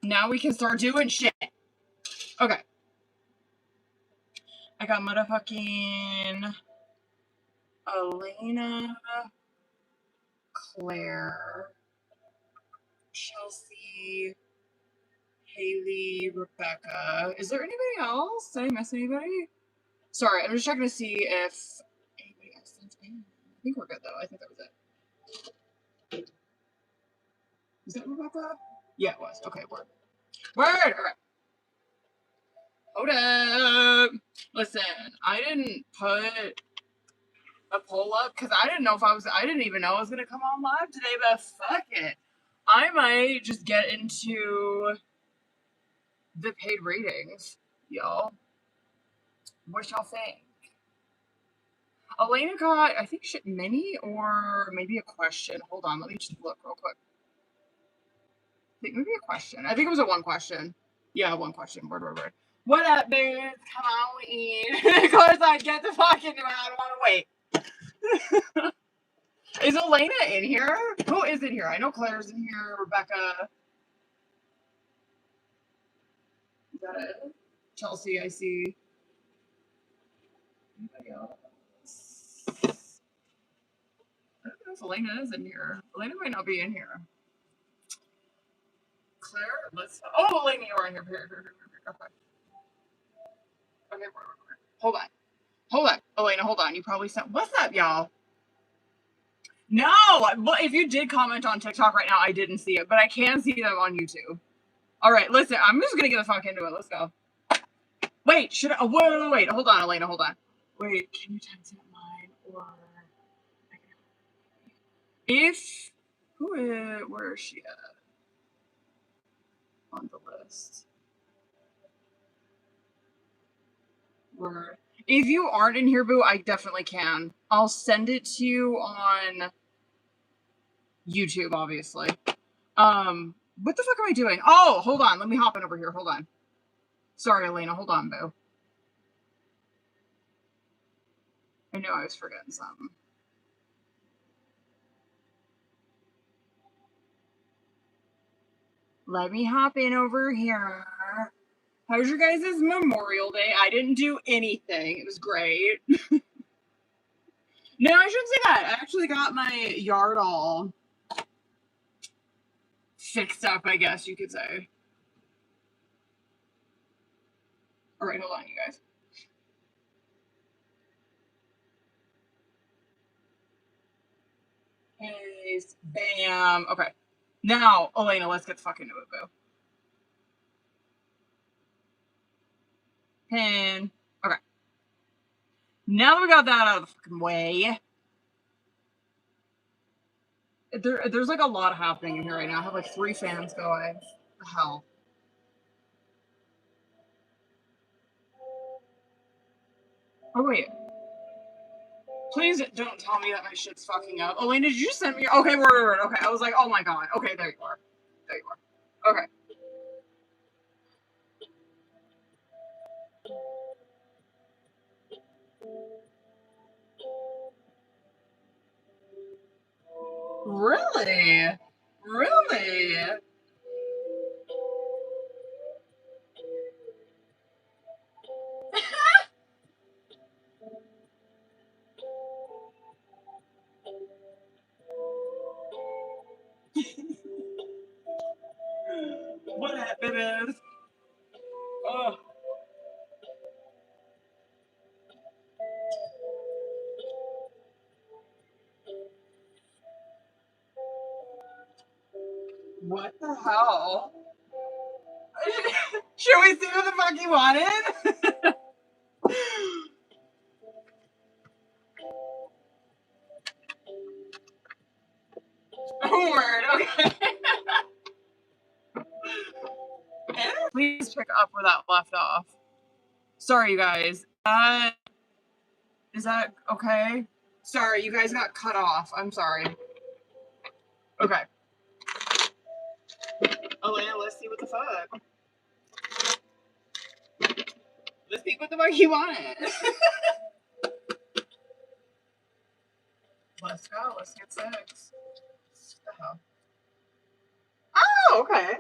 Now we can start doing shit. Okay. I got motherfucking Elena, Claire, Chelsea, Haley, Rebecca. Is there anybody else? Did I miss anybody? Sorry, I'm just checking to see if anybody else sent in. I think we're good though. I think that was it. Is that Rebecca? Yeah, it was. Okay, word. Alright. Hold up. Listen, I didn't put a poll up because I didn't even know I was gonna come on live today, but fuck it. I might just get into the paid ratings, y'all. What y'all think? Elena got, I think, shit many or maybe a question. Hold on, let me just look real quick. I think maybe a question. I think it was a one question. Yeah, one question. Word. What up, dudes? Come on, we eat. Of course, I get the fuck into it. I don't want to wait. Is Elena in here? Who is in here? I know Claire's in here. Rebecca. Is that it? Chelsea, I see. Anybody else? I don't know if Elena is in here. Elena might not be in here. Claire, let's. Oh, Elena, you are in here. Okay, hold on. Elena, hold on. You probably sent. What's up, y'all? No, but if you did comment on TikTok right now, I didn't see it, but I can see them on YouTube. All right, listen, I'm just gonna get the fuck into it. Let's go. Wait, should I? Oh, wait. Hold on, Elena. Hold on. Wait, can you text it mine or? If where is she at on the list? Word. If you aren't in here, boo, I definitely can. I'll send it to you on YouTube, obviously. What the fuck am I doing? Oh, hold on. Let me hop in over here. Hold on. Sorry, Elena. Hold on, boo. I knew I was forgetting something. Let me hop in over here. How was your guys' Memorial Day? I didn't do anything. It was great. No, I shouldn't say that. I actually got my yard all fixed up, I guess you could say. All right, hold on, you guys. Paste. Bam. Okay. Now, Elena, let's get the fuck into it, boo. Pin. Okay. Now that we got that out of the fucking way, there's like a lot happening in here right now. I have like 3 fans going. What the hell? Oh, wait. Please don't tell me that my shit's fucking up. Elena, did you send me? Okay, word. Okay, I was like, oh my god. Okay, there you are. Okay. Really? What happened? Oh. What the hell? Should we see what the fuck you wanted? Word, okay. Please pick up where that left off. Sorry, you guys. Is that okay? Sorry, you guys got cut off. I'm sorry. Okay. Elena, let's see what the fuck. Let's see what the fuck you wanted. Let's go. Let's get 6. What the hell? Oh, okay.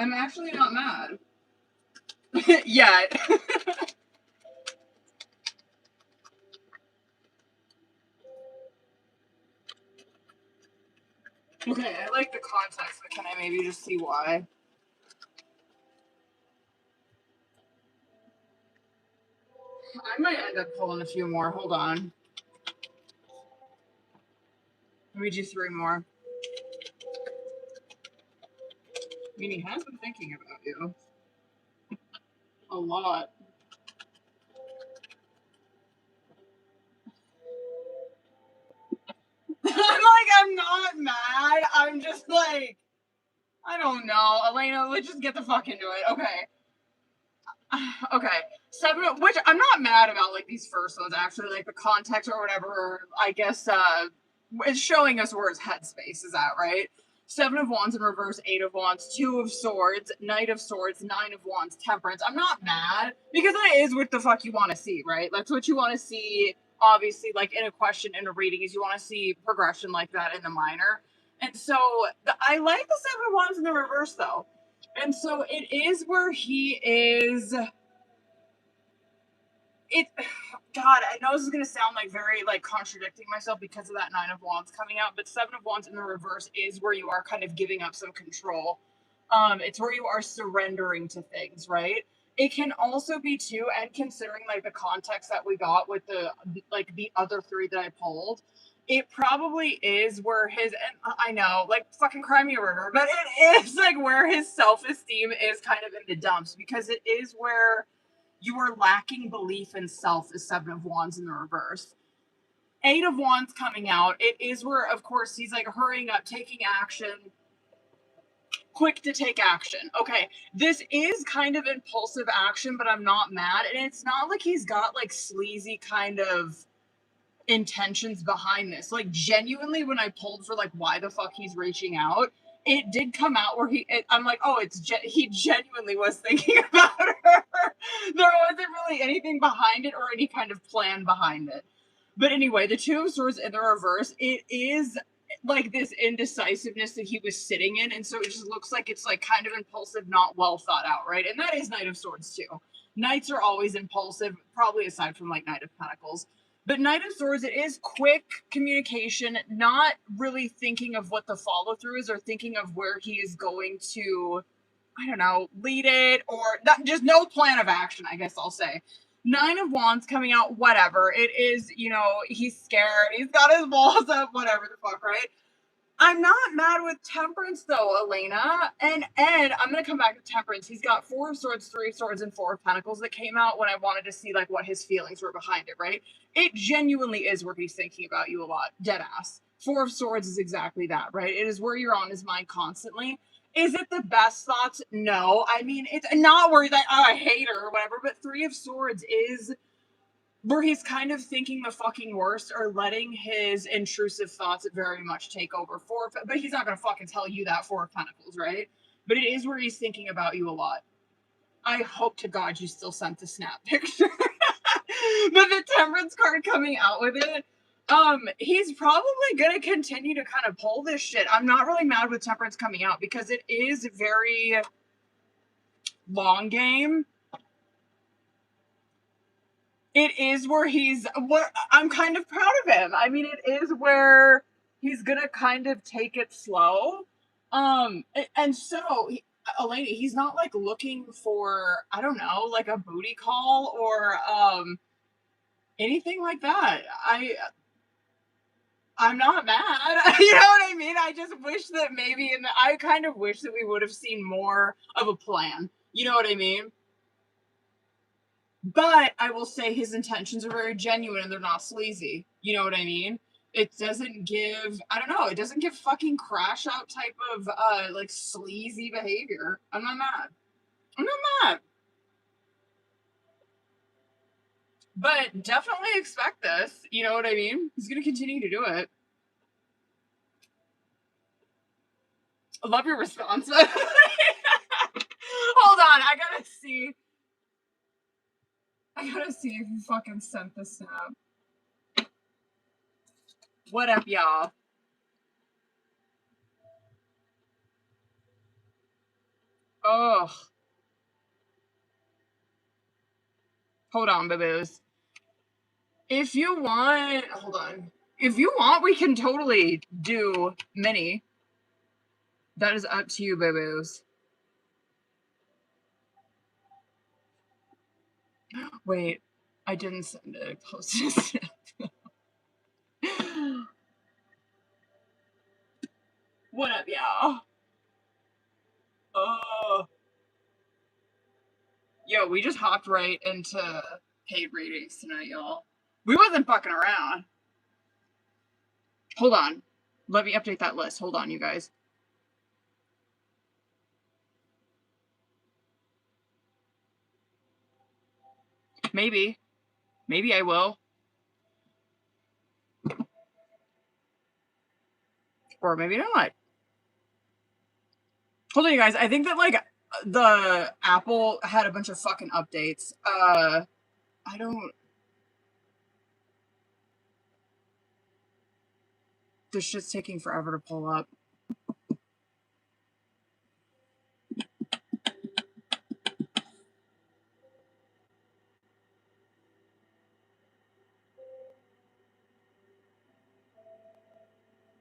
I'm actually not mad. Yet. Okay, I like the context, but can I maybe just see why? I might end up pulling a few more. Hold on. Let me do 3 more. I mean, he has been thinking about you. A lot. I'm not mad. I'm just like, I don't know. Elena, let's just get the fuck into it. Okay. Okay. 7, which I'm not mad about, like, these first ones, actually. Like, the context or whatever, I guess, it's showing us where his headspace is at, right? 7 of Wands in reverse, 8 of Wands, 2 of Swords, Knight of Swords, 9 of Wands, Temperance. I'm not mad, because that is what the fuck you want to see, right? That's what you want to see, obviously, like, in a question, in a reading, is you want to see progression like that in the minor. And so, I like the 7 of Wands in the reverse, though. And so, it is where he is... God, I know this is gonna sound like very like contradicting myself because of that 9 of Wands coming out, but 7 of Wands in the reverse is where you are kind of giving up some control. It's where you are surrendering to things, right? It can also be too, and considering like the context that we got with the like the other 3 that I pulled, it probably is where his, and I know, like fucking cry me a river, but it is like where his self-esteem is kind of in the dumps, because it is where you are lacking belief in self, is 7 of Wands in the reverse. 8 of Wands coming out, it is where, of course, he's like hurrying up, taking action, quick to take action. Okay, this is kind of impulsive action, but I'm not mad. And it's not like he's got like sleazy kind of intentions behind this. Like, genuinely, when I pulled for like why the fuck he's reaching out, it did come out where I'm like, oh, he genuinely was thinking about her. There wasn't really anything behind it or any kind of plan behind it. But anyway, the 2 of Swords in the reverse, it is like this indecisiveness that he was sitting in, and so it just looks like it's like kind of impulsive, not well thought out, right? And that is Knight of Swords too. Knights are always impulsive, probably aside from like Knight of Pentacles. But Knight of Swords, it is quick communication, not really thinking of what the follow through is or thinking of where he is going to, I don't know, lead it, or not, just no plan of action, I guess I'll say. 9 of Wands coming out, whatever. It is, you know, he's scared, he's got his balls up, whatever the fuck, right? I'm not mad with Temperance, though, Elena. And I'm going to come back to Temperance. He's got 4 of Swords, 3 of Swords, and 4 of Pentacles that came out when I wanted to see, like, what his feelings were behind it, right? It genuinely is where he's thinking about you a lot. Deadass. 4 of Swords is exactly that, right? It is where you're on his mind constantly. Is it the best thoughts? No. I mean, it's not where that, oh, I hate her or whatever, but 3 of Swords is where he's kind of thinking the fucking worst or letting his intrusive thoughts very much take over. But he's not going to fucking tell you that 4 of Pentacles, right? But it is where he's thinking about you a lot. I hope to God you still sent the snap picture. But the Temperance card coming out with it, he's probably going to continue to kind of pull this shit. I'm not really mad with Temperance coming out because it is very long game. It is where I'm kind of proud of him. I mean, it is where he's gonna kind of take it slow. And so, Elena, he's not like looking for, I don't know, like a booty call or anything like that. I'm not mad. You know what I mean? I just wish that maybe, and I kind of wish that we would have seen more of a plan. You know what I mean? But I will say his intentions are very genuine and they're not sleazy. You know what I mean? It doesn't give, I don't know, it doesn't give fucking crash out type of like sleazy behavior. I'm not mad. I'm not mad. But definitely expect this. You know what I mean? He's gonna continue to do it. I love your response. Hold on, I gotta see if you fucking sent the snap. What up, y'all? Ugh. Hold on, boo-boos. If you want, hold on. If you want, we can totally do mini. That is up to you, boo-boos. Wait, I didn't send it. I posted it. What up, y'all? Oh. Yo, we just hopped right into paid readings tonight, y'all. We wasn't fucking around. Hold on. Let me update that list. Hold on, you guys. Maybe. Maybe I will. Or maybe not. Hold on, you guys. I think that, like, the Apple had a bunch of fucking updates. I don't... This shit's taking forever to pull up.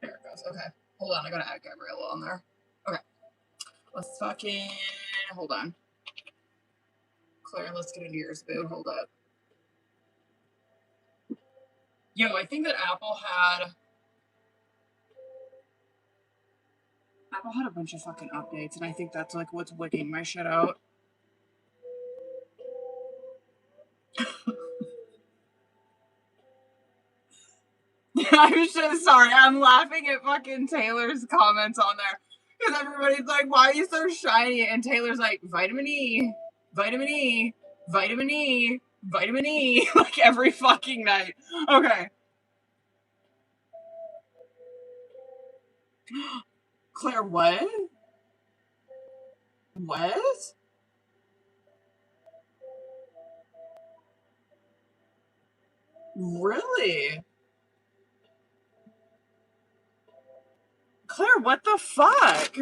There it goes. Okay. Hold on. I gotta add Gabriella on there. Okay. Let's fucking... Hold on. Claire, let's get into yours, boo. Hold up. Yo, I think that Apple had a bunch of fucking updates, and I think that's, like, what's wicking my shit out. I'm just sorry. I'm laughing at fucking Taylor's comments on there. Because everybody's like, why are you so shiny? And Taylor's like, vitamin E, vitamin E, vitamin E, vitamin E. Like, every fucking night. Okay. Claire, what? What? Really? Claire, what the fuck?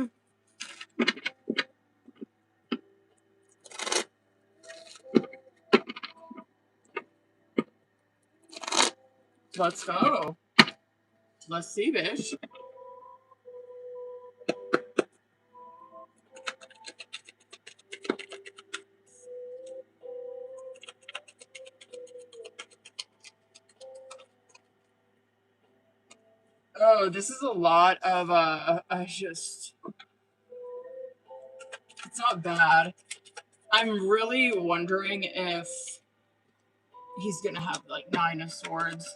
Let's go. Let's see, bitch. Oh, this is a lot of, it's not bad. I'm really wondering if he's gonna have, like, 9 of Swords.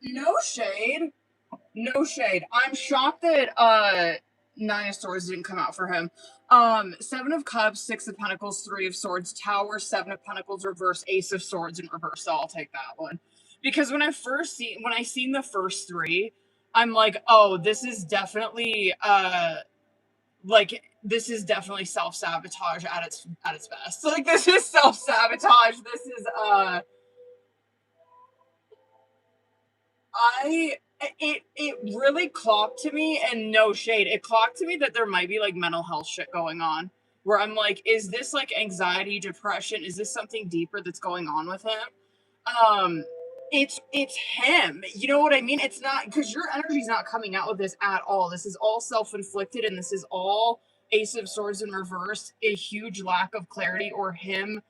No shade. No shade. I'm shocked that, 9 of Swords didn't come out for him. 7 of Cups, 6 of Pentacles, 3 of Swords, Tower, 7 of Pentacles, reverse, Ace of Swords in reverse. So I'll take that one. Because when I seen the first 3, I'm like, oh, this is definitely, this is definitely self-sabotage at its best. Like, this is self-sabotage. This is, it really clocked to me, and no shade, it clocked to me that there might be, like, mental health shit going on, where I'm like, is this, like, anxiety, depression? Is this something deeper that's going on with him? It's him. You know what I mean? It's not, because your energy's not coming out with this at all. This is all self-inflicted, and this is all Ace of Swords in reverse, a huge lack of clarity, or him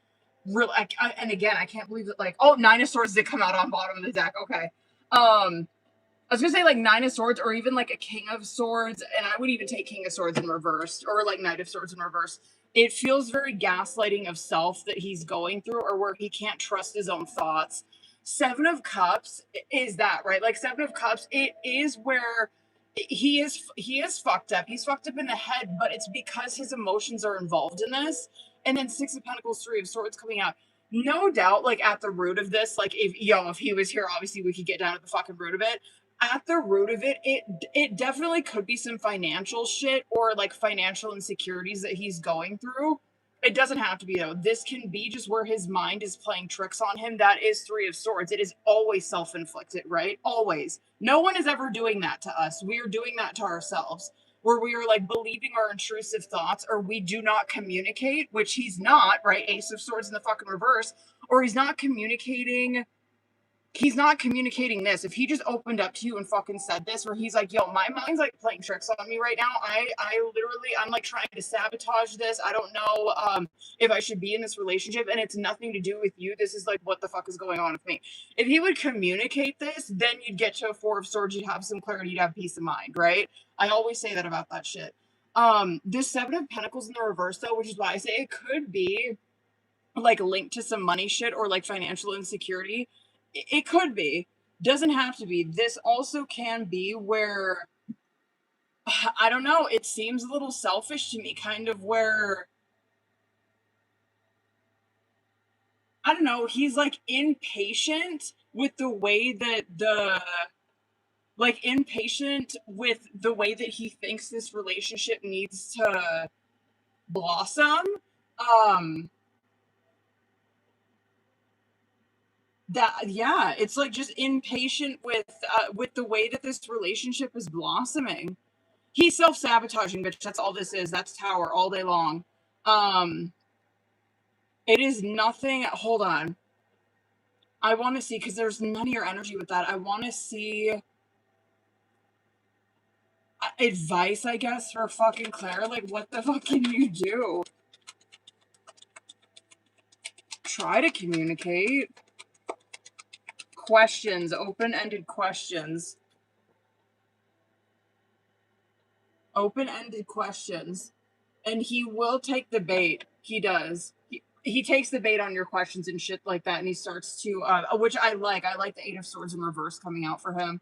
really, and again, I can't believe that, like, oh, 9 of Swords did come out on bottom of the deck. Okay. I was gonna say, like, 9 of Swords, or even, like, a King of Swords, and I would even take King of Swords in reverse, or, like, Knight of Swords in reverse. It feels very gaslighting of self that he's going through, or where he can't trust his own thoughts. 7 of Cups is that, right? Like, 7 of Cups, it is where he is fucked up. He's fucked up in the head, but it's because his emotions are involved in this. And then 6 of Pentacles, 3 of Swords coming out. No doubt, like, at the root of this, like, if he was here, obviously we could get down to the fucking root of it. At the root of it, it definitely could be some financial shit, or, like, financial insecurities that he's going through. It doesn't have to be, though. This can be just where his mind is playing tricks on him. That is Three of Swords. It is always self-inflicted, right? Always. No one is ever doing that to us. We are doing that to ourselves, where we are like believing our intrusive thoughts, or we do not communicate, which he's not, right? Ace of Swords in the fucking reverse, or he's not communicating this. If he just opened up to you and fucking said this, where he's like, yo, my mind's like playing tricks on me right now. I'm like trying to sabotage this. I don't know if I should be in this relationship, and it's nothing to do with you. This is like, what the fuck is going on with me? If he would communicate this, then you'd get to a Four of Swords, you'd have some clarity, you'd have peace of mind, right? I always say that about that shit. This Seven of Pentacles in the reverse, though, which is why I say it could be like linked to some money shit or like financial insecurity. It could be. Doesn't have to be. This also can be where, I don't know, it seems a little selfish to me, kind of where, I don't know, he's like impatient with the way that he thinks this relationship needs to blossom. It's like just impatient with the way that this relationship is blossoming. He's self-sabotaging, bitch. That's all this is. That's Tower all day long. It is nothing. Hold on. I want to see, because there's none of your energy with that. I want to see advice, I guess, for fucking Claire. Like, what the fuck can you do? Try to communicate. Questions, open-ended questions. Open-ended questions. And he will take the bait. He does. He takes the bait on your questions and shit like that, and he starts to, which I like. I like the Eight of Swords in reverse coming out for him.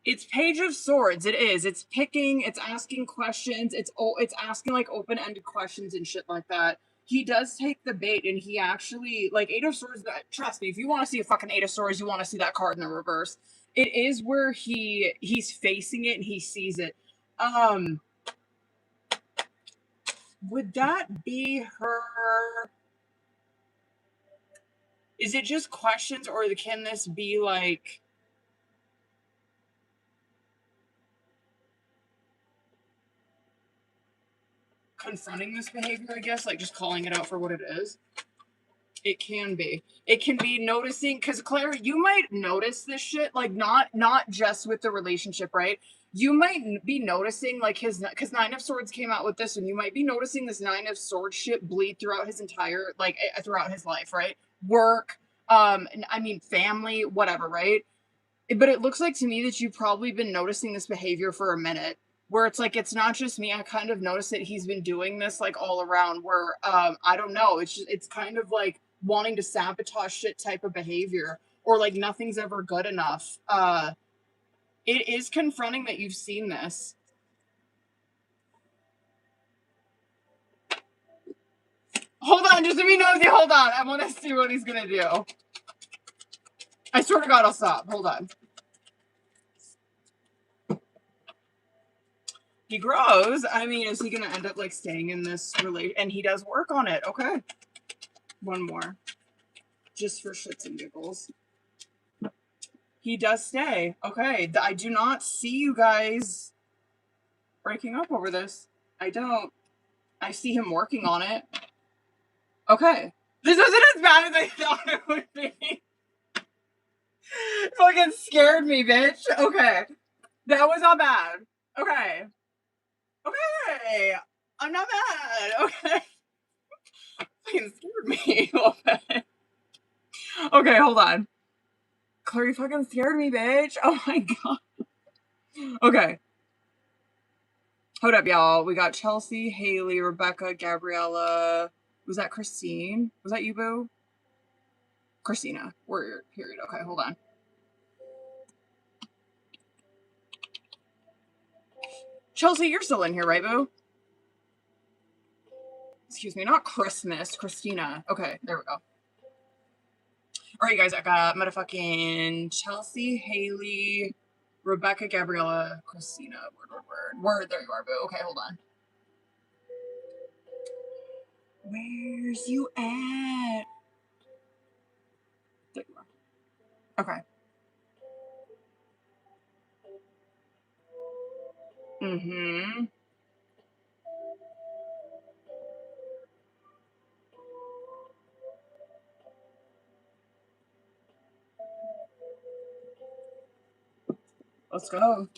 It's Page of Swords. It is. It's picking. It's asking questions. It's asking like open-ended questions and shit like that. He does take the bait, and he actually, like, Eight of Swords, trust me, if you want to see a fucking Eight of Swords, you want to see that card in the reverse. It is where he's facing it and he sees it. Would that be her? Is it just questions, or can this be like confronting this behavior, I guess, like just calling it out for what it is? It can be. It can be noticing, because Claire, you might notice this shit, like not just with the relationship, right? You might be noticing like because Nine of Swords came out with this, and you might be noticing this Nine of Swords shit bleed throughout his entire, like, throughout his life, right? Work, I mean, family, whatever, right? But it looks like to me that you've probably been noticing this behavior for a minute, where it's like, it's not just me. I kind of noticed that he's been doing this like all around, where I don't know, it's kind of like wanting to sabotage shit type of behavior, or like nothing's ever good enough. It is confronting that you've seen this. Hold on, just to be nosy, hold on. I want to see what he's gonna do. I swear to God, I'll stop. Hold on. He grows. I mean, is he gonna end up like staying in this relation? And he does work on it. Okay. One more. Just for shits and giggles. He does stay. Okay. I do not see you guys breaking up over this. I don't. I see him working on it. Okay. This wasn't as bad as I thought it would be. Fucking scared me, bitch. Okay. That was not bad. Okay. Okay. I'm not bad. Okay. Fucking scared me a little bit. Okay, hold on. Claire, you fucking scared me, bitch. Oh my God. Okay. Hold up, y'all. We got Chelsea, Haley, Rebecca, Gabriella. Was that Christine? Was that you, boo? Christina. Warrior, period. Okay, hold on. Chelsea, you're still in here, right, boo? Excuse me, not Christmas. Christina. Okay, there we go. All right, guys, I got motherfucking Chelsea, Haley, Rebecca, Gabriella, Christina. Word. There you are, boo. Okay, hold on. Where's you at? There you are. Okay. Mm-hmm. Let's go.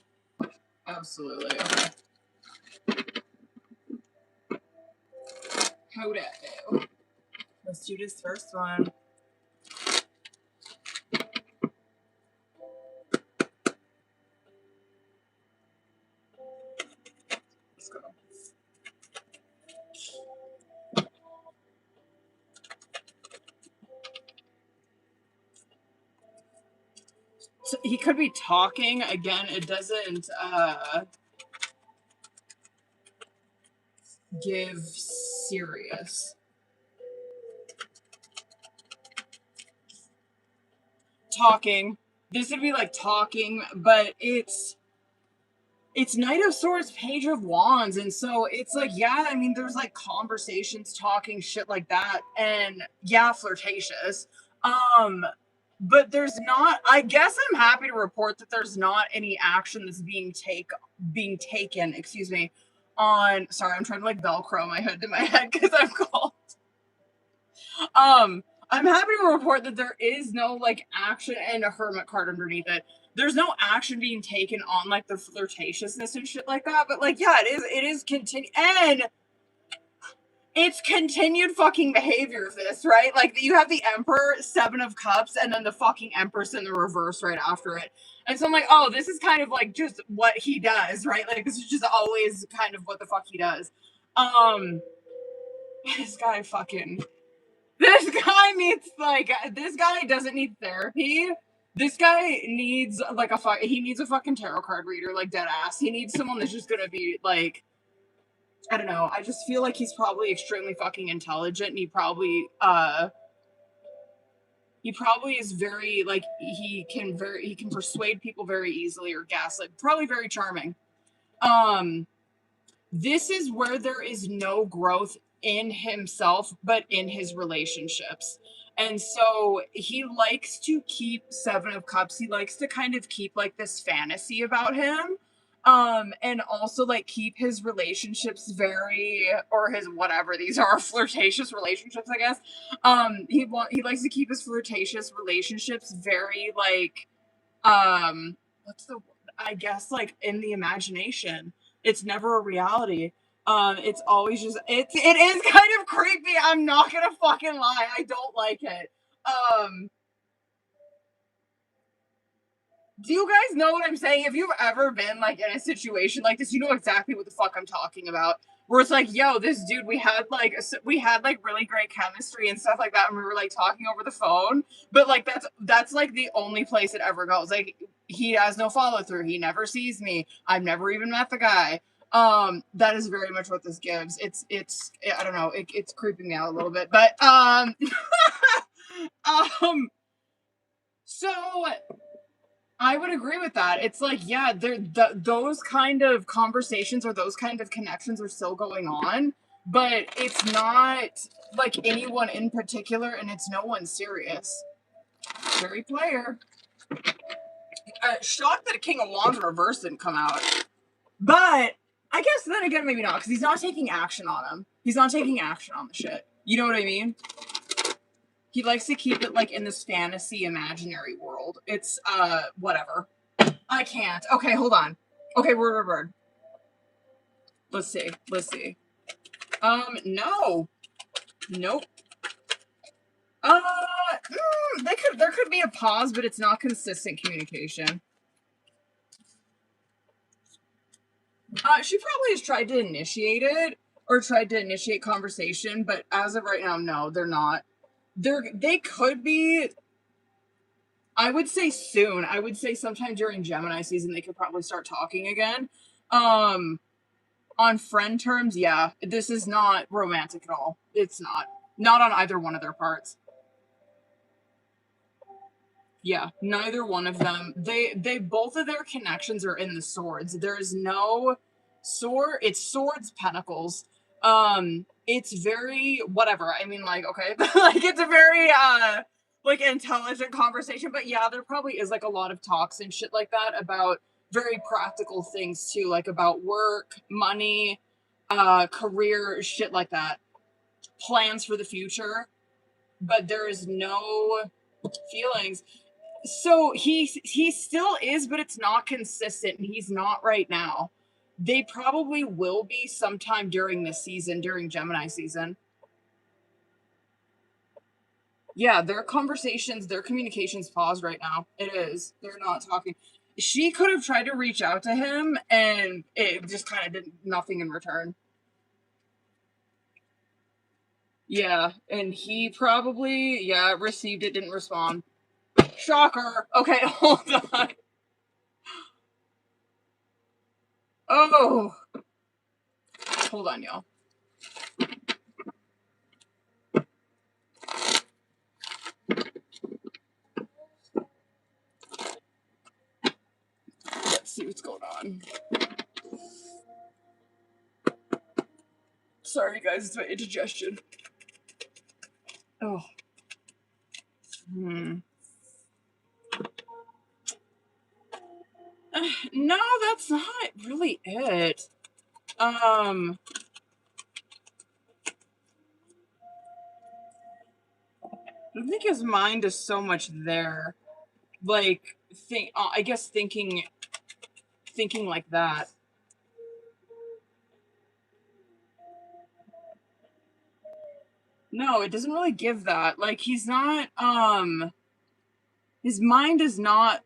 Absolutely. Okay. Hold it. Let's do this first one. Let's go. So he could be talking again. It doesn't give serious. Talking. This would be like talking, but it's Knight of Swords, Page of Wands, and so it's like, yeah, I mean, there's like conversations, talking, shit like that, and yeah, flirtatious. But there's not. I guess I'm happy to report that there's not any action that's being taken. Excuse me. On sorry, I'm trying to like Velcro my hood to my head because I'm cold. I'm happy to report that there is no like action and a hermit card underneath it. There's no action being taken on like the flirtatiousness and shit like that, but like yeah, it is continue and it's continued fucking behavior of this, right? Like you have the Emperor, Seven of Cups, and then the fucking Empress in the reverse right after it. And so I'm like, oh, this is kind of like just what he does, right? Like this is just always kind of what the fuck he does. This guy fucking this guy needs like this guy doesn't need therapy. This guy needs like he needs a fucking tarot card reader, like dead ass. He needs someone that's just gonna be like I don't know. I just feel like he's probably extremely fucking intelligent and he probably is very like he can persuade people very easily or gaslight. Probably very charming. This is where there is no growth in himself, but in his relationships. And so he likes to keep Seven of Cups. He likes to kind of keep like this fantasy about him. And also like keep his relationships very, or his whatever, these are flirtatious relationships, I guess. He likes to keep his flirtatious relationships very like, what's the, I guess like in the imagination. It's never a reality. It's always just it is kind of creepy. I'm not gonna fucking lie. I don't like it. Um, do you guys know what I'm saying? If you've ever been like in a situation like this, you know exactly what the fuck I'm talking about. Where it's like, yo, this dude, we had like really great chemistry and stuff like that, and we were like talking over the phone. But like that's like the only place it ever goes. Like he has no follow through. He never sees me. I've never even met the guy. That is very much what this gives. It's I don't know. It's creeping me out a little bit, but um. So I would agree with that. It's like, yeah, those kind of conversations or those kind of connections are still going on, but it's not like anyone in particular, and it's no one serious. Very player. Shocked that a King of Wands reverse didn't come out, but I guess then again maybe not because he's not taking action on him. He's not taking action on the shit. You know what I mean? He likes to keep it like in this fantasy imaginary world. It's whatever. I can't. Okay, hold on. Okay, word. Let's see. No. Nope. There could be a pause, but it's not consistent communication. She probably has tried to initiate it or tried to initiate conversation, but as of right now, no, they're not. They could be. I would say soon. I would say sometime during Gemini season they could probably start talking again. On friend terms, yeah. This is not romantic at all. It's not. Not on either one of their parts. Yeah, neither one of them. They both of their connections are in the swords. There's no sword. It's swords, pentacles. It's very whatever. I mean, like, okay, like it's a very like intelligent conversation, but yeah, there probably is like a lot of talks and shit like that about very practical things too, like about work, money, career, shit like that, plans for the future, but there is no feelings. So he still is, but it's not consistent, and he's not right now. They probably will be sometime during this season, during Gemini season. Yeah, their conversations, their communications paused right now. It is. They're not talking. She could have tried to reach out to him, and it just kind of did nothing in return. Yeah, and he probably, yeah, received it, didn't respond. Shocker. Okay, hold on. Oh, hold on, y'all. Let's see what's going on. Sorry, guys, it's my indigestion. Oh. No, that's not really it. I think his mind is so much there. Like, I guess thinking like that. No, it doesn't really give that. Like, he's not, his mind is not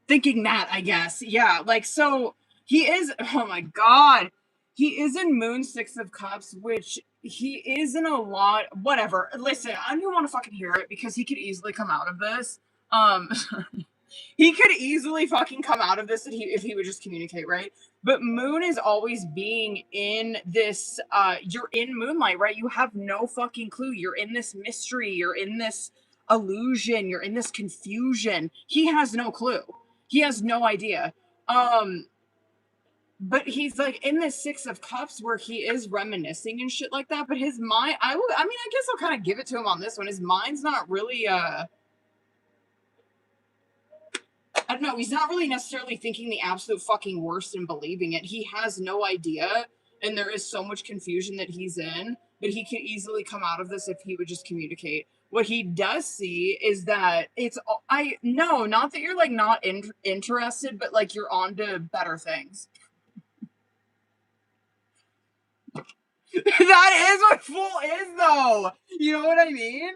thinking that, I guess. Yeah, like, so he is, oh my god. He is in Moon Six of Cups, which he is in a lot, whatever. Listen, I don't even want to fucking hear it because he could easily come out of this. He could easily fucking come out of this if he would just communicate, right? But Moon is always being in this, you're in moonlight, right? You have no fucking clue. You're in this mystery. You're in this illusion. You're in this confusion. He has no clue. He has no idea. But he's like in this Six of Cups where he is reminiscing and shit like that. But his mind, I mean, I guess I'll kind of give it to him on this one. His mind's not really, I don't know, he's not really necessarily thinking the absolute fucking worst and believing it. He has no idea, and there is so much confusion that he's in, but he could easily come out of this if he would just communicate. What he does see is that no, not that you're like not interested, but like you're on to better things. That is what Fool is, though. You know what I mean?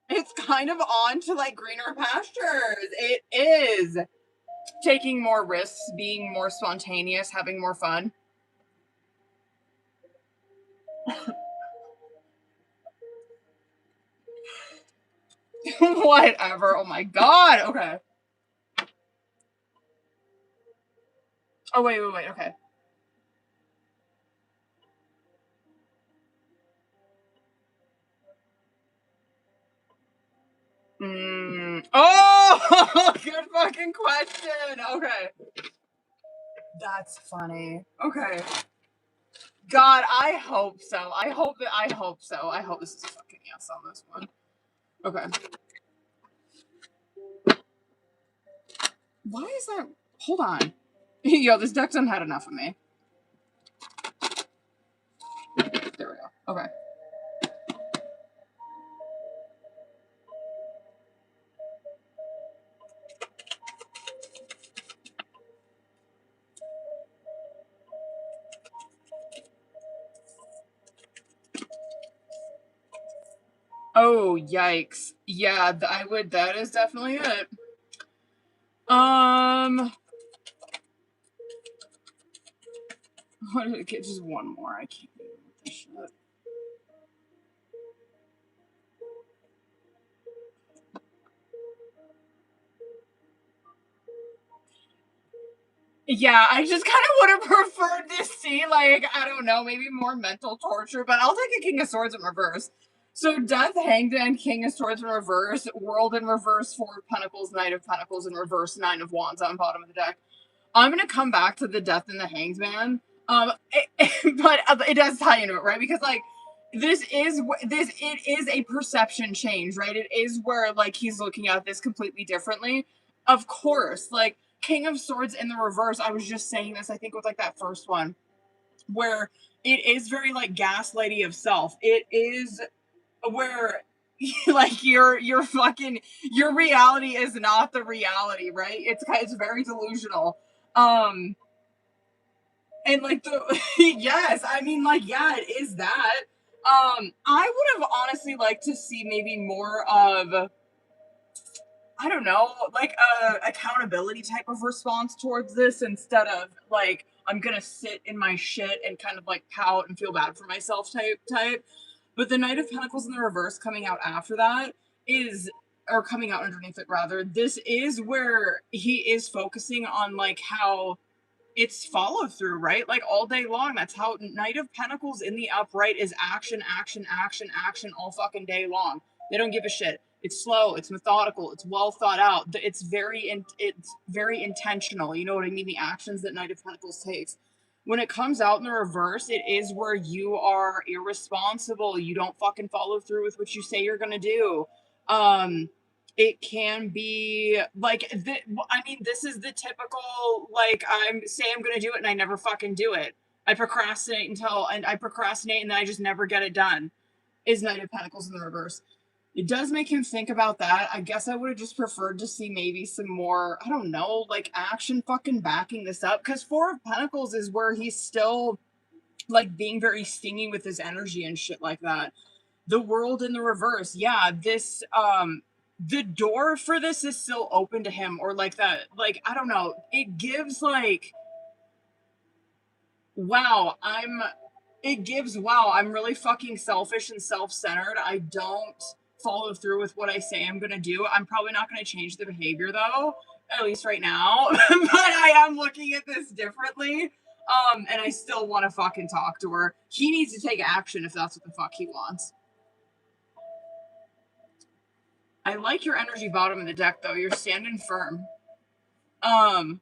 It's kind of on to like greener pastures. It is taking more risks, being more spontaneous, having more fun. Whatever. Oh my god. Okay. Oh wait. Okay. Oh, good fucking question. Okay. That's funny. Okay. God, I hope so. I hope so. I hope this is a fucking yes on this one. Okay. Why is that? Hold on. Yo, this deck done had enough of me. There we go. Okay. Oh, yikes. Yeah, I would, that is definitely it. What did it get? Just one more. I can't do this shit. Yeah, I just kind of would have preferred to see, like, I don't know, maybe more mental torture, but I'll take a King of Swords in reverse. So Death, Hanged Man, King of Swords in reverse, World in reverse, Four of Pentacles, Knight of Pentacles in reverse, Nine of Wands on bottom of the deck. I'm gonna come back to the death and the hangs man. But it does tie into it, right? Because like it is a perception change, right? It is where like he's looking at this completely differently. Of course, like King of Swords in the reverse. I was just saying this, I think, with like that first one, where it is very like gaslighty of self. It is where like your fucking your reality is not the reality, right? It's very delusional. um and like the yes, I mean, like, yeah, it is that. I would have honestly liked to see maybe more of, I don't know, like a accountability type of response towards this, instead of like I'm gonna sit in my shit and kind of like pout and feel bad for myself type. But the Knight of Pentacles in the reverse coming out after that is, or coming out underneath it rather, this is where he is focusing on like how it's follow through, right? Like all day long. That's how Knight of Pentacles in the upright is action, action, action, action all fucking day long. They don't give a shit. It's slow, it's methodical, it's well thought out. It's very intentional. You know what I mean? The actions that Knight of Pentacles takes. When it comes out in the reverse, it is where you are irresponsible. You don't fucking follow through with what you say you're gonna do. It can be like I mean, this is the typical like I'm gonna do it and I never fucking do it. I procrastinate and then I just never get it done. Is Knight of Pentacles in the reverse. It does make him think about that. I guess I would have just preferred to see maybe some more, I don't know, like action fucking backing this up. Because Four of Pentacles is where he's still like being very stingy with his energy and shit like that. The World in the reverse. Yeah, this the door for this is still open to him, or like that, like, I don't know. It gives like, wow, I'm really fucking selfish and self-centered. I don't follow through with what I say I'm gonna do. I'm probably not gonna change the behavior though, at least right now. But I am looking at this differently. And I still want to fucking talk to her. He needs to take action if that's what the fuck he wants. I like your energy bottom of the deck though. You're standing firm. That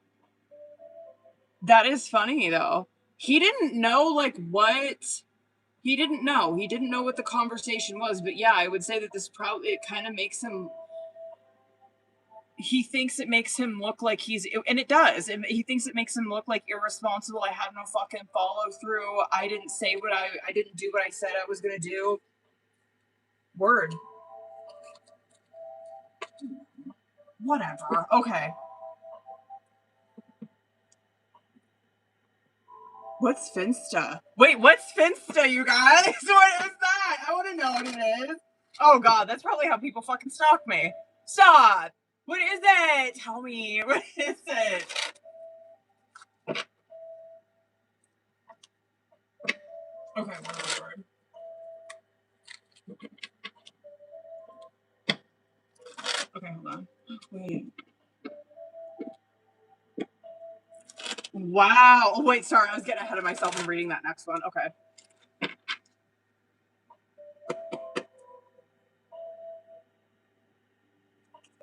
is funny though. He didn't know like what he didn't know. He didn't know what the conversation was, but yeah, I would say that this probably, it kind of makes him, he thinks it makes him look like he's, and it does. He thinks it makes him look like irresponsible. I had no fucking follow through. I didn't say what I didn't do what I said I was gonna do. Word. Whatever. Okay. What's Finsta? Wait, what's Finsta, you guys? What is that? I want to know what it is. Oh god, that's probably how people fucking stalk me. Stop. What is it? Tell me. What is it? Okay, whatever. Okay, hold on. Wait. Wow. Oh, wait, sorry. I was getting ahead of myself and reading that next one. Okay.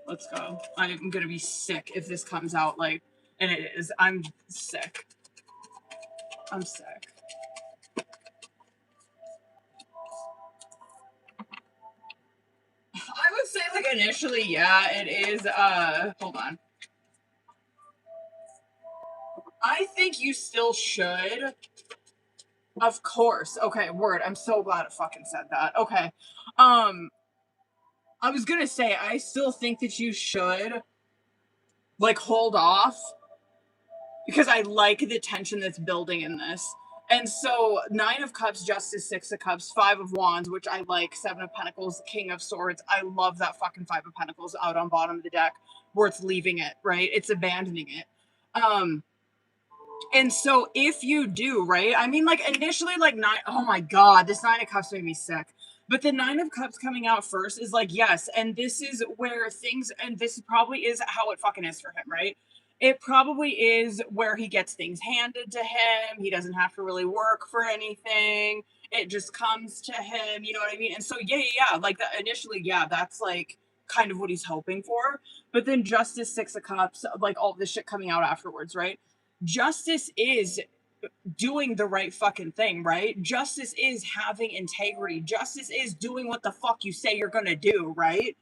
Let's go. I'm gonna be sick if this comes out like, and it is. I'm sick. I'm sick. I would say like initially, yeah, it is. Hold on. I think you still should. Of course. Okay, word. I'm so glad it fucking said that. Okay. I was gonna say, I still think that you should like hold off, because I like the tension that's building in this. And so Nine of Cups, Justice, Six of Cups, Five of Wands, which I like, Seven of Pentacles, King of Swords. I love that fucking Five of Pentacles out on bottom of the deck, where it's leaving it, right? It's abandoning it. And so if you do, right? I mean, like initially, like oh my god, this Nine of Cups made me sick. But the Nine of Cups coming out first is like, yes, and this is where things, and this probably is how it fucking is for him, right? It probably is where he gets things handed to him. He doesn't have to really work for anything. It just comes to him, you know what I mean? And so, yeah, like that initially, yeah, that's like kind of what he's hoping for. But then Justice, Six of Cups, like all this shit coming out afterwards, right? justice is doing the right fucking thing, right? Justice is having integrity. Justice is doing what the fuck you say you're gonna do, right?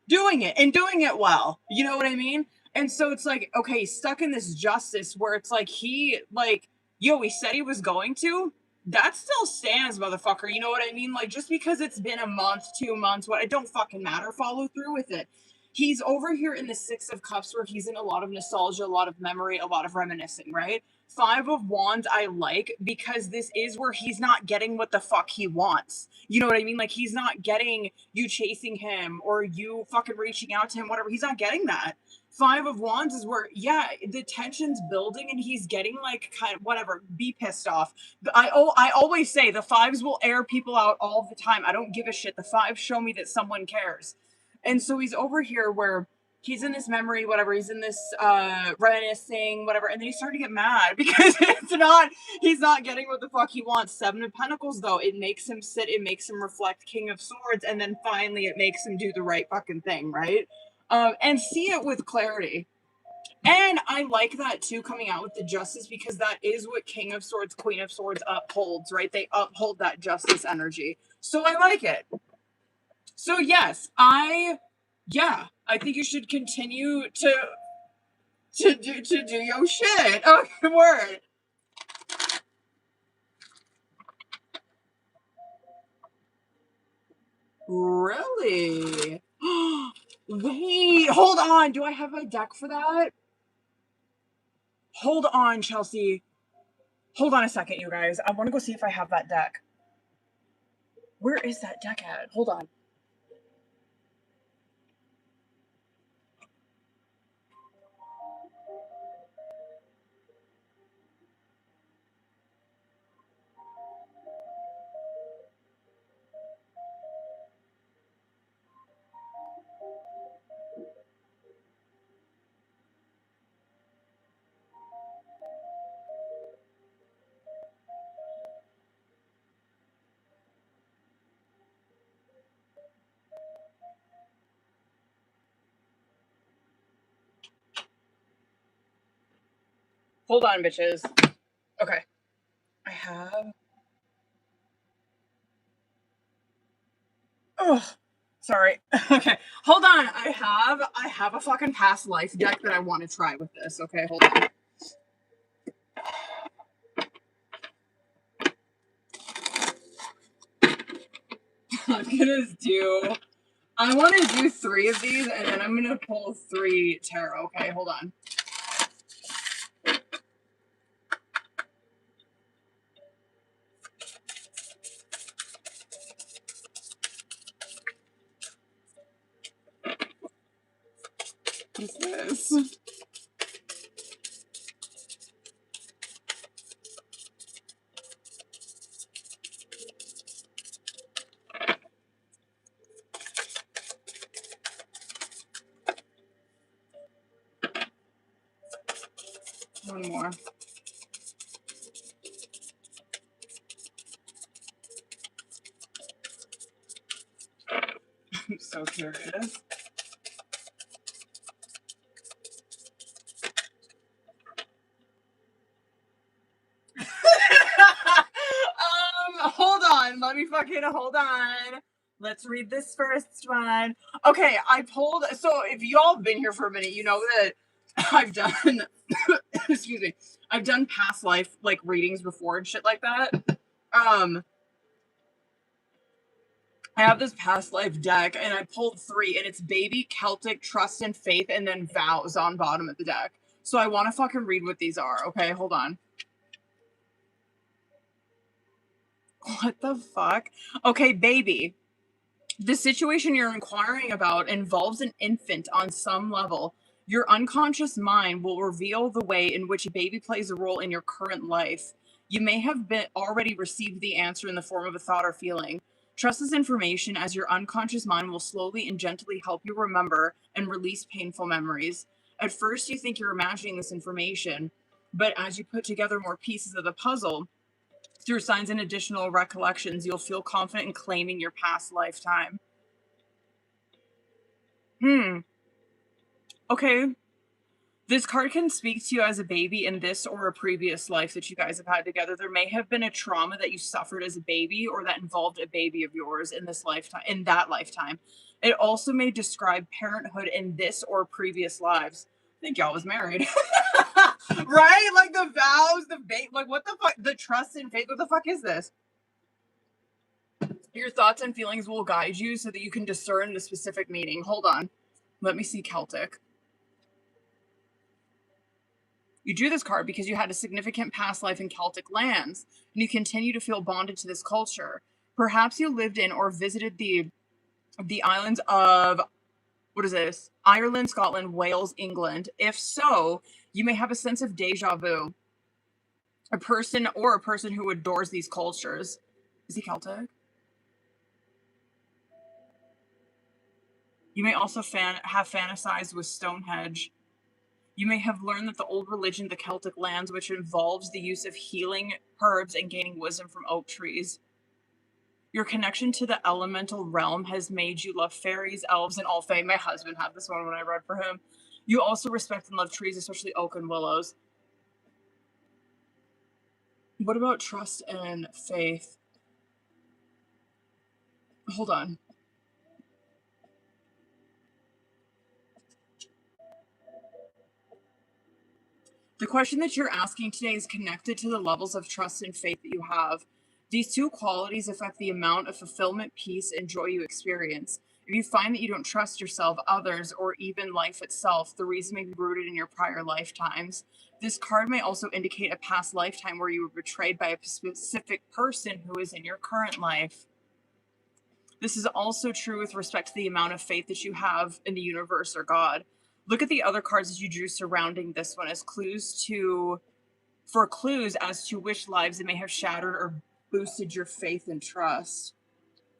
Doing it and doing it well. You know what I mean? And so it's like, okay, stuck in this justice where it's like he said he was going to. That still stands, motherfucker. You know what I mean? Like, just because it's been a month, 2 months, what, it don't fucking matter. Follow through with it. He's over here in the Six of Cups where he's in a lot of nostalgia, a lot of memory, a lot of reminiscing, right? Five of Wands I like because this is where he's not getting what the fuck he wants. You know what I mean? Like, he's not getting you chasing him or you fucking reaching out to him, whatever. He's not getting that. Five of Wands is where, yeah, the tension's building and he's getting like kind of whatever, be pissed off. I always say the fives will air people out all the time. I don't give a shit. The fives show me that someone cares. And so he's over here where he's in this memory, whatever, he's in this reminiscing, whatever, and then he started to get mad because he's not getting what the fuck he wants. Seven of Pentacles, though, it makes him sit, it makes him reflect King of Swords, and then finally it makes him do the right fucking thing, right? And see it with clarity. And I like that too, coming out with the justice, because that is what King of Swords, Queen of Swords upholds, right? They uphold that justice energy. So I like it. So yes, I think you should continue to do your shit. Oh, word. Really? Wait, hold on. Do I have a deck for that? Hold on, Chelsea. Hold on a second, you guys. I want to go see if I have that deck. Where is that deck at? Hold on. Hold on, bitches. Okay. I have... Oh, sorry. Okay. Hold on. I have a fucking past life deck that I want to try with this. Okay, hold on. I want to do 3 of these, and then I'm going to pull 3 tarot. Okay, hold on. What's this? One more. I'm so curious. Hold on. Let me fucking hold on. Let's read this first one. Okay, I pulled. So if y'all been here for a minute, you know that I've done. Excuse me. I've done past life like readings before and shit like that. I have this past life deck, and I pulled 3, and it's Baby, Celtic, Trust and Faith, and then Vows on bottom of the deck. So I want to fucking read what these are. Okay, hold on. What the fuck? Okay, Baby. The situation you're inquiring about involves an infant on some level. Your unconscious mind will reveal the way in which a baby plays a role in your current life. You may have already received the answer in the form of a thought or feeling. Trust this information, as your unconscious mind will slowly and gently help you remember and release painful memories. At first, you think you're imagining this information, but as you put together more pieces of the puzzle, through signs and additional recollections, you'll feel confident in claiming your past lifetime. Okay. This card can speak to you as a baby in this or a previous life that you guys have had together. There may have been a trauma that you suffered as a baby or that involved a baby of yours in this lifetime, in that lifetime. It also may describe parenthood in this or previous lives. I think y'all was married. Right? Like the vows, the faith, like what the fuck? The trust and faith, what the fuck is this? Your thoughts and feelings will guide you so that you can discern the specific meaning. Hold on. Let me see Celtic. You drew this card because you had a significant past life in Celtic lands, and you continue to feel bonded to this culture. Perhaps you lived in or visited the islands of, what is this? Ireland, Scotland, Wales, England. If so, you may have a sense of deja vu. A person who adores these cultures. Is he Celtic? You may also have fantasized with Stonehenge. You may have learned that the old religion of the Celtic lands, which involves the use of healing herbs and gaining wisdom from oak trees. Your connection to the elemental realm has made you love fairies, elves, and all fae. My husband had this one when I read for him. You also respect and love trees, especially oak and willows. What about trust and faith? Hold on. The question that you're asking today is connected to the levels of trust and faith that you have. These two qualities affect the amount of fulfillment, peace, and joy you experience. If you find that you don't trust yourself, others, or even life itself, the reason may be rooted in your prior lifetimes. This card may also indicate a past lifetime where you were betrayed by a specific person who is in your current life. This is also true with respect to the amount of faith that you have in the universe or God. Look at the other cards that you drew surrounding this one as clues as to which lives it may have shattered or boosted your faith and trust.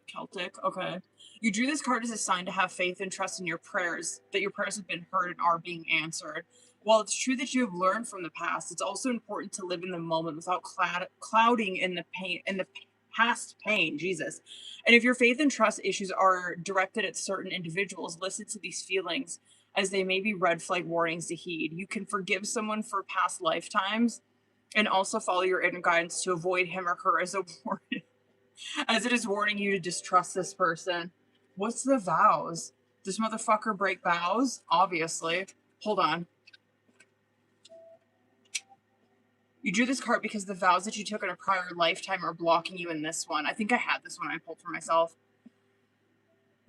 Celtic, okay. You drew this card as a sign to have faith and trust in your prayers, that your prayers have been heard and are being answered. While it's true that you have learned from the past, it's also important to live in the moment without clouding in the past pain, Jesus. And if your faith and trust issues are directed at certain individuals, listen to these feelings, as they may be red flag warnings to heed. You can forgive someone for past lifetimes and also follow your inner guidance to avoid him or her as a warning, as it is warning you to distrust this person. What's the vows? This motherfucker break vows? Obviously. Hold on. You drew this card because the vows that you took in a prior lifetime are blocking you in this one. I think I had this one I pulled for myself.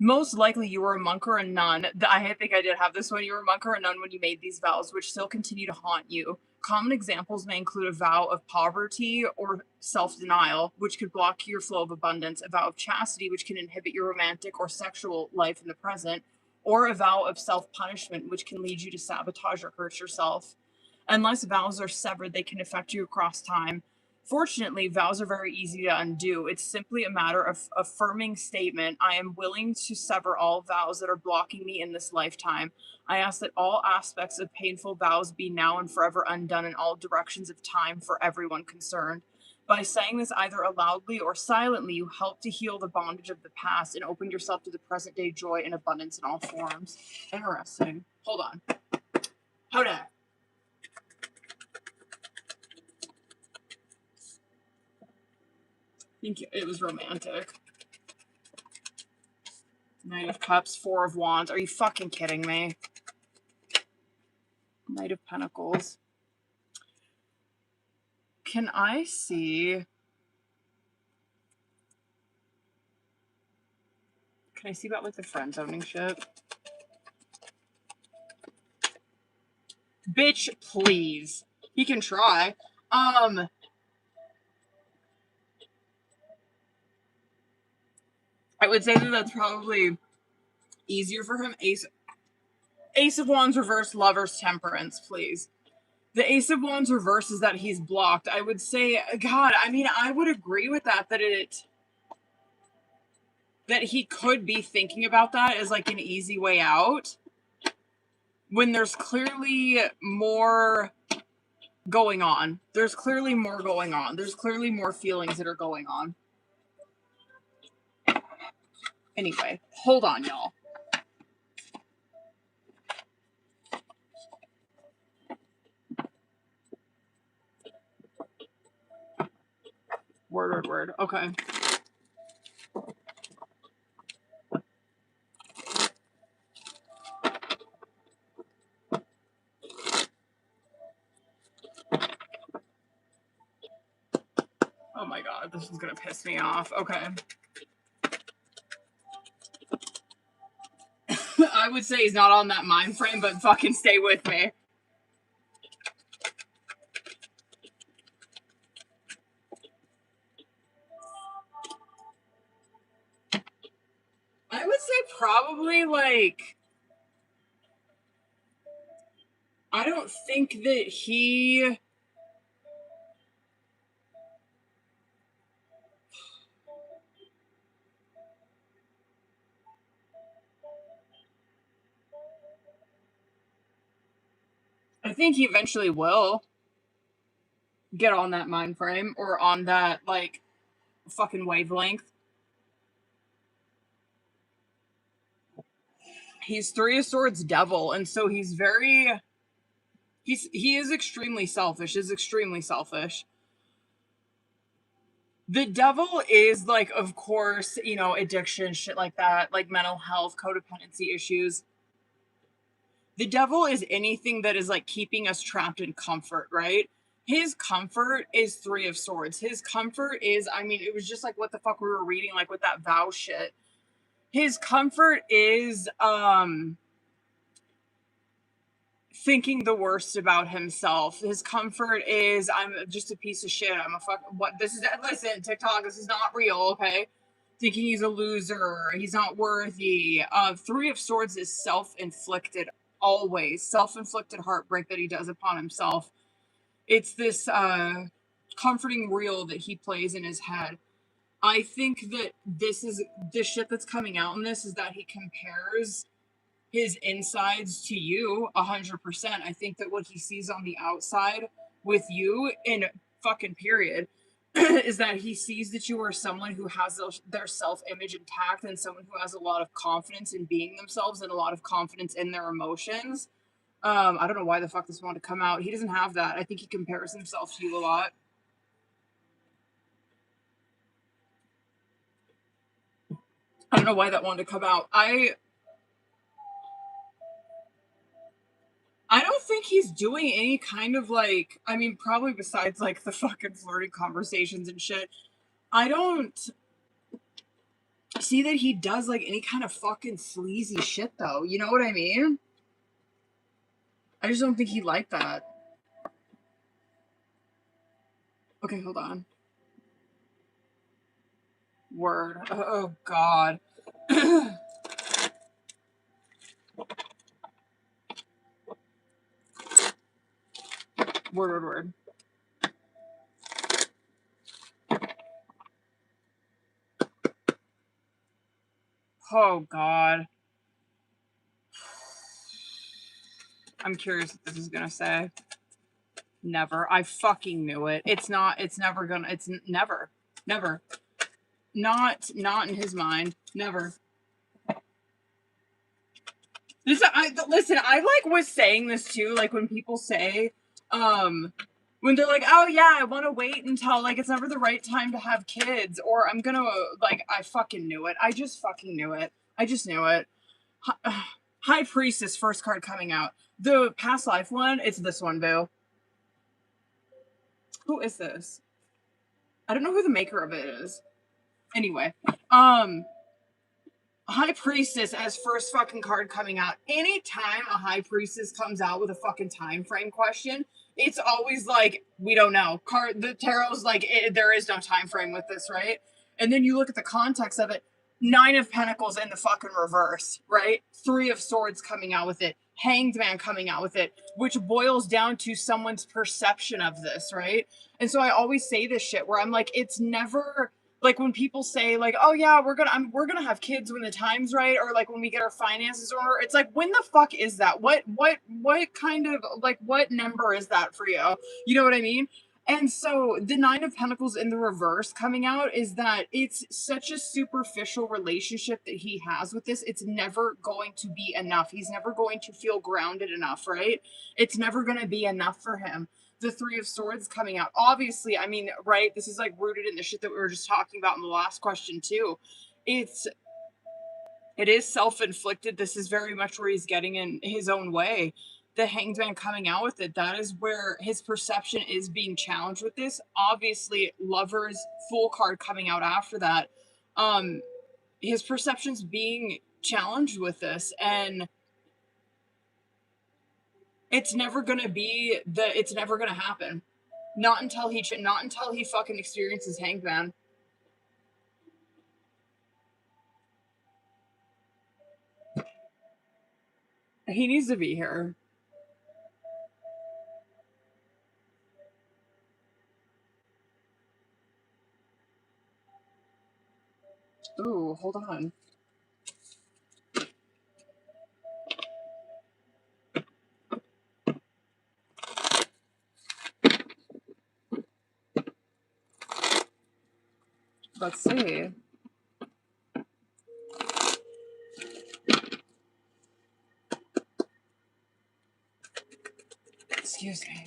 Most likely you were a monk or a nun. I think I did have this one. You were a monk or a nun when you made these vows, which still continue to haunt you. Common examples may include a vow of poverty or self-denial, which could block your flow of abundance, a vow of chastity, which can inhibit your romantic or sexual life in the present, or a vow of self-punishment, which can lead you to sabotage or hurt yourself. Unless vows are severed, they can affect you across time. Fortunately, vows are very easy to undo. It's simply a matter of affirming statement. I am willing to sever all vows that are blocking me in this lifetime. I ask that all aspects of painful vows be now and forever undone in all directions of time for everyone concerned. By saying this either loudly or silently, you help to heal the bondage of the past and open yourself to the present day joy and abundance in all forms. Interesting. Hold on. Hold on. I think it was romantic. Knight of Cups, Four of Wands. Are you fucking kidding me? Knight of Pentacles. Can I see... Can I see about like the friend zoning shit? Bitch, please. He can try. I would say that that's probably easier for him. Ace of Wands reverse, Lovers, Temperance, please. The Ace of Wands reverse is that he's blocked. I would say, God, I mean, I would agree with that he could be thinking about that as like an easy way out when there's clearly more going on. There's clearly more going on. There's clearly more feelings that are going on. Anyway, hold on, y'all. Okay. Oh my god, this is gonna piss me off. Okay. I would say he's not on that mind frame, but fucking stay with me. I would say probably like, I don't think that he... I think he eventually will get on that mind frame or on that, like, fucking wavelength. He's Three of Swords devil, and so he's very... He is extremely selfish, The devil is, like, of course, you know, addiction, shit like that, like mental health, codependency issues. The devil is anything that is, like, keeping us trapped in comfort, right? His comfort is Three of Swords. His comfort is, I mean, it was just like what the fuck we were reading, like, with that vow shit. His comfort is, thinking the worst about himself. His comfort is, I'm just a piece of shit. I'm a fuck. What? This is, listen, TikTok, this is not real, okay? Thinking he's a loser. He's not worthy. Three of Swords is self-inflicted, always. Self-inflicted heartbreak that he does upon himself. It's this comforting reel that he plays in his head. I think that this shit that's coming out in this is that he compares his insides to you 100%. I think that what he sees on the outside with you, in fucking period, is that he sees that you are someone who has their self-image intact and someone who has a lot of confidence in being themselves and a lot of confidence in their emotions. I don't know why the fuck this wanted to come out. He doesn't have that. I think he compares himself to you a lot. I don't know why that wanted to come out. I don't think he's doing any kind of, like, I mean, probably besides, like, the fucking flirting conversations and shit. I don't see that he does, like, any kind of fucking sleazy shit, though. You know what I mean? I just don't think he liked that. Okay, hold on. Word. Oh, God. Word. Oh, God. I'm curious what this is gonna say. Never. I fucking knew it. It's never gonna, never. Not in his mind. Never. Listen, I like was saying this too, like when people say, when they're like, oh yeah, I want to wait until, like, it's never the right time to have kids, or I'm gonna, like, I fucking knew it. I just fucking knew it. I just knew it. High Priestess, first card coming out. The past life one, it's this one, boo. Who is this? I don't know who the maker of it is. Anyway, High Priestess as first fucking card coming out. Anytime a High Priestess comes out with a fucking time frame question, it's always like, we don't know. The tarot's like, there is no time frame with this, right? And then you look at the context of it, Nine of Pentacles in the fucking reverse, right? Three of Swords coming out with it. Hanged Man coming out with it, which boils down to someone's perception of this, right? And so I always say this shit where I'm like, it's never... Like when people say, like, oh yeah, we're gonna have kids when the time's right, or like when we get our finances in order. It's like, when the fuck is that? What kind of, like, what number is that for you? You know what I mean? And so the Nine of Pentacles in the reverse coming out is that it's such a superficial relationship that he has with this. It's never going to be enough. He's never going to feel grounded enough, right? It's never going to be enough for him. the Three of Swords coming out. Obviously, I mean, right, this is like rooted in the shit that we were just talking about in the last question too. It is self-inflicted. This is very much where he's getting in his own way. The Hanged Man coming out with it, that is where his perception is being challenged with this. Obviously, Lover's Fool card coming out after that. His perception's being challenged with this, and it's never gonna happen. Not until he fucking experiences Hanged Man. He needs to be here. Ooh, hold on. Let's see. Excuse me.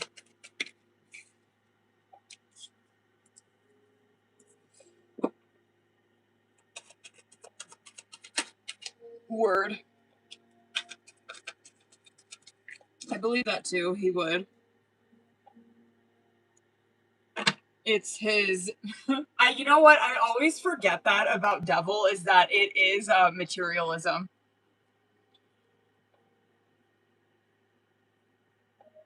Word. I believe that too. He would. It's his. You know what? I always forget that about Devil, is that it is materialism.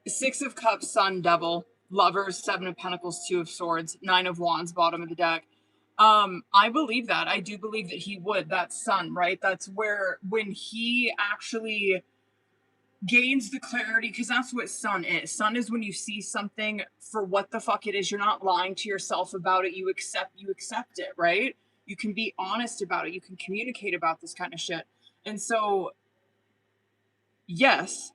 Six of Cups, Sun, Devil, Lovers, Seven of Pentacles, Two of Swords, Nine of Wands, bottom of the deck. I believe that. I do believe that he would. That's Sun, right? That's where, when he actually gains the clarity, because that's what Sun is. Sun is when you see something for what the fuck it is. You're not lying to yourself about it. You accept it, right? You can be honest about it. You can communicate about this kind of shit. And so, yes,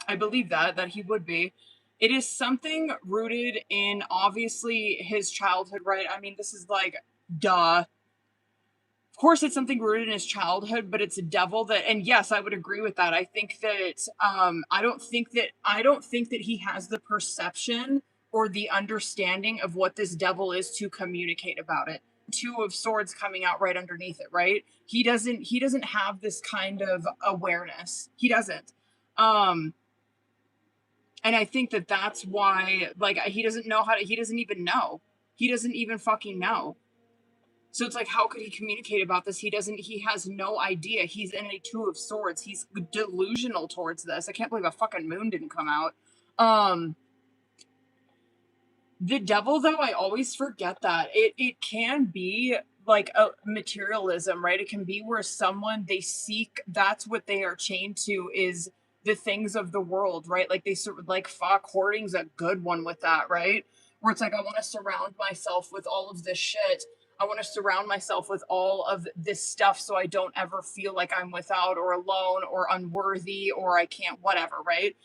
I believe that he would be. It is something rooted in, obviously, his childhood, right? I mean, this is like, duh. Of course, it's something rooted in his childhood, but it's a devil that, and yes, I would agree with that. I think that, I don't think that he has the perception or the understanding of what this devil is to communicate about it. Two of Swords coming out right underneath it, right? He doesn't have this kind of awareness. He doesn't. And I think that that's why, like, he doesn't even know. He doesn't even fucking know. So it's like, how could he communicate about this? He has no idea. He's in a Two of Swords. He's delusional towards this. I can't believe a fucking moon didn't come out. The devil, though, I always forget that. It can be like a materialism, right? It can be where someone, they seek, that's what they are chained to, is the things of the world, right? Like, they sort of, like, fuck, hoarding's a good one with that, right? Where it's like, I want to surround myself with all of this shit. I want to surround myself with all of this stuff so I don't ever feel like I'm without or alone or unworthy or I can't, whatever, right?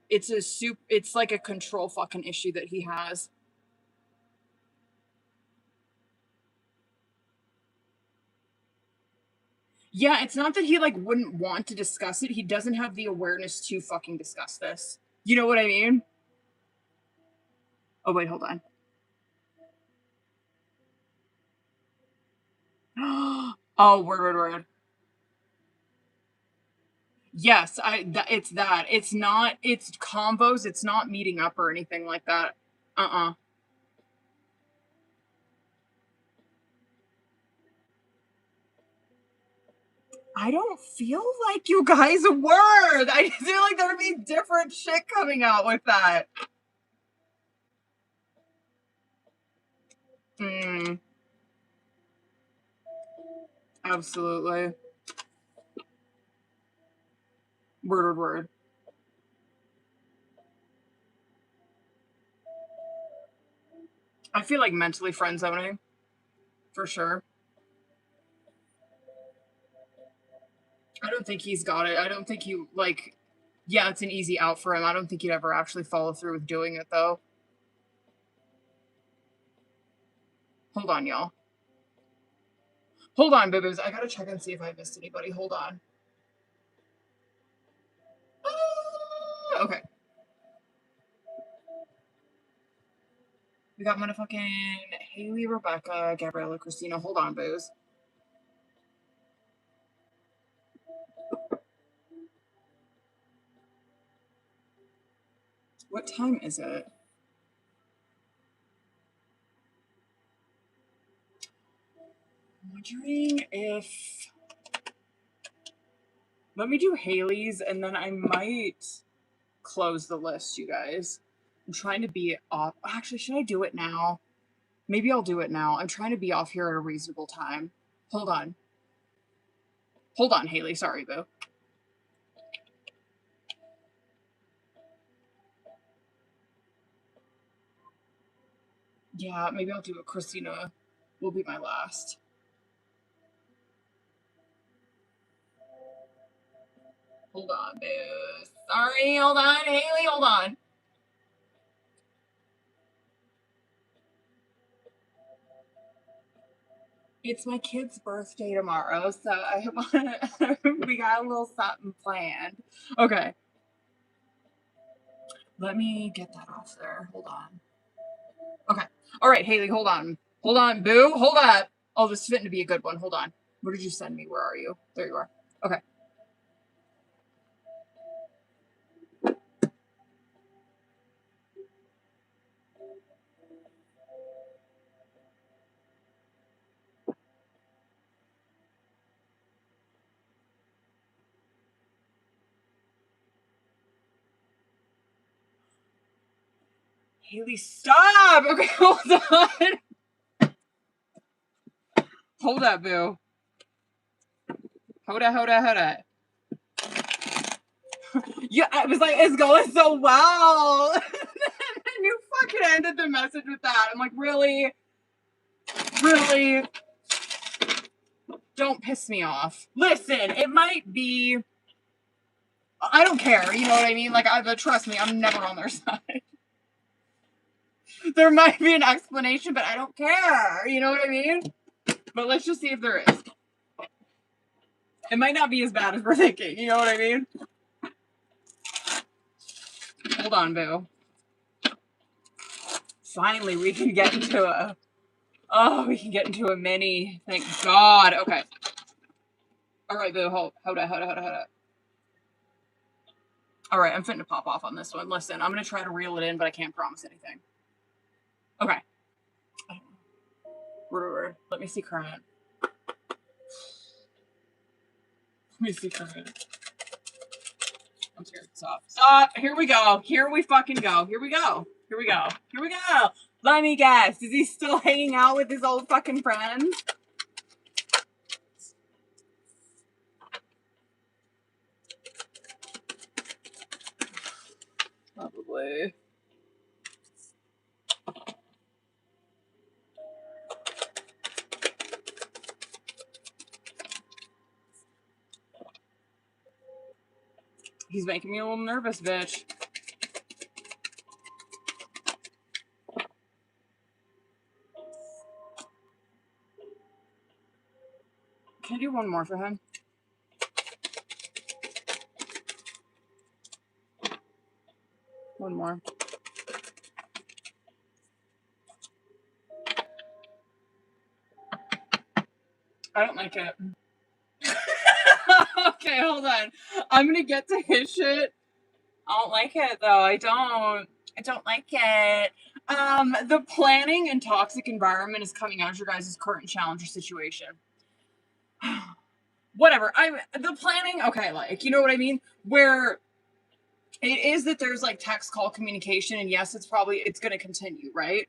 It's like a control fucking issue that he has. Yeah, it's not that he, like, wouldn't want to discuss it. He doesn't have the awareness to fucking discuss this. You know what I mean? Oh, wait, hold on. Oh, word. Yes, it's that. It's not, it's combos. It's not meeting up or anything like that. I don't feel like you guys were. I feel like there'd be different shit coming out with that. Absolutely. Word. I feel like mentally friend zoning. For sure. I don't think he's got it. I don't think he, like, yeah, it's an easy out for him. I don't think he'd ever actually follow through with doing it, though. Hold on, y'all. Hold on, babies. I gotta check and see if I missed anybody. Hold on. Okay. We got motherfucking Haley, Rebecca, Gabriella, Christina. Hold on, booze. What time is it? I'm wondering if... Let me do Haley's, and then I might close the list, you guys. I'm trying to be off. Actually, should I do it now? Maybe I'll do it now. I'm trying to be off here at a reasonable time. Hold on. Hold on, Haley. Sorry, boo. Yeah, maybe I'll do it. Christina will be my last. Hold on, boo. Sorry, hold on. Haley, hold on. It's my kid's birthday tomorrow, so I want we got a little something planned. Okay. Let me get that off there. Hold on. Okay. All right, Haley, hold on. Hold on, boo. Hold up. Oh, this is fitting to be a good one. Hold on. What did you send me? Where are you? There you are. Okay. Haley, stop! Okay, hold on. Hold up, boo. Hold up. Yeah, I was like, it's going so well. And you fucking ended the message with that. I'm like, really? Really? Don't piss me off. Listen, it might be... I don't care, you know what I mean? Like, trust me, I'm never on their side. There might be an explanation, but I don't care, you know what I mean? But let's just see if there is. It might not be as bad as we're thinking, you know what I mean? Hold on, boo. Finally, we can get into a... Oh, we can get into a mini. Thank God. Okay. All right, boo. Hold up. All right, I'm fitting to pop off on this one. Listen, I'm going to try to reel it in, but I can't promise anything. Okay. Let me see current. I'm scared. Stop. Here we go. Here we fucking go. Here we go. Let me guess. Is he still hanging out with his old fucking friends? Probably. He's making me a little nervous, bitch. Can I do one more for him? One more. I don't like it. Okay, hold on. I'm gonna get to his shit. I don't like it though. I don't like it. The planning and toxic environment is coming out of your guys' current challenge or situation. Whatever. The planning, okay, like, you know what I mean? Where it is that there's like text call communication, and yes, it's gonna continue, right?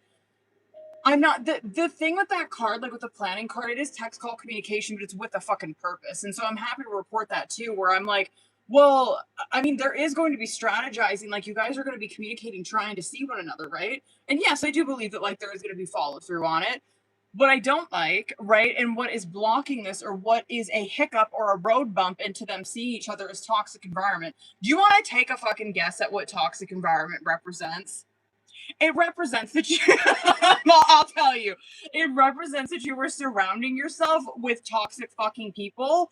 I'm not the thing with that card, like with the planning card, it is text call communication, but it's with a fucking purpose. And so I'm happy to report that too, where I'm like, well, I mean, there is going to be strategizing, like you guys are going to be communicating, trying to see one another, right? And yes, I do believe that like there is going to be follow through on it. What I don't like, right, and what is blocking this, or what is a hiccup or a road bump into them seeing each other as toxic environment. Do you want to take a fucking guess at what toxic environment represents? It represents that you, I'll tell you, it represents that you were surrounding yourself with toxic fucking people,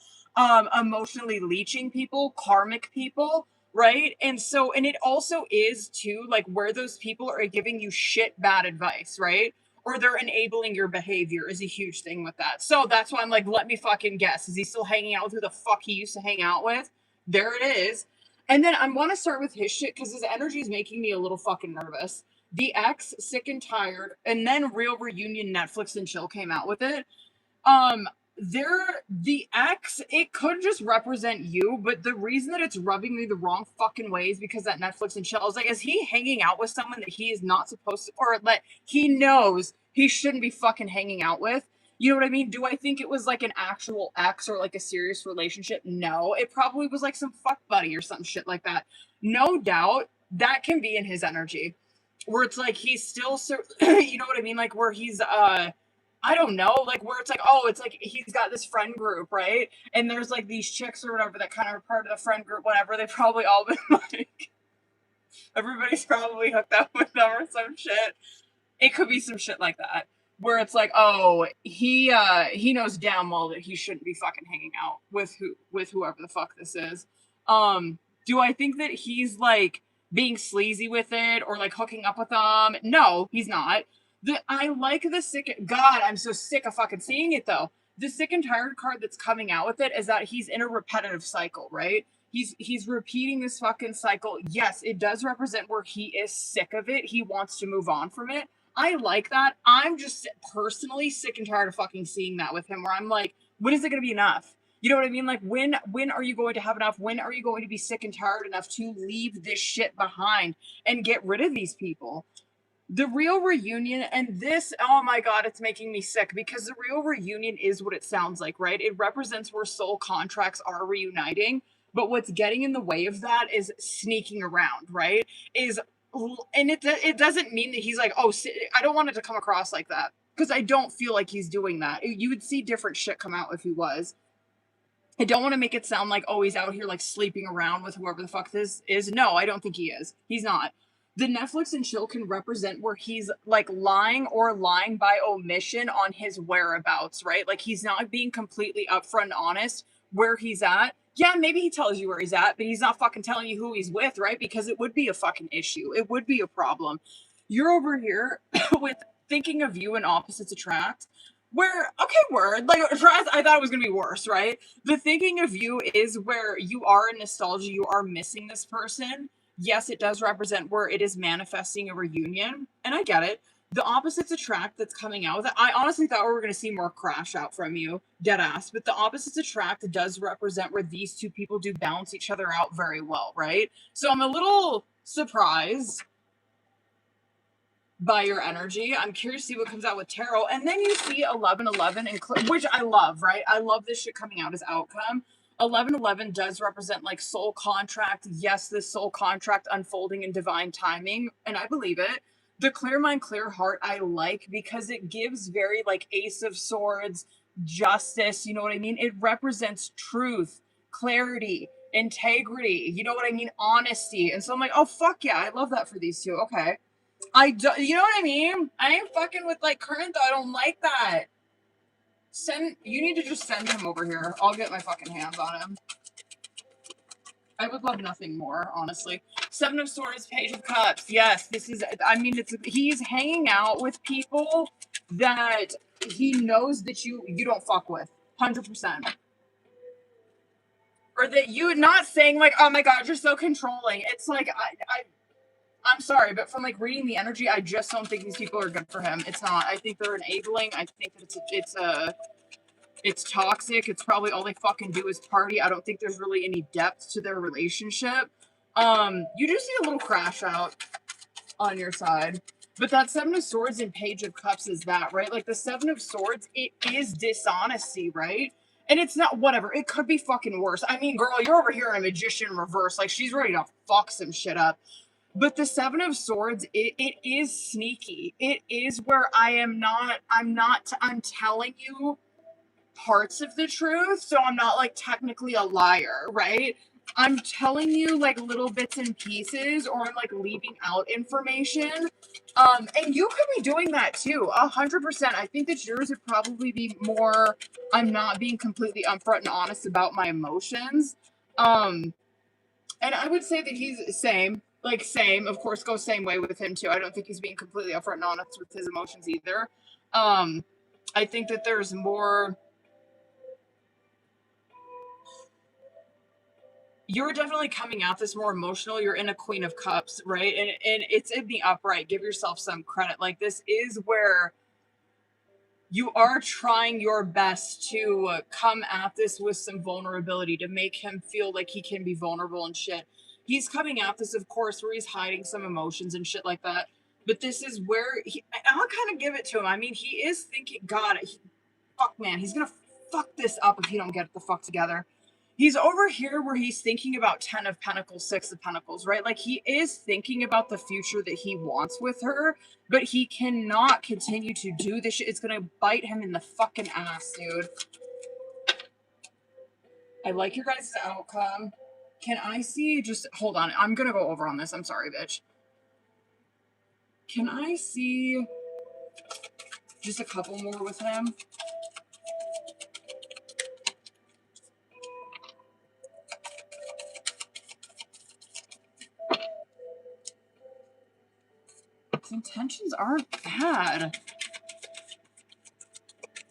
emotionally leeching people, karmic people, right? And so, and it also is too, like, where those people are giving you shit bad advice, right? Or they're enabling your behavior is a huge thing with that. So that's why I'm like, let me fucking guess. Is he still hanging out with who the fuck he used to hang out with? There it is. And then I want to start with his shit because his energy is making me a little fucking nervous. The X, Sick and Tired, and then Real Reunion, Netflix and Chill came out with it. um the X, it could just represent you, but the reason that it's rubbing me the wrong fucking way is because that Netflix and Chill, I was like, is he hanging out with someone that he is not supposed to, or that he knows he shouldn't be fucking hanging out with? You know what I mean? Do I think it was like an actual ex or like a serious relationship? No, it probably was like some fuck buddy or some shit like that. No doubt that can be in his energy, where it's like he's still you know what I mean, like where he's I don't know, like where it's like, oh, it's like he's got this friend group, right? And there's like these chicks or whatever that kind of are part of the friend group, whatever. They've probably all been like, everybody's probably hooked up with them or some shit. It could be some shit like that, where it's like, oh, he knows damn well that he shouldn't be fucking hanging out with whoever the fuck this is. Do I think that he's like being sleazy with it or like hooking up with them? No, he's not. I like the sick. God, I'm so sick of fucking seeing it though. The Sick and Tired card that's coming out with it is that he's in a repetitive cycle, right? He's repeating this fucking cycle. Yes, it does represent where he is sick of it. He wants to move on from it. I like that. I'm just personally sick and tired of fucking seeing that with him, where I'm like, when is it gonna be enough? You know what I mean? Like, when are you going to have enough? When are you going to be sick and tired enough to leave this shit behind and get rid of these people? The Real Reunion, and this, oh my god, it's making me sick, because the Real Reunion is what it sounds like, right? It represents where soul contracts are reuniting, but what's getting in the way of that is sneaking around, right? And it doesn't mean that he's like, oh, I don't want it to come across like that, because I don't feel like he's doing that. You would see different shit come out if he was. I don't want to make it sound like, oh, he's out here like sleeping around with whoever the fuck this is. No, I don't think he is. He's not. The Netflix and Chill can represent where he's like lying or lying by omission on his whereabouts, right? Like he's not being completely upfront and honest where he's at. Yeah, maybe he tells you where he's at, but he's not fucking telling you who he's with, right? Because it would be a fucking issue. It would be a problem. You're over here with Thinking of You and Opposites Attract, where, okay, word, like, I thought it was gonna be worse, right? The Thinking of You is where you are in nostalgia, you are missing this person. Yes, it does represent where it is manifesting a reunion, and I get it. The Opposites Attract that's coming out with it, I honestly thought we were going to see more crash out from you, dead ass, but the Opposites Attract does represent where these two people do balance each other out very well, right? So I'm a little surprised by your energy. I'm curious to see what comes out with tarot. And then you see 1111, which I love, right? I love this shit coming out as outcome. 1111 does represent like soul contract. Yes, this soul contract unfolding in divine timing, and I believe it. The Clear Mind, Clear Heart I like because it gives very like Ace of Swords, justice, you know what I mean? It represents truth, clarity, integrity, you know what I mean? Honesty. And so I'm like, oh, fuck yeah, I love that for these two. Okay. You know what I mean? I ain't fucking with like current though. I don't like that. You need to just send him over here. I'll get my fucking hands on him. I would love nothing more, honestly. Seven of Swords, Page of Cups. Yes, this is, I mean, he's hanging out with people that he knows that you don't fuck with. 100%. Or that you, not saying like, oh my god, you're so controlling. It's like, I'm sorry, but from like reading the energy, I just don't think these people are good for him. It's not. I think they're enabling. I think that it's toxic. It's probably all they fucking do is party. I don't think there's really any depth to their relationship. You do see a little crash out on your side. But that Seven of Swords and Page of Cups is that, right? Like the Seven of Swords, it is dishonesty, right? And it's not whatever. It could be fucking worse. I mean, girl, you're over here in a Magician reverse. Like she's ready to fuck some shit up. But the Seven of Swords, it is sneaky. It is where I'm telling you parts of the truth, so I'm not like technically a liar, right? I'm telling you like little bits and pieces, or I'm like leaving out information. And you could be doing that too, 100%. I think that yours would probably be more, I'm not being completely upfront and honest about my emotions. And I would say that he's same, like same. Of course, go same way with him too. I don't think he's being completely upfront and honest with his emotions either. Um, I think that there's more. You're definitely coming out this more emotional. You're in a Queen of Cups, right? And it's in the upright. Give yourself some credit. Like this is where you are trying your best to come at this with some vulnerability to make him feel like he can be vulnerable and shit. He's coming at this, of course, where he's hiding some emotions and shit like that. But this is where I'll kind of give it to him. I mean, he is thinking, God, fuck, man, he's gonna fuck this up if he don't get the fuck together. He's over here where he's thinking about 10 of Pentacles, 6 of Pentacles, right? Like he is thinking about the future that he wants with her, but he cannot continue to do this shit. It's gonna bite him in the fucking ass, dude. I like your guys' outcome. Can I see, just hold on, I'm gonna go over on this. I'm sorry, bitch. Can I see just a couple more with him? His intentions aren't bad.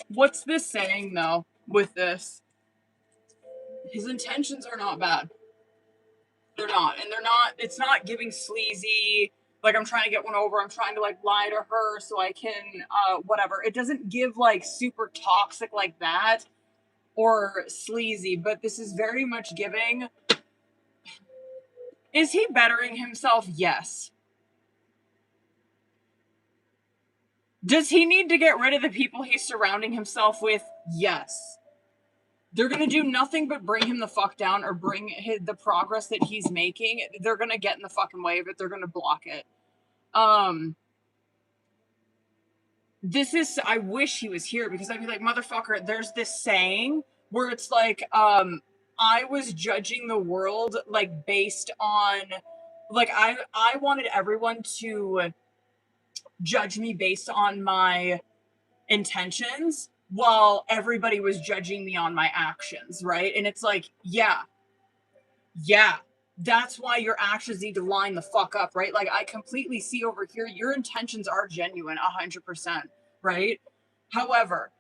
What's this saying, though, with this? His intentions are not bad. They're not. And they're not, it's not giving sleazy, like I'm trying to get one over, I'm trying to like lie to her so I can, whatever. It doesn't give like super toxic like that or sleazy, but this is very much giving. Is he bettering himself? Yes. Does he need to get rid of the people he's surrounding himself with? Yes. They're going to do nothing but bring him the fuck down or bring the progress that he's making. They're going to get in the fucking way of it. They're going to block it. This is, I wish he was here because I'd be like, motherfucker, there's this saying where it's like, I was judging the world like based on, like I wanted everyone to judge me based on my intentions while everybody was judging me on my actions, right? And it's like, yeah, that's why your actions need to line the fuck up, right? Like I completely see over here, your intentions are genuine 100%, right? However,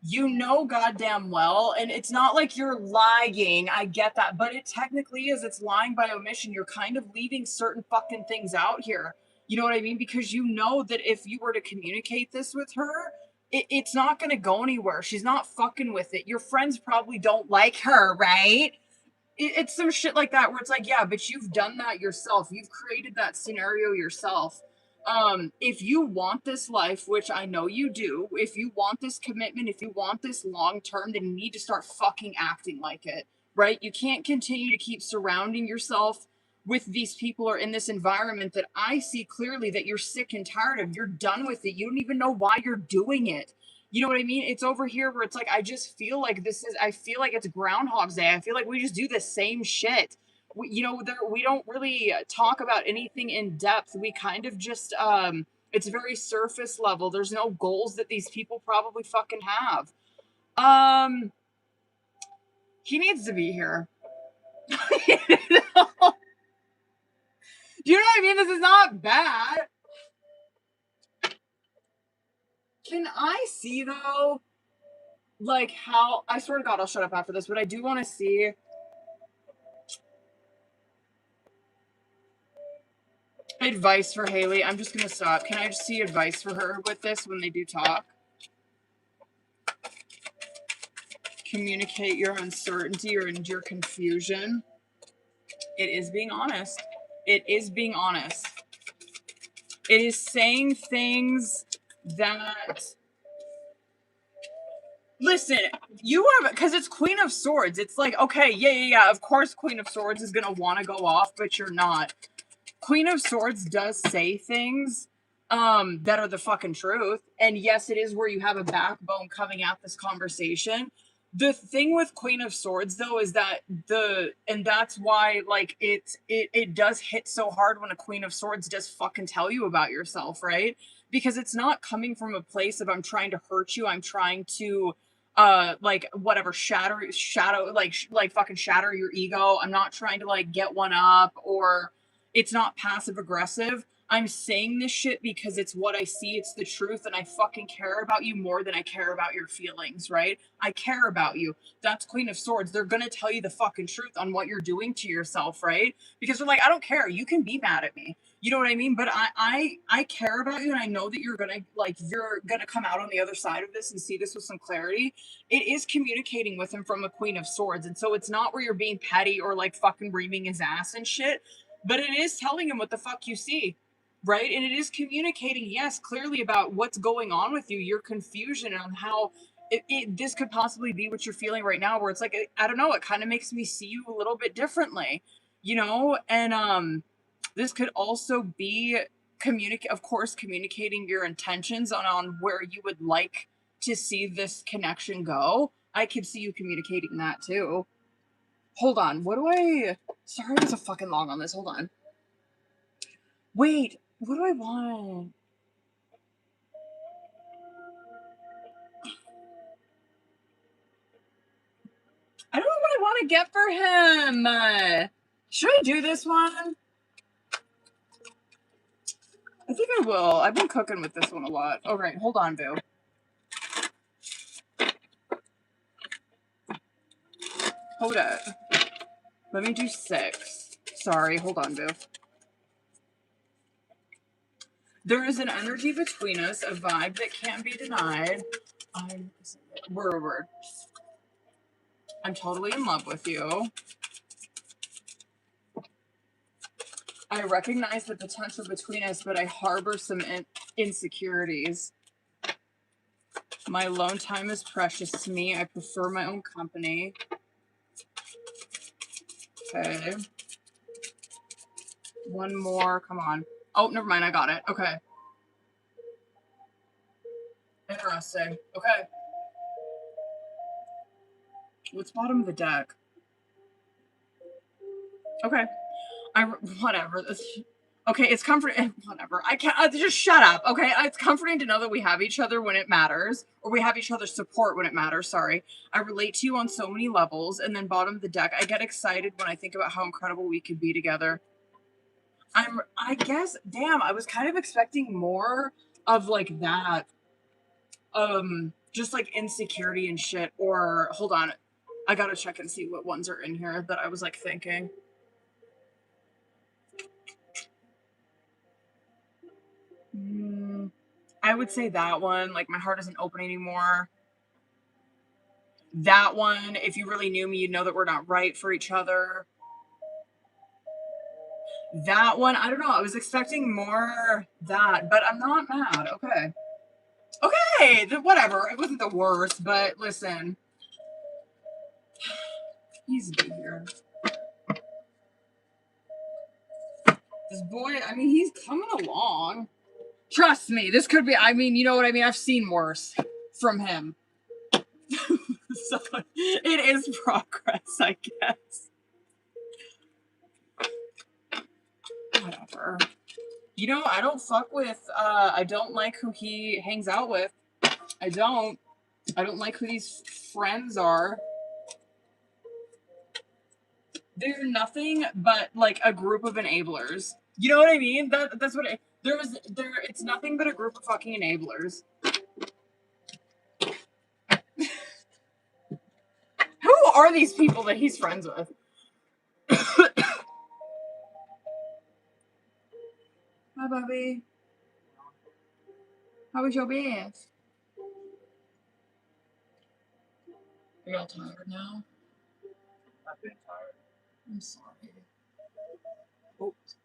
you know goddamn well, and it's not like you're lying, I get that, but it technically is, it's lying by omission. You're kind of leaving certain fucking things out here. You know what I mean? Because you know that if you were to communicate this with her, it's not going to go anywhere. She's not fucking with it. Your friends probably don't like her, right? It's some shit like that where it's like, yeah, but you've done that yourself. You've created that scenario yourself. If you want this life, which I know you do, if you want this commitment, if you want this long term, then you need to start fucking acting like it, right? You can't continue to keep surrounding yourself with these people or in this environment that I see clearly that you're sick and tired of. You're done with it. You don't even know why you're doing it. You know what I mean? It's over here where it's like, I just feel like I feel like it's Groundhog's Day. I feel like we just do the same shit. We don't really talk about anything in depth. We kind of just, it's very surface level. There's no goals that these people probably fucking have. He needs to be here. Do you know what I mean? This is not bad. Can I see, though, like how, I swear to God, I'll shut up after this, but I do want to see advice for Haley. I'm just going to stop. Can I just see advice for her with this when they do talk? Communicate your uncertainty or your confusion. It is being honest. It is being honest. It is saying things that, listen, you are, because it's Queen of Swords. It's like, okay, yeah. Of course Queen of Swords is going to want to go off, but you're not. Queen of Swords does say things that are the fucking truth. And yes, it is where you have a backbone coming at this conversation. The thing with Queen of Swords, though, is that and that's why, like, it does hit so hard when a Queen of Swords does fucking tell you about yourself, right? Because it's not coming from a place of I'm trying to hurt you, I'm trying to like whatever, fucking shatter your ego. I'm not trying to like get one up, or it's not passive aggressive. I'm saying this shit because it's what I see, it's the truth, and I fucking care about you more than I care about your feelings, right? I care about you. That's Queen of Swords. They're gonna tell you the fucking truth on what you're doing to yourself, right? Because they're like, I don't care. You can be mad at me. You know what I mean? But I care about you, and I know that you're gonna come out on the other side of this and see this with some clarity. It is communicating with him from a Queen of Swords, and so it's not where you're being petty or like fucking reaming his ass and shit, but it is telling him what the fuck you see, right? And it is communicating, yes, clearly about what's going on with you, your confusion on how this could possibly be what you're feeling right now, where it's like, I don't know, it kind of makes me see you a little bit differently, you know? And this could also be communicating your intentions on where you would like to see this connection go. I could see you communicating that too. Hold on, sorry, I was a fucking long on this. Hold on. Wait, what do I want? I don't know what I want to get for him. Should I do this one? I think I will. I've been cooking with this one a lot. All right, hold on, boo. Hold up. Let me do 6. Sorry, hold on, boo. There is an energy between us, a vibe that can't be denied. Word. I'm totally in love with you. I recognize the potential between us, but I harbor some insecurities. My alone time is precious to me. I prefer my own company. Okay. One more. Come on. Oh, never mind. I got it. Okay. Interesting. Okay. What's bottom of the deck? Okay. Whatever. Okay, it's comforting. Whatever. I can't. Just shut up. Okay, it's comforting to know that we have each other when it matters, or we have each other's support when it matters. Sorry. I relate to you on so many levels. And then bottom of the deck, I get excited when I think about how incredible we could be together. I guess, damn, I was kind of expecting more of like that. Just like insecurity and shit. Or hold on, I gotta check and see what ones are in here that I was like thinking. I would say that one, like my heart isn't open anymore. That one, if you really knew me, you'd know that we're not right for each other. That one, I don't know. I was expecting more that, but I'm not mad. Okay. Okay, whatever. It wasn't the worst, but listen. He's good here. This boy, I mean, he's coming along. Trust me, this could be, I mean, you know what I mean? I've seen worse from him. So, it is progress, I guess. Whatever. You know, I don't fuck with, I don't like who he hangs out with. I don't like who these friends are. They're nothing but, like, a group of enablers. You know what I mean? That's what it's nothing but a group of fucking enablers. Who are these people that he's friends with? Hi, Bobby. How was your best? Are y'all tired now? I've been tired. I'm sorry. Oops.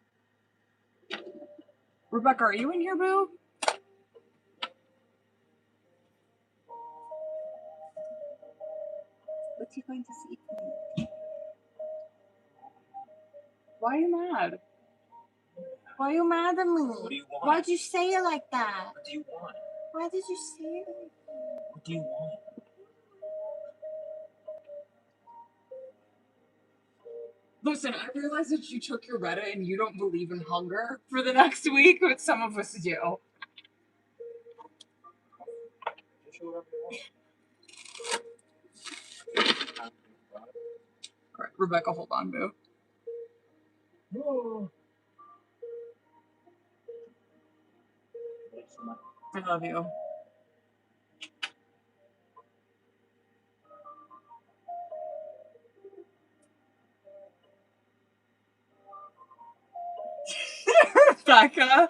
Rebecca, are you in here, boo? What's he going to see? Why are you mad? Why are you mad at me? What do you want? Why'd you say it like that? What do you want? Why did you say it like that? What do you want? Listen, I realize that you took your Retta and you don't believe in hunger for the next week, but some of us do. Rebecca, hold on, boo. Whoa. I love you. Rebecca.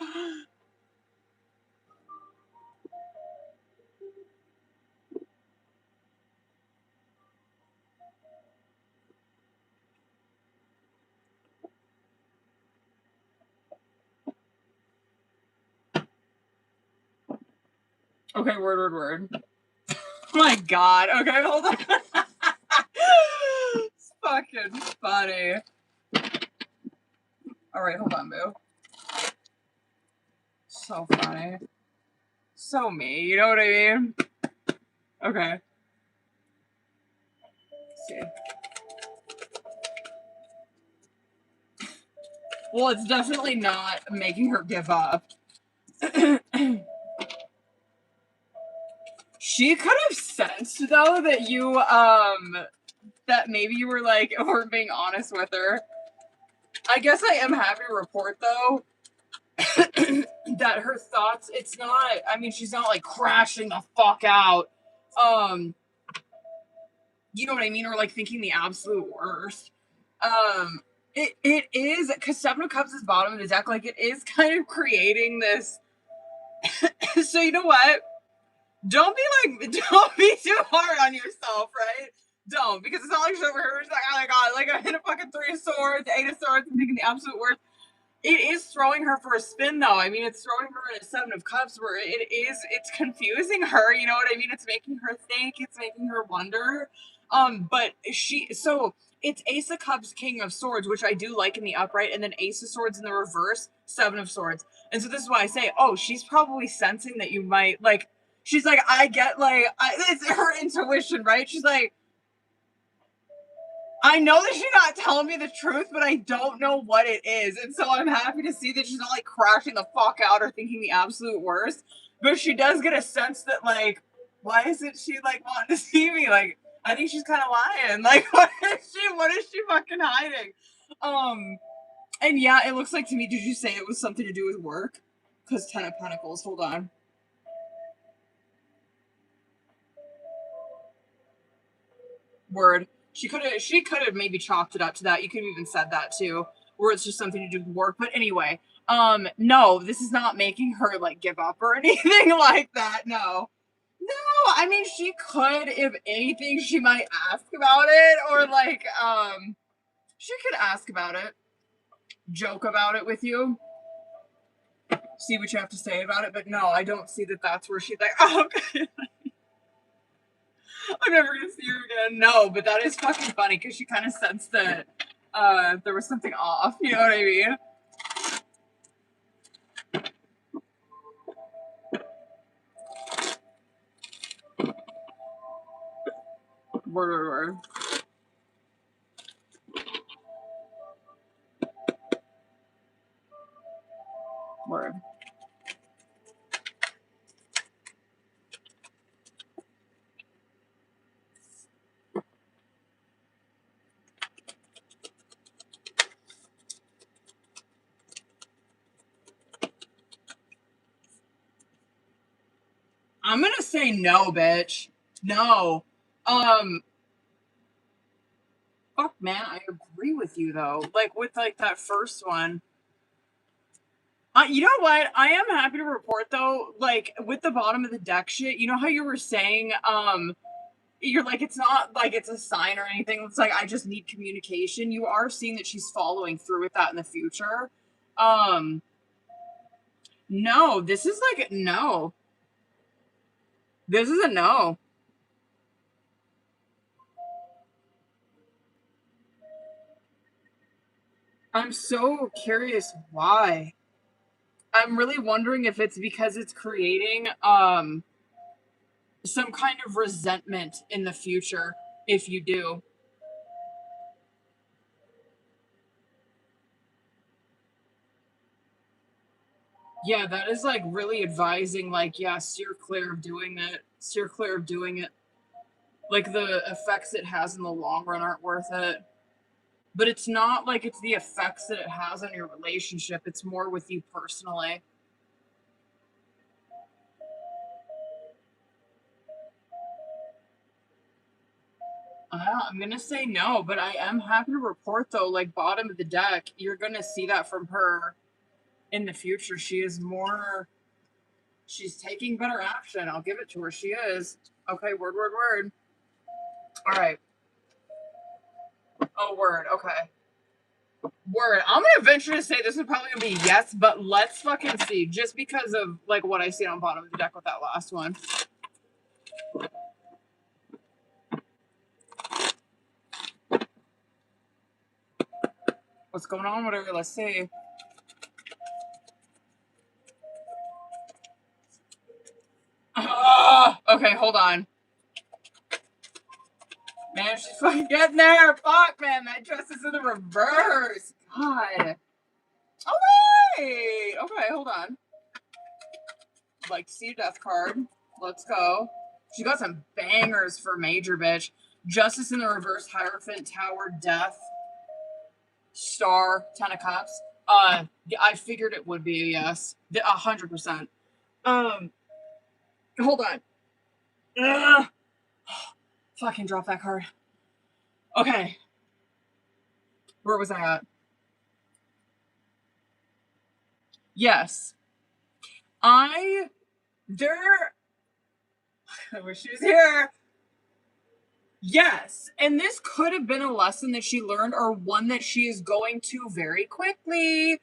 Okay, word. Oh my god. Okay, hold on. It's fucking funny. Alright, hold on, boo. So funny. So me, you know what I mean? Okay. Let's see. Well, it's definitely not making her give up. She could have sensed, though, that you, that maybe you were, like, weren't being honest with her. I guess I am happy to report, though, that her thoughts, it's not, I mean, she's not, like, crashing the fuck out. You know what I mean? Or, like, thinking the absolute worst. It is, because Seven of Cups is bottom of the deck, like, it is kind of creating this. So, you know what? Don't be too hard on yourself, right? Don't, because it's not like she's over here, she's like, oh my god, like, I hit a fucking 3 of swords, 8 of swords, I'm thinking the absolute worst. It is throwing her for a spin, though. I mean, it's throwing her in a 7 of Cups where it's confusing her, you know what I mean? It's making her think, it's making her wonder. But so it's Ace of Cups, King of Swords, which I do like in the upright, and then Ace of Swords in the reverse, 7 of Swords. And so this is why I say, oh, she's probably sensing that you might, like, she's like, I get, like, it's her intuition, right? She's like, I know that she's not telling me the truth, but I don't know what it is. And so I'm happy to see that she's not, like, crashing the fuck out or thinking the absolute worst. But she does get a sense that, like, why isn't she, like, wanting to see me? Like, I think she's kind of lying. Like, what is she fucking hiding? And yeah, it looks like to me, did you say it was something to do with work? Because 10 of Pentacles, hold on. Word. She could have maybe chalked it up to that. You could have even said that too, where it's just something to do with work. But anyway, no, this is not making her, like, give up or anything like that. No, I mean, she could, if anything, she might ask about it, or, like, she could ask about it, joke about it with you, see what you have to say about it. But no, I don't see that that's where she's like, oh, okay. I'm never gonna see her again. No, but that is fucking funny because she kind of sensed that there was something off. You know what I mean? Word. I'm gonna say no, bitch. No. Fuck, man, I agree with you, though. Like, with, like, that first one. You know what? I am happy to report, though, like, with the bottom of the deck shit, you know how you were saying, you're like, it's not like it's a sign or anything. It's like, I just need communication. You are seeing that she's following through with that in the future. No, this is like, no. This is a no. I'm so curious why. I'm really wondering if it's because it's creating some kind of resentment in the future if you do. Yeah, that is, like, really advising, like, yeah, steer clear of doing it. Steer clear of doing it. Like, the effects it has in the long run aren't worth it. But it's not like it's the effects that it has on your relationship. It's more with you personally. I'm going to say no, but I am happy to report, though, like, bottom of the deck, you're going to see that from her in the future. She is more... She's taking better action. I'll give it to her. She is. Okay, word, word, word. All right. Oh, word. Okay. Word. I'm going to venture to say this is probably going to be yes, but let's fucking see. Just because of, like, what I see on bottom of the deck with that last one. What's going on? Whatever. Let's see. Okay, hold on. Man, she's fucking getting there. Fuck, man. That dress is in the reverse. God. Oh, wait. Okay, hold on. Like to see a death card. Let's go. She got some bangers for major, bitch. Justice in the reverse, Hierophant, Tower, Death, Star, Ten of Cups. I figured it would be a yes. 100%. Hold on. Fucking drop that card. Okay. Where was I at? Yes. I wish she was here. Yes. And this could have been a lesson that she learned or one that she is going to very quickly.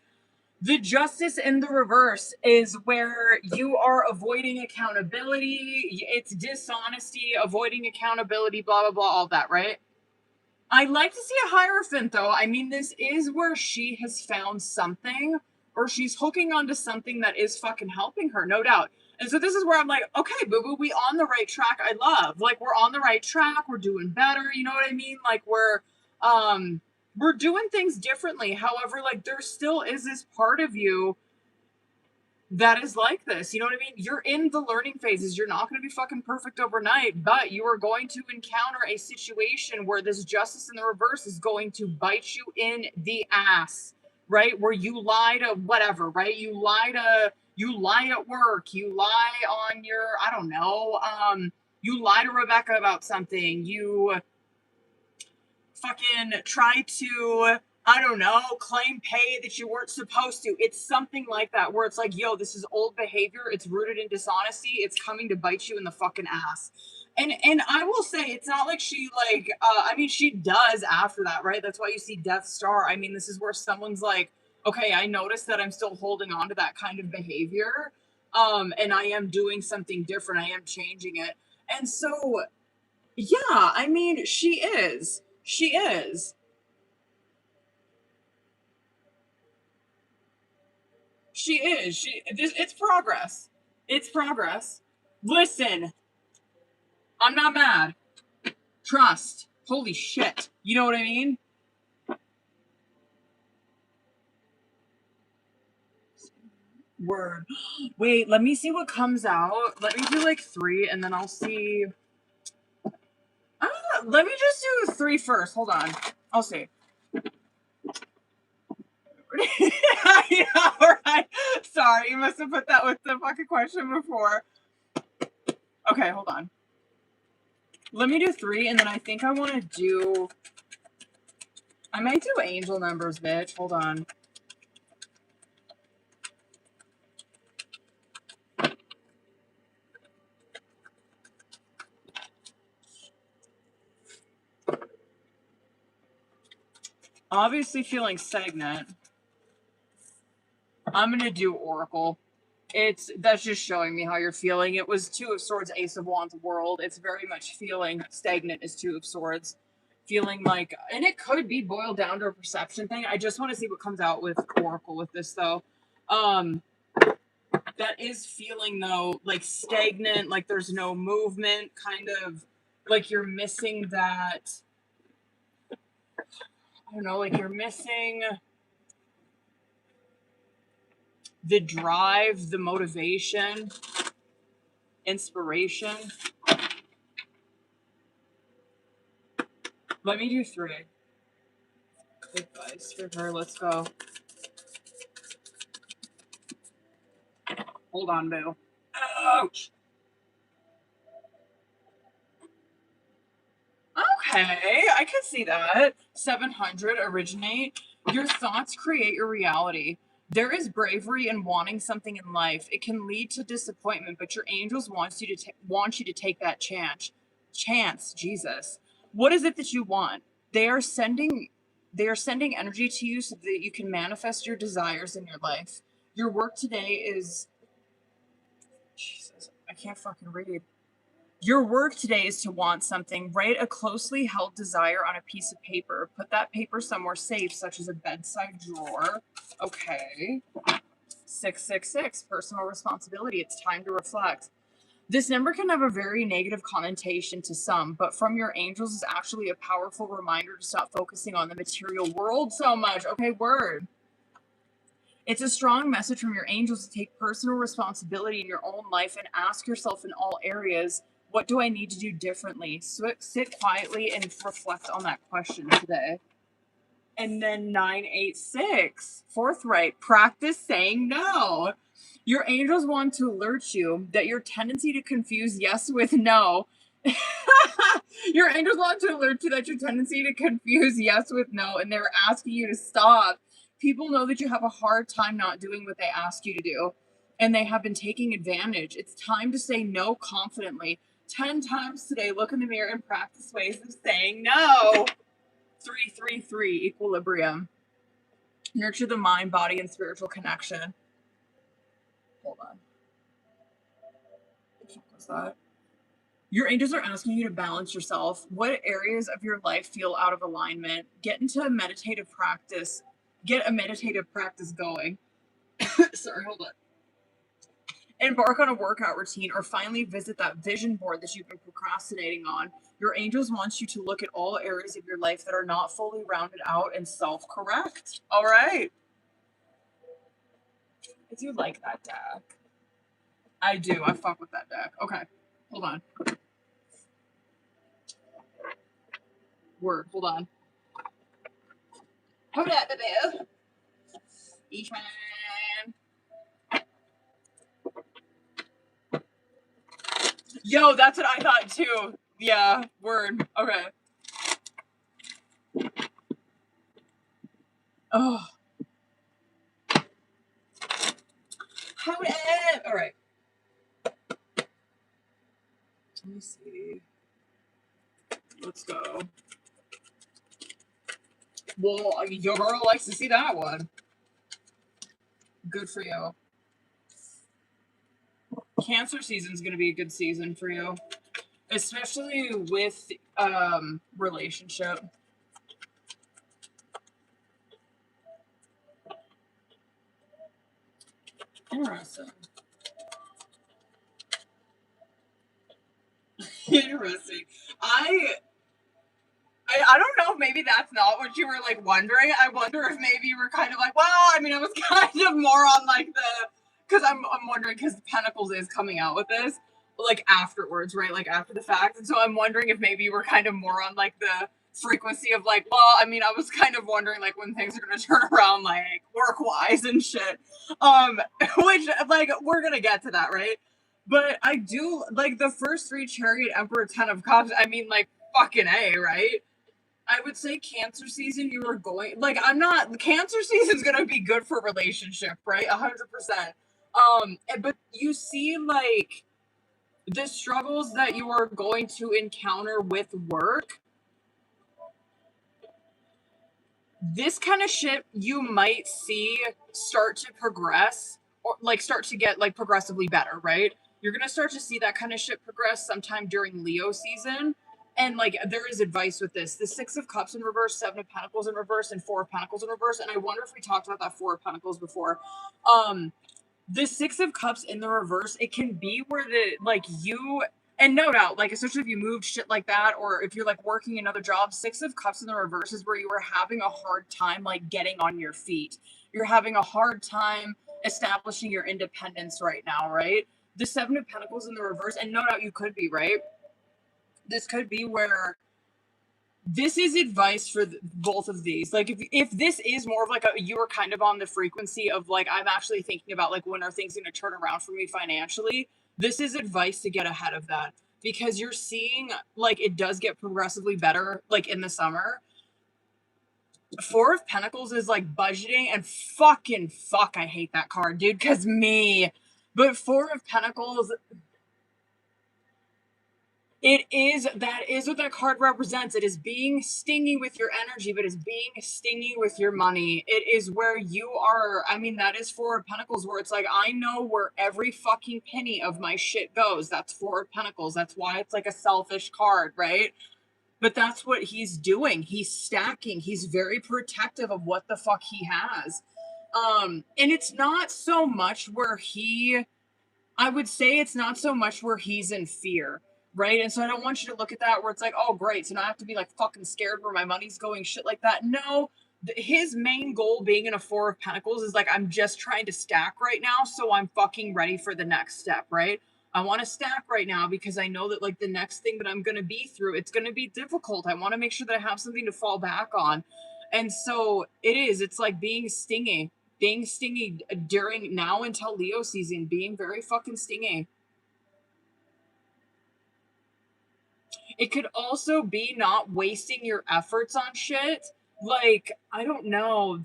The justice in the reverse is where you are avoiding accountability. It's dishonesty, avoiding accountability, blah, blah, blah, all that, right? I'd like to see a Hierophant, though. I mean, this is where she has found something, or she's hooking onto something that is fucking helping her, no doubt. And so this is where I'm like, okay, boo-boo, we on the right track. I love. Like, we're on the right track. We're doing better. You know what I mean? Like, we're doing things differently. However, like, there still is this part of you that is like this. You know what I mean? You're in the learning phases. You're not going to be fucking perfect overnight, but you are going to encounter a situation where this justice in the reverse is going to bite you in the ass, right? Where you lie to whatever, right? You lie at work. You lie on your, I don't know, you lie to Rebecca about something. You fucking try to, I don't know, claim pay that you weren't supposed to. It's something like that where it's like, yo, this is old behavior. It's rooted in dishonesty. It's coming to bite you in the fucking ass. And I will say, it's not like she, like, I mean, she does after that, right? That's why you see Death Star. I mean, this is where someone's like, okay, I noticed that I'm still holding on to that kind of behavior. And I am doing something different. I am changing it. And so, yeah, I mean, she is. She is. She is. It's progress. It's progress. Listen, I'm not mad. Trust. Holy shit. You know what I mean? Word. Wait, let me see what comes out. Let me do like 3 and then I'll see. Let me just do 3 first. Hold on. I'll see. Yeah, right. Sorry, you must have put that with the fucking question before. Okay, hold on. Let me do 3, and then I think I want to do... I might do angel numbers, bitch. Hold on. Obviously feeling stagnant. I'm going to do Oracle. That's just showing me how you're feeling. It was 2 of Swords, Ace of Wands, World. It's very much feeling stagnant is 2 of Swords. Feeling like, and it could be boiled down to a perception thing. I just want to see what comes out with Oracle with this, though. That is feeling, though, like stagnant, like there's no movement, kind of like you're missing that, I don't know, like you're missing the drive, the motivation, inspiration. Let me do 3. Advice for her. Let's go. Hold on, boo. Ouch. Okay, I can see that. 700, originate. Your thoughts create your reality. There is bravery in wanting something in life. It can lead to disappointment, but your angels want you to take that chance. Chance, Jesus. What is it that you want? They are sending they are sending energy to you so that you can manifest your desires in your life. Your work today is Jesus. I can't fucking read. Your work today is to want something. Write a closely held desire on a piece of paper. Put that paper somewhere safe, such as a bedside drawer. Okay. 666, personal responsibility. It's time to reflect. This number can have a very negative connotation to some, but from your angels is actually a powerful reminder to stop focusing on the material world so much. Okay, word. It's a strong message from your angels to take personal responsibility in your own life and ask yourself in all areas, what do I need to do differently? So sit quietly and reflect on that question today. And then 986, forthright, practice saying no. Your angels want to alert you that your tendency to confuse yes with no. Your angels want to alert you that your tendency to confuse yes with no, and they're asking you to stop. People know that you have a hard time not doing what they ask you to do, and they have been taking advantage. It's time to say no confidently. 10 times today, look in the mirror and practice ways of saying no. 333, equilibrium. Nurture the mind, body, and spiritual connection. Hold on. What was that? Your angels are asking you to balance yourself. What areas of your life feel out of alignment? Get into a meditative practice. Get a meditative practice going. Sorry, hold on. Embark on a workout routine, or finally visit that vision board that you've been procrastinating on. Your angels want you to look at all areas of your life that are not fully rounded out and self-correct. All right. I do like that deck. I do. I fuck with that deck. Okay. Hold on. Word. Hold on. Hold up, baby. Each man. Yo, that's what I thought too. Yeah, word. Okay. Oh. Hold up. All right. Let me see. Let's go. Well, your girl likes to see that one. Good for you. Cancer season's gonna be a good season for you, especially with relationship. Interesting. Interesting. I don't know if maybe that's not what you were like wondering. I wonder if maybe you were kind of like, well, I mean, I was kind of more on like because I'm wondering because Pentacles is coming out with this like afterwards, right? Like after the fact. And so I'm wondering if maybe you were kind of more on like the frequency of like, well, I mean, I was kind of wondering like when things are gonna turn around like work wise and shit. Which like we're gonna get to that, right? But I do like the first three Chariot, Emperor, Ten of Cups. I mean, like fucking A, right? I would say Cancer season, you are going like Cancer season's gonna be good for relationship, right? 100%. But you see like the struggles that you are going to encounter with work. This kind of shit you might see start to progress or like start to get like progressively better, right? You're gonna start to see that kind of shit progress sometime during Leo season. And like there is advice with this. The Six of Cups in reverse, Seven of Pentacles in reverse, and Four of Pentacles in reverse. And I wonder if we talked about that Four of Pentacles before. The Six of Cups in the reverse, it can be where the like you and no doubt, like especially if you moved shit like that, or if you're like working another job, Six of Cups in the reverse is where you are having a hard time like getting on your feet. You're having a hard time establishing your independence right now, right? The Seven of Pentacles in the reverse, and no doubt you could be, right? This could be where this is advice for both of these. Like, if this is more of like you were kind of on the frequency of like, I'm actually thinking about like, when are things going to turn around for me financially? This is advice to get ahead of that, because you're seeing like it does get progressively better like in the summer. Four of Pentacles is like budgeting, and fucking fuck, I hate that card, dude, because me. But Four of Pentacles, that is what that card represents. It is being stingy with your energy, but it's being stingy with your money. It is where you are. I mean, that is Four of Pentacles, where it's like, I know where every fucking penny of my shit goes. That's Four of Pentacles. That's why it's like a selfish card, right? But that's what he's doing. He's stacking. He's very protective of what the fuck he has. And it's not so much where I would say it's not so much where he's in fear, right? And so I don't want you to look at that where it's like, oh, great, so now I have to be like fucking scared where my money's going, shit like that. No, his main goal being in a Four of Pentacles is like, I'm just trying to stack right now, so I'm fucking ready for the next step, right? I want to stack right now because I know that like the next thing that I'm going to be through, it's going to be difficult. I want to make sure that I have something to fall back on. And so it's like being stingy during now until Leo season, being very fucking stingy. It could also be not wasting your efforts on shit. Like, I don't know,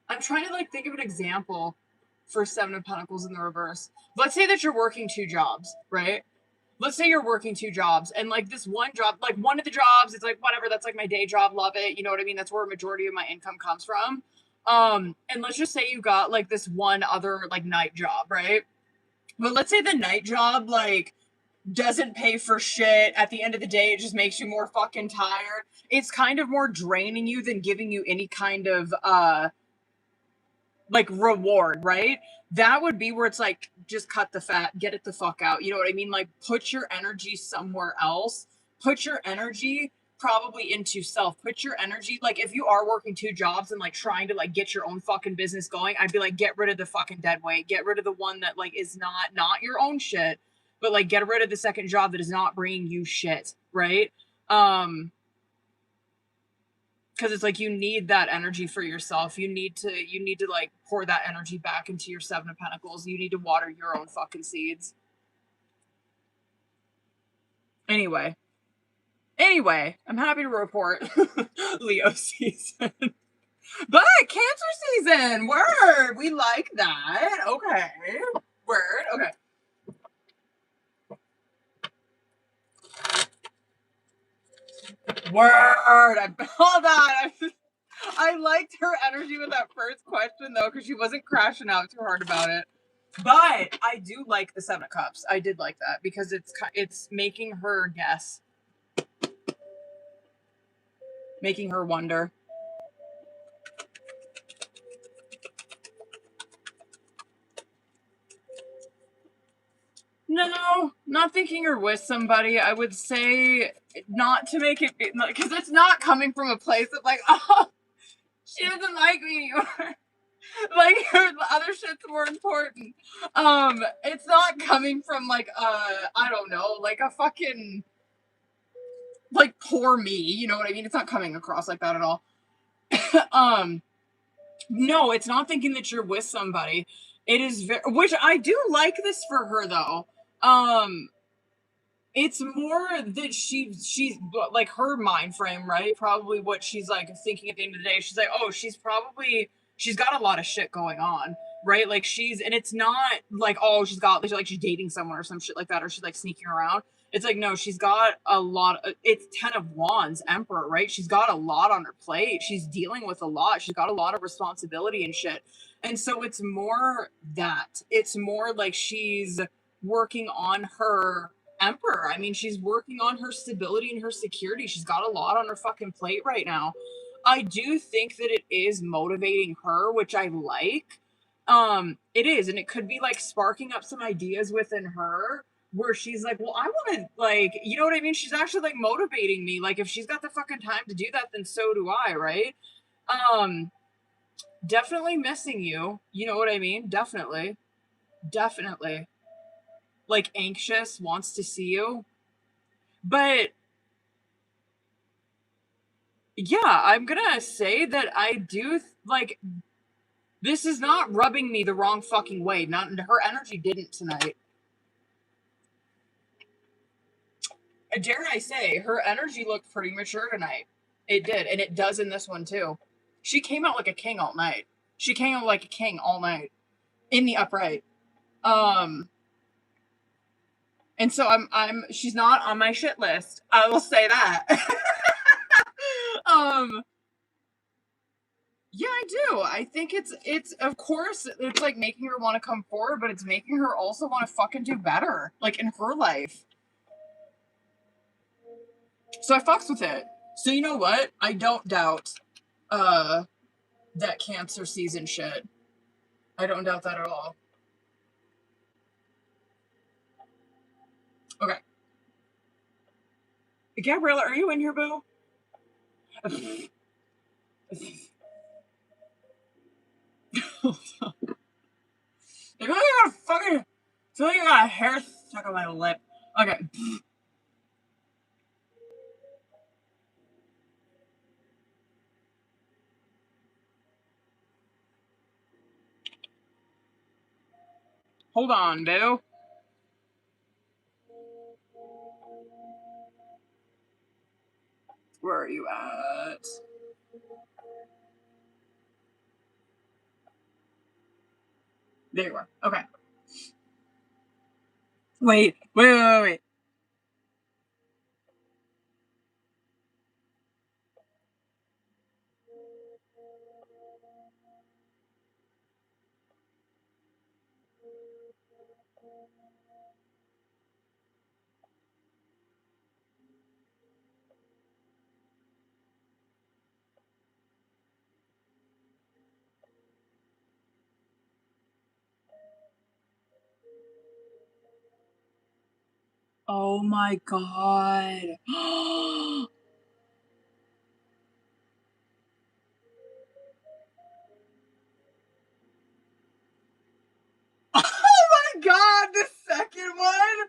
I'm trying to like think of an example for Seven of Pentacles in the reverse. Let's say that you're working two jobs, right? Let's say you're working two jobs, and like this one job, like one of the jobs, it's like whatever, that's like my day job, love it, you know what I mean? That's where a majority of my income comes from. And let's just say you got like this one other like night job, right? But let's say the night job like doesn't pay for shit. At the end of the day, it just makes you more fucking tired. It's kind of more draining you than giving you any kind of like reward, right? That would be where it's like, just cut the fat, get it the fuck out. You know what I mean? Like, put your energy somewhere else. Put your energy probably into self. Put your energy, like, if you are working two jobs and like trying to like get your own fucking business going, I'd be like, get rid of the fucking dead weight. Get rid of the one that like is not your own shit, but like get rid of the second job that is not bringing you shit, right? Because it's like you need that energy for yourself. You need to like pour that energy back into your Seven of Pentacles. You need to water your own fucking seeds. Anyway, I'm happy to report Leo season. But Cancer season, word, we like that. Okay, word, okay. Word. Hold on. I liked her energy with that first question though, because she wasn't crashing out too hard about it. But I do like the Seven of Cups. I did like that because it's making her guess, making her wonder. No, not thinking you're with somebody. I would say not to make it, because it's not coming from a place of like, oh, she doesn't like me anymore. Like, her other shit's more important. It's not coming from like I don't know, like a fucking like poor me, you know what I mean? It's not coming across like that at all. No, it's not thinking that you're with somebody. It is which I do like this for her though. It's more that she's like her mind frame, right? Probably what she's like thinking at the end of the day. She's like, oh, she's got a lot of shit going on, right? Like and it's not like, oh, she's dating someone or some shit like that, or she's like sneaking around. It's like, no, she's got a lot. It's Ten of Wands, Emperor, right? She's got a lot on her plate. She's dealing with a lot. She's got a lot of responsibility and shit. And so it's more that. It's more like she's working on her Emperor. I mean, she's working on her stability and her security. She's got a lot on her fucking plate right now. I do think that it is motivating her, which I like. It is, and it could be like sparking up some ideas within her where she's like, well, I want to, like, you know what I mean? She's actually like motivating me. Like, if she's got the fucking time to do that, then so do I, right? Definitely missing you. You know what I mean? Definitely. Like, anxious, wants to see you. But yeah, I'm gonna say that I do like this is not rubbing me the wrong fucking way. Not her energy didn't tonight. Dare I say, her energy looked pretty mature tonight. It did, and it does in this one too. She came out like a king all night. She came out like a king all night in the upright. And so she's not on my shit list. I will say that. Yeah, I do. I think it's of course it's like making her want to come forward, but it's making her also want to fucking do better, like in her life. So I fucks with it. So you know what? I don't doubt that Cancer season shit. I don't doubt that at all. Okay. Gabriella, are you in here, boo? I feel like I got a fucking. I feel like I got a hair stuck on my lip. Okay. Hold on, boo. Where are you at? There you are. Okay. Wait. Oh my god. Oh my god, the second one?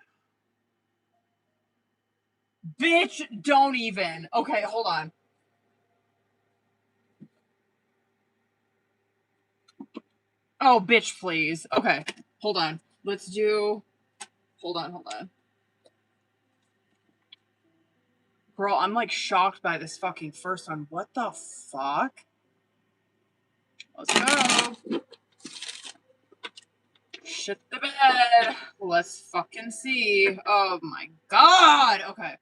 Bitch, don't even. Okay, hold on. Oh, bitch, please. Okay, hold on. Let's do. Hold on. Girl, I'm like shocked by this fucking first one. What the fuck? Let's go. Shit the bed. Let's fucking see. Oh my god. Okay.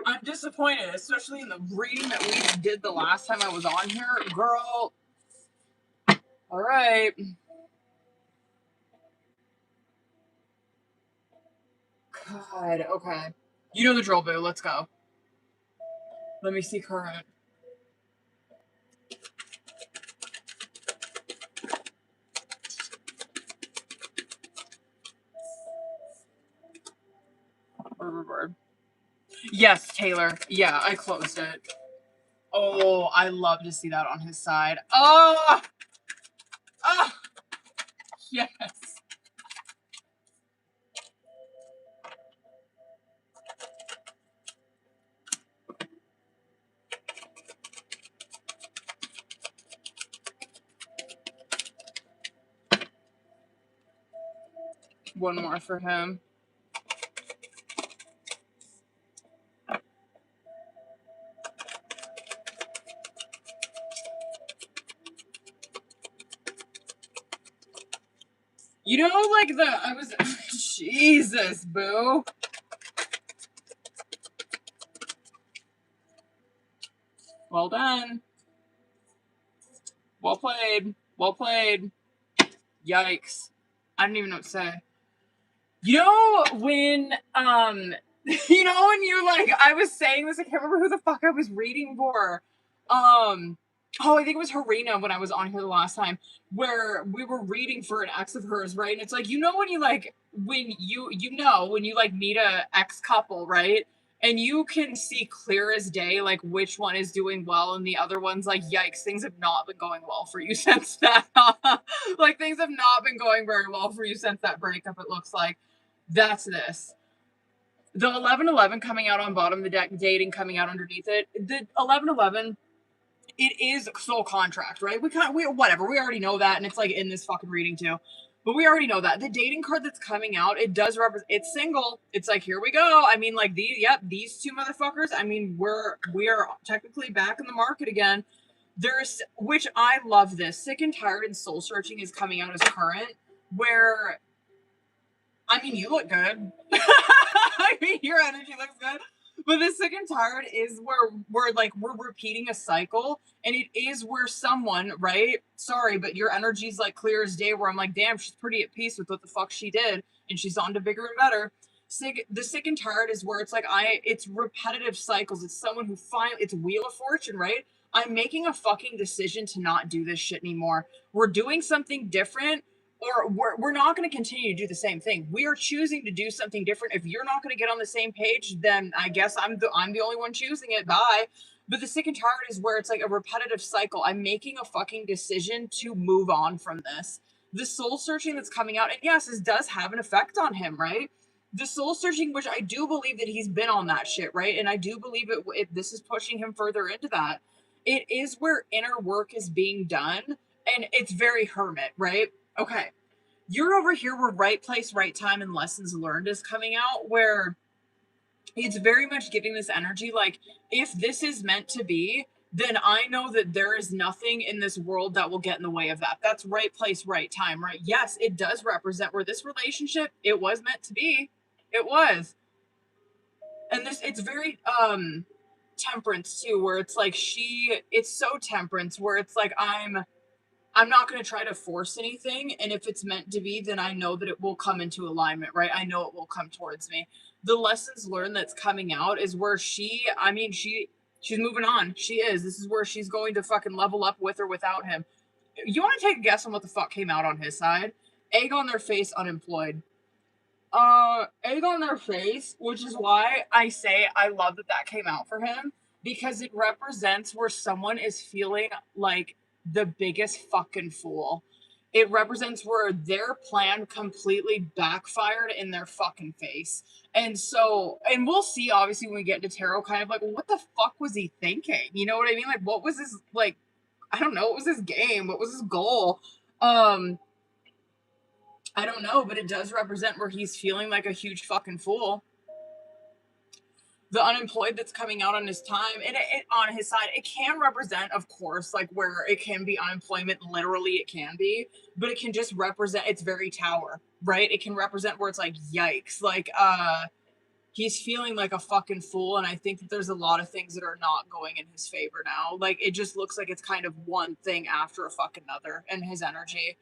I'm disappointed, especially in the reading that we did the last time I was on here. Girl. Alright. God, okay. You know the drill, boo. Let's go. Let me see current. Word. Yes, Taylor. Yeah, I closed it. Oh, I love to see that on his side. Oh! Oh! Yes. One more for him. You know, like I was, Jesus, boo. Well done. Well played. Well played. Yikes. I don't even know what to say. You know when, you know when you like, I was saying this, I can't remember who the fuck I was reading for. Oh, I think it was Harina when I was on here the last time, where we were reading for an ex of hers, right? And it's like, you know when you like, when you know, when you like meet a ex couple, right? And you can see clear as day, like, which one is doing well, and the other one's like, yikes, things have not been going well for you since that. Like, things have not been going very well for you since that breakup, it looks like. That's this. The 11-11 coming out on bottom of the deck, dating coming out underneath it. The 11-11, it is soul contract, right? Whatever, we already know that, and it's like in this fucking reading too. But we already know that. The dating card that's coming out, it does represent, it's single. It's like, here we go. I mean, like, these two motherfuckers, I mean, we are technically back in the market again. There's, which I love this. Sick and Tired and Soul Searching is coming out as current, where, I mean, you look good. I mean, your energy looks good. But the Sick and Tired is where we're repeating a cycle, and it is where someone, right? Sorry, but your energy's like clear as day, where I'm like, damn, she's pretty at peace with what the fuck she did, and she's on to bigger and better. The Sick and Tired is where it's like it's repetitive cycles. It's someone who it's Wheel of Fortune, right? I'm making a fucking decision to not do this shit anymore. We're doing something different, or we're not going to continue to do the same thing. We are choosing to do something different. If you're not going to get on the same page, then I guess I'm the only one choosing it. Bye. But the Sick and Tired is where it's like a repetitive cycle. I'm making a fucking decision to move on from this. The Soul Searching that's coming out, and yes, this does have an effect on him, right? The Soul Searching, which I do believe that he's been on that shit, right? And I do believe this is pushing him further into that. It is where inner work is being done, and it's very hermit, right? Okay, you're over here where right place, right time, and lessons learned is coming out, where it's very much giving this energy like, if this is meant to be, then I know that there is nothing in this world that will get in the way of that. That's right place, right time, right? Yes, it does represent where this relationship, it was meant to be. It was. And it's very temperance too, where it's like it's so temperance, where it's like, I'm not going to try to force anything, and if it's meant to be, then I know that it will come into alignment, right? I know it will come towards me. The lessons learned that's coming out is where she's moving on. She is. This is where she's going to fucking level up with or without him. You want to take a guess on what the fuck came out on his side? Egg on their face, unemployed. Egg on their face, which is why I say I love that came out for him, because it represents where someone is feeling like the biggest fucking fool. It represents where their plan completely backfired in their fucking face. And we'll see, obviously, when we get into tarot, kind of like, what the fuck was he thinking? You know what I mean? Like, what was his, like, I don't know, what was his game? What was his goal? I don't know, but it does represent where he's feeling like a huge fucking fool. The unemployed that's coming out on his time, and on his side, it can represent, of course, like where it can be unemployment, literally it can be, but it can just represent, it's very tower, right? It can represent where it's like, yikes, like, he's feeling like a fucking fool, and I think that there's a lot of things that are not going in his favor now. Like, it just looks like it's kind of one thing after a fucking another in his energy.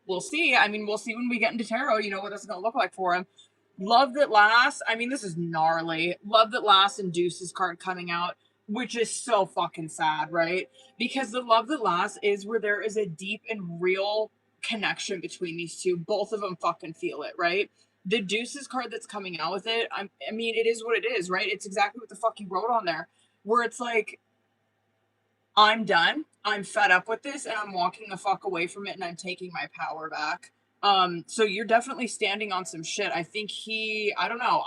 We'll see. I mean, we'll see when we get into tarot, you know, what it's going to look like for him. Love That Lasts. I mean, this is gnarly. Love That Lasts and Deuces card coming out, which is so fucking sad, right? Because the Love That Lasts is where there is a deep and real connection between these two. Both of them fucking feel it, right? The Deuces card that's coming out with it, I mean, it is what it is, right? It's exactly what the fuck he wrote on there, where it's like, I'm done. I'm fed up with this, and I'm walking the fuck away from it, and I'm taking my power back. So you're definitely standing on some shit. I think I don't know.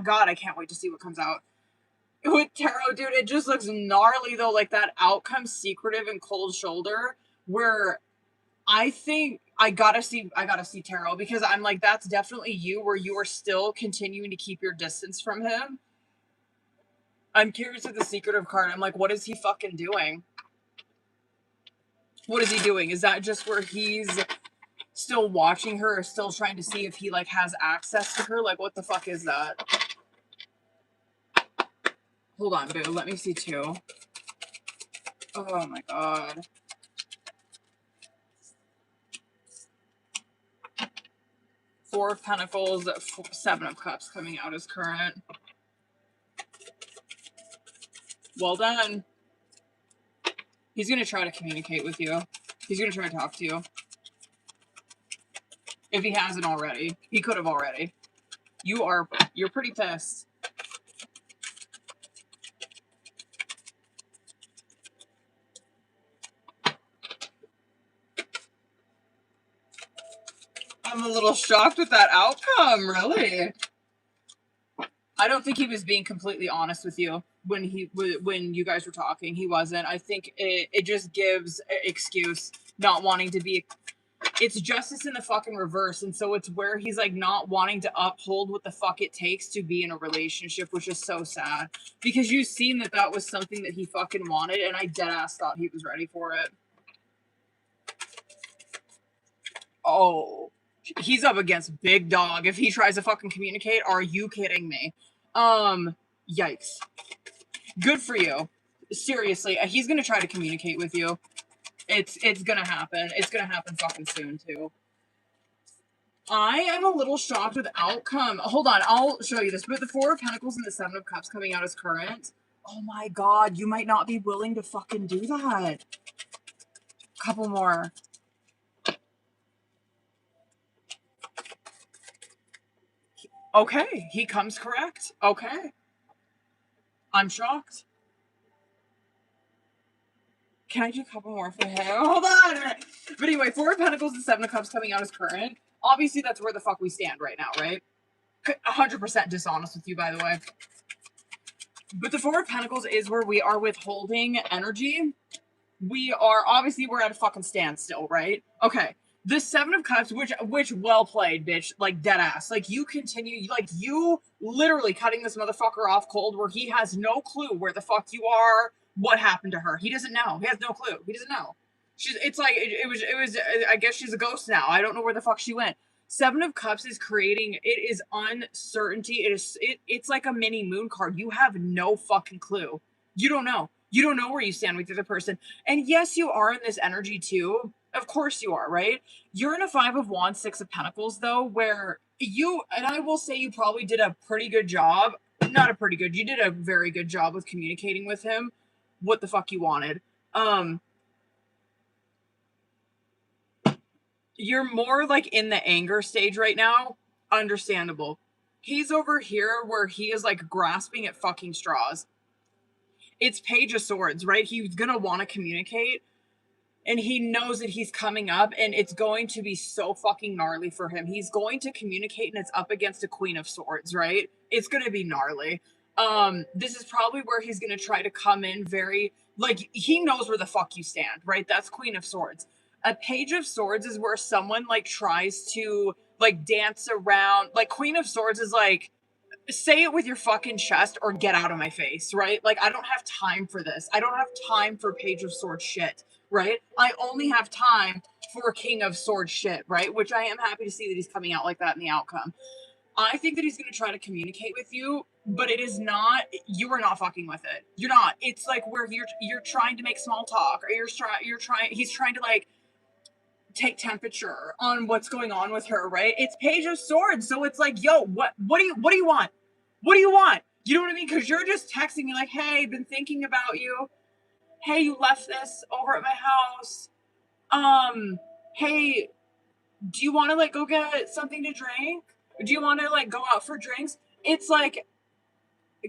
God, I can't wait to see what comes out. With tarot, dude, it just looks gnarly, though. Like, that outcome secretive and cold shoulder, where I think I gotta see tarot, because I'm like, that's definitely you, where you are still continuing to keep your distance from him. I'm curious with the secretive card. I'm like, what is he fucking doing? What is he doing? Is that just where he's still watching her, or still trying to see if he, like, has access to her? Like, what the fuck is that? Hold on, boo. Let me see, too. Oh, my God. Four of Pentacles, Seven of Cups coming out as current. Well done. He's going to try to communicate with you. He's going to try to talk to you. If he hasn't already. He could have already. You're pretty pissed. I'm a little shocked with that outcome, really. I don't think he was being completely honest with you when you guys were talking. He wasn't. I think it just gives excuse, not wanting to be. It's justice in the fucking reverse, and so it's where he's like not wanting to uphold what the fuck it takes to be in a relationship, which is so sad because you've seen that was something that he fucking wanted, and I deadass thought he was ready for it. Oh, he's up against big dog. If he tries to fucking communicate, are you kidding me? Yikes. Good for you. Seriously, he's gonna try to communicate with you. It's gonna happen. It's gonna happen fucking soon, too. I am a little shocked with outcome. Hold on, I'll show you this. But the Four of Pentacles and the Seven of Cups coming out as current. Oh my god, you might not be willing to fucking do that. Couple more. Okay, he comes correct. Okay. I'm shocked. Can I do a couple more for him? Hold on! But anyway, Four of Pentacles and Seven of Cups coming out as current. Obviously, that's where the fuck we stand right now, right? 100% dishonest with you, by the way. But the Four of Pentacles is where we are withholding energy. We're at a fucking standstill, right? Okay. The Seven of Cups, which well played, bitch. Like, dead ass. Like, you continue, like, you literally cutting this motherfucker off cold where he has no clue where the fuck you are, what happened to her. He doesn't know. He has no clue. He doesn't know. It's like, it was, I guess she's a ghost now. I don't know where the fuck she went. Seven of Cups is creating, it is uncertainty. It's like a mini moon card. You have no fucking clue. You don't know. You don't know where you stand with the other person. And yes, you are in this energy too. Of course you are, right? You're in a Five of Wands, Six of Pentacles, though, where you, and I will say you probably did a pretty good job. Not a pretty good, you did a very good job with communicating with him what the fuck you wanted. You're more like in the anger stage right now. Understandable. He's over here where he is like grasping at fucking straws. It's Page of Swords, right? He's gonna want to communicate, and he knows that he's coming up, and it's going to be so fucking gnarly for him. He's going to communicate, and it's up against a Queen of Swords, right? It's gonna be gnarly. This is probably where he's gonna try to come in very, like, he knows where the fuck you stand, right? That's Queen of Swords. A Page of Swords is where someone, like, tries to, like, dance around. Like, Queen of Swords is like, say it with your fucking chest or get out of my face, right? Like, I don't have time for this. I don't have time for Page of Swords shit, right? I only have time for King of Swords shit, right? Which I am happy to see that he's coming out like that in the outcome. I think that he's going to try to communicate with you, but it is not, you are not fucking with it. You're not. It's like where you're trying to make small talk, or he's trying to, like, take temperature on what's going on with her, right? It's Page of Swords, so it's like, yo, what do you want? What do you want? You know what I mean? Because you're just texting me like, hey, been thinking about you. Hey, you left this over at my house. Hey, do you want to, like, go get something to drink? Do you want to, like, go out for drinks? It's like,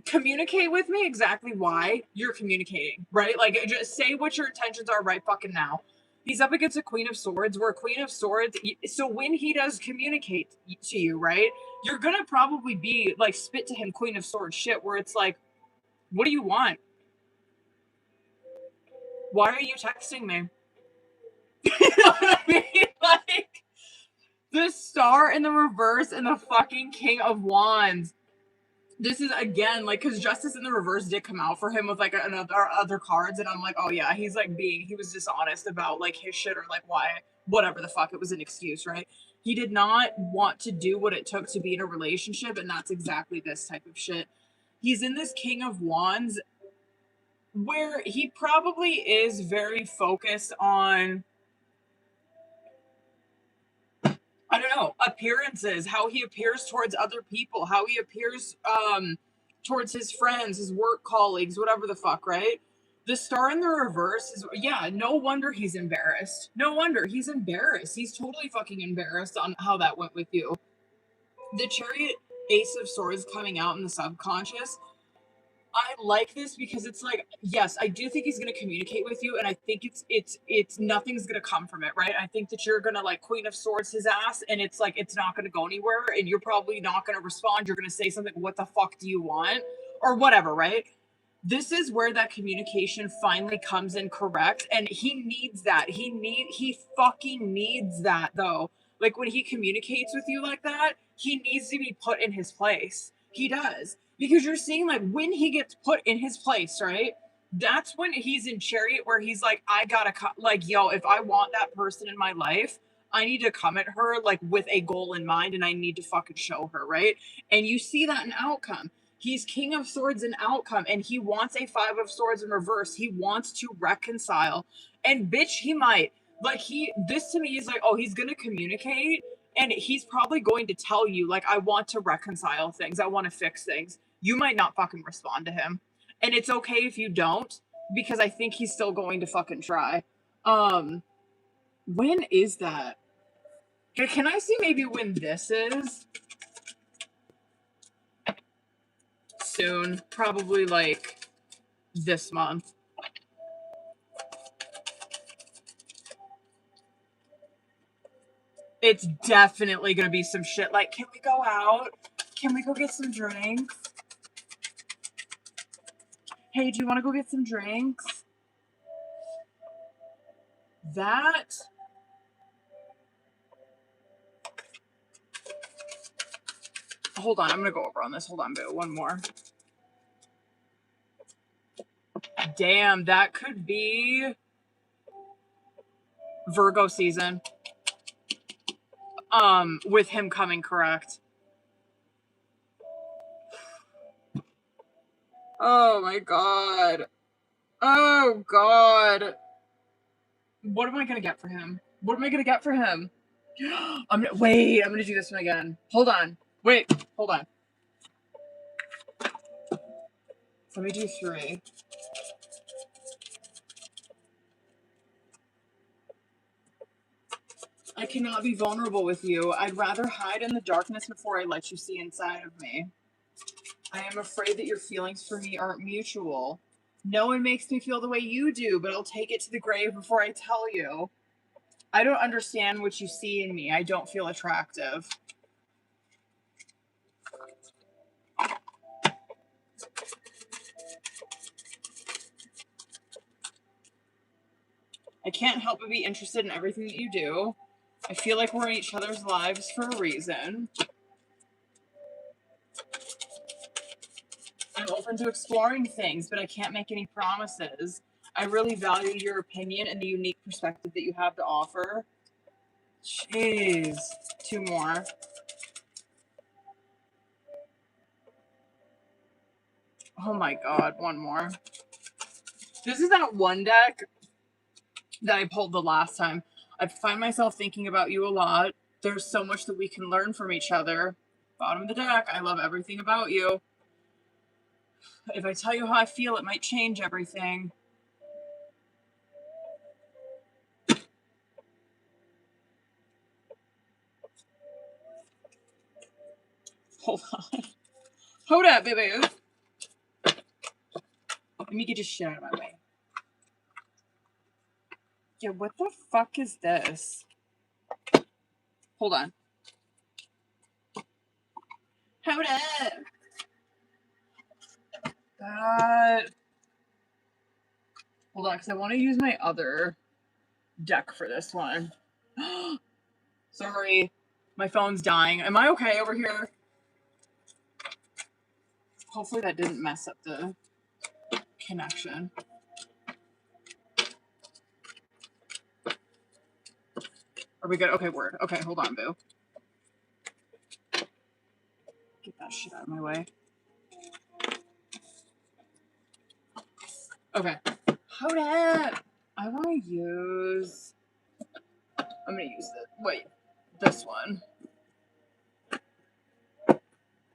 communicate with me exactly why you're communicating, right? Like, just say what your intentions are right fucking now. He's up against a Queen of Swords, where Queen of Swords, so when he does communicate to you, right, you're gonna probably be, like, spit to him Queen of Swords shit, where it's like, what do you want? Why are you texting me? You know what I mean? Like, the Star in the reverse and the fucking King of Wands. This is, again, like, because Justice in the reverse did come out for him with, like, other cards, and I'm like, oh yeah, he's, like, he was dishonest about, like, his shit, or, like, why, whatever the fuck, it was an excuse, right? He did not want to do what it took to be in a relationship, and that's exactly this type of shit. He's in this King of Wands, where he probably is very focused on, I don't know, appearances, how he appears towards other people, how he appears towards his friends, his work colleagues, whatever the fuck, right? The Star in the reverse is, yeah, no wonder he's embarrassed. No wonder he's embarrassed. He's totally fucking embarrassed on how that went with you. The Chariot, Ace of Swords coming out in the subconscious. I like this because it's like, yes, I do think he's gonna communicate with you, and I think it's nothing's gonna come from it, right? I think that you're gonna like Queen of Swords his ass, and it's like it's not gonna go anywhere, and you're probably not gonna respond. You're gonna say something, what the fuck do you want? Or whatever, right? This is where that communication finally comes in correct, and he needs that. He fucking needs that though. Like when he communicates with you like that, he needs to be put in his place. He does. Because you're seeing like when he gets put in his place, right? That's when he's in Chariot where he's like, I gotta like, yo, if I want that person in my life, I need to come at her like with a goal in mind, and I need to fucking show her, right? And you see that in Outcome. He's King of Swords in Outcome, and he wants a Five of Swords in reverse. He wants to reconcile. And bitch, he might. Like this to me is like, oh, he's gonna communicate, and he's probably going to tell you, like, I want to reconcile things. I want to fix things. You might not fucking respond to him. And it's okay if you don't, because I think he's still going to fucking try. When is that? Can I see maybe when this is? Soon. Probably like this month. It's definitely gonna be some shit. Like, can we go out? Can we go get some drinks? Hey, do you want to go get some drinks? That... Hold on, I'm gonna go over on this. Hold on, boo. One more. Damn, that could be Virgo season. With him coming correct. Oh my god. Oh god. What am I gonna get for him? What am I gonna get for him? I'm gonna do this one again. Hold on. Wait, hold on. Let me do 3. I cannot be vulnerable with you. I'd rather hide in the darkness before I let you see inside of me. I am afraid that your feelings for me aren't mutual. No one makes me feel the way you do, but I'll take it to the grave before I tell you. I don't understand what you see in me. I don't feel attractive. I can't help but be interested in everything that you do. I feel like we're in each other's lives for a reason. I'm open to exploring things, but I can't make any promises. I really value your opinion and the unique perspective that you have to offer. Jeez. 2 more. Oh my god, 1 more. This is that one deck that I pulled the last time. I find myself thinking about you a lot. There's so much that we can learn from each other. Bottom of the deck, I love everything about you. If I tell you how I feel, it might change everything. Hold on. Hold up, baby. Let me get this shit out of my way. Yeah, what the fuck is this? Hold on. Hold up. That... Hold on, because I want to use my other deck for this one. Sorry. My phone's dying. Am I okay over here? Hopefully that didn't mess up the connection. Are we good? Okay, word. Okay, hold on, boo. Get that shit out of my way. Okay. Hold up. I want to use... I'm going to use this. Wait. This one.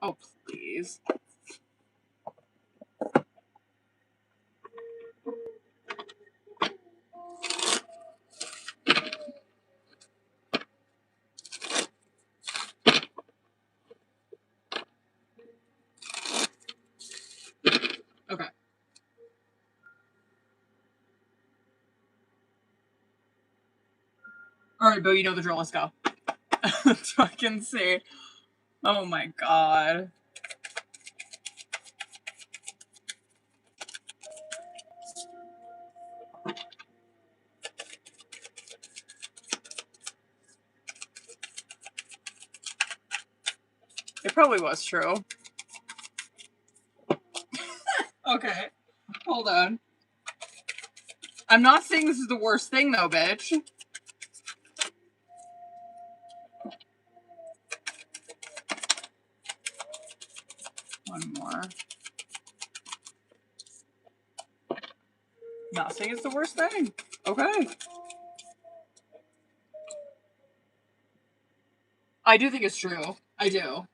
Oh, please. Alright, Bo, you know the drill. Let's go. Let's fucking see. Oh my god. It probably was true. Okay. Hold on. I'm not saying this is the worst thing, though, bitch. One more. Not saying it's the worst thing. Okay. I do think it's true. I do.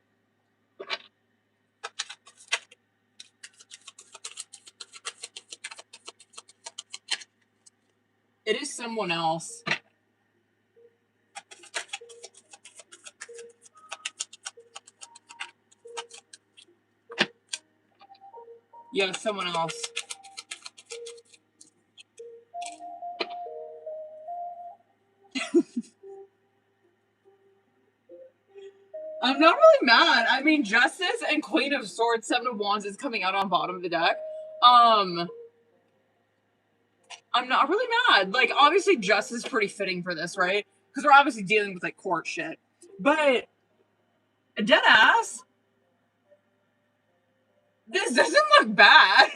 It is someone else. Yeah, someone else. I'm not really mad. I mean, Justice and Queen of Swords, Seven of Wands is coming out on bottom of the deck. I'm not really mad. Like, obviously, Justice is pretty fitting for this, right? Because we're obviously dealing with, like, court shit. But, dead ass, this doesn't look bad.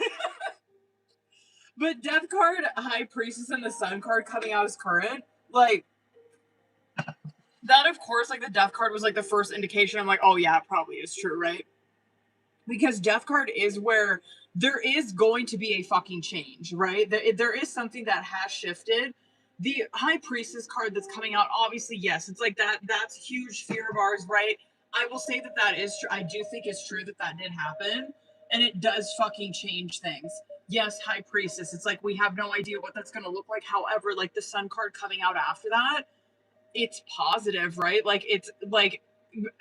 But Death card, High Priestess, and the Sun card coming out as current, like, that, of course, like, the Death card was, like, the first indication. I'm like, oh, yeah, it probably is true, right? Because Death card is where there is going to be a fucking change, right? There is something that has shifted. The High Priestess card that's coming out, obviously, yes, it's like that's huge fear of ours, right? I will say that is true. I do think it's true that did happen, and it does fucking change things. Yes, High Priestess, it's like we have no idea what that's going to look like. However, like the Sun card coming out after that, it's positive, right? Like, it's like,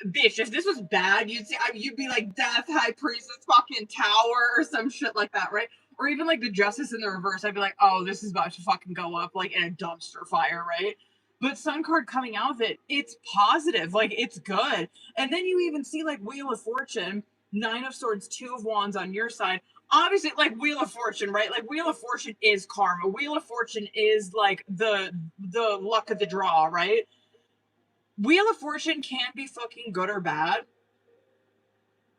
bitch, if this was bad, you'd be like Death, High Priestess, fucking Tower, or some shit like that, right? Or even like the Justice in the reverse, I'd be like, oh, this is about to fucking go up like in a dumpster fire, right? But Sun card coming out of it, it's positive, like it's good. And then you even see like Wheel of Fortune, Nine of Swords, Two of Wands on your side. Obviously, like Wheel of Fortune, right? Like Wheel of Fortune is karma. Wheel of Fortune is like the luck of the draw, right? Wheel of Fortune can be fucking good or bad.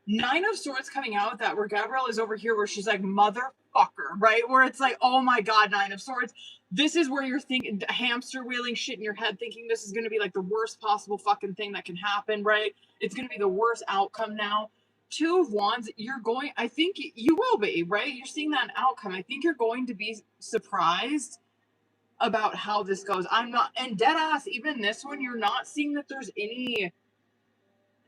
Nine of Swords coming out with that, where Gabrielle is over here, where she's like, motherfucker, right? Where it's like, oh my god, Nine of Swords. This is where you're thinking, hamster wheeling shit in your head, thinking this is going to be like the worst possible fucking thing that can happen, right? It's going to be the worst outcome now. Two of Wands, I think you will be, right? You're seeing that outcome. I think you're going to be surprised about how this goes. I'm not, and dead ass, even this one, you're not seeing that there's any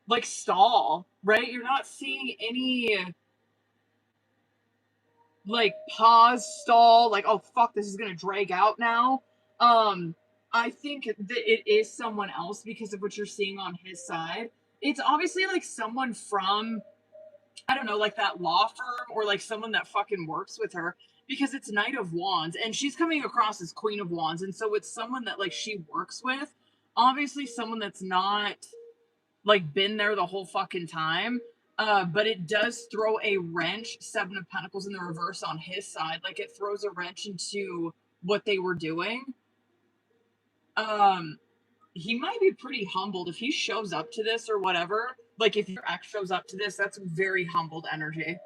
like stall, right? You're not seeing any like pause, stall, like, oh fuck, this is gonna drag out now. I think that it is someone else because of what you're seeing on his side. It's obviously like someone from, I don't know, like that law firm, or like someone that fucking works with her, because it's Knight of Wands and she's coming across as Queen of Wands. And so it's someone that like she works with, obviously someone that's not like been there the whole fucking time. But it does throw a wrench, Seven of Pentacles in the reverse on his side. Like it throws a wrench into what they were doing. He might be pretty humbled if he shows up to this or whatever. Like if your ex shows up to this, that's very humbled energy.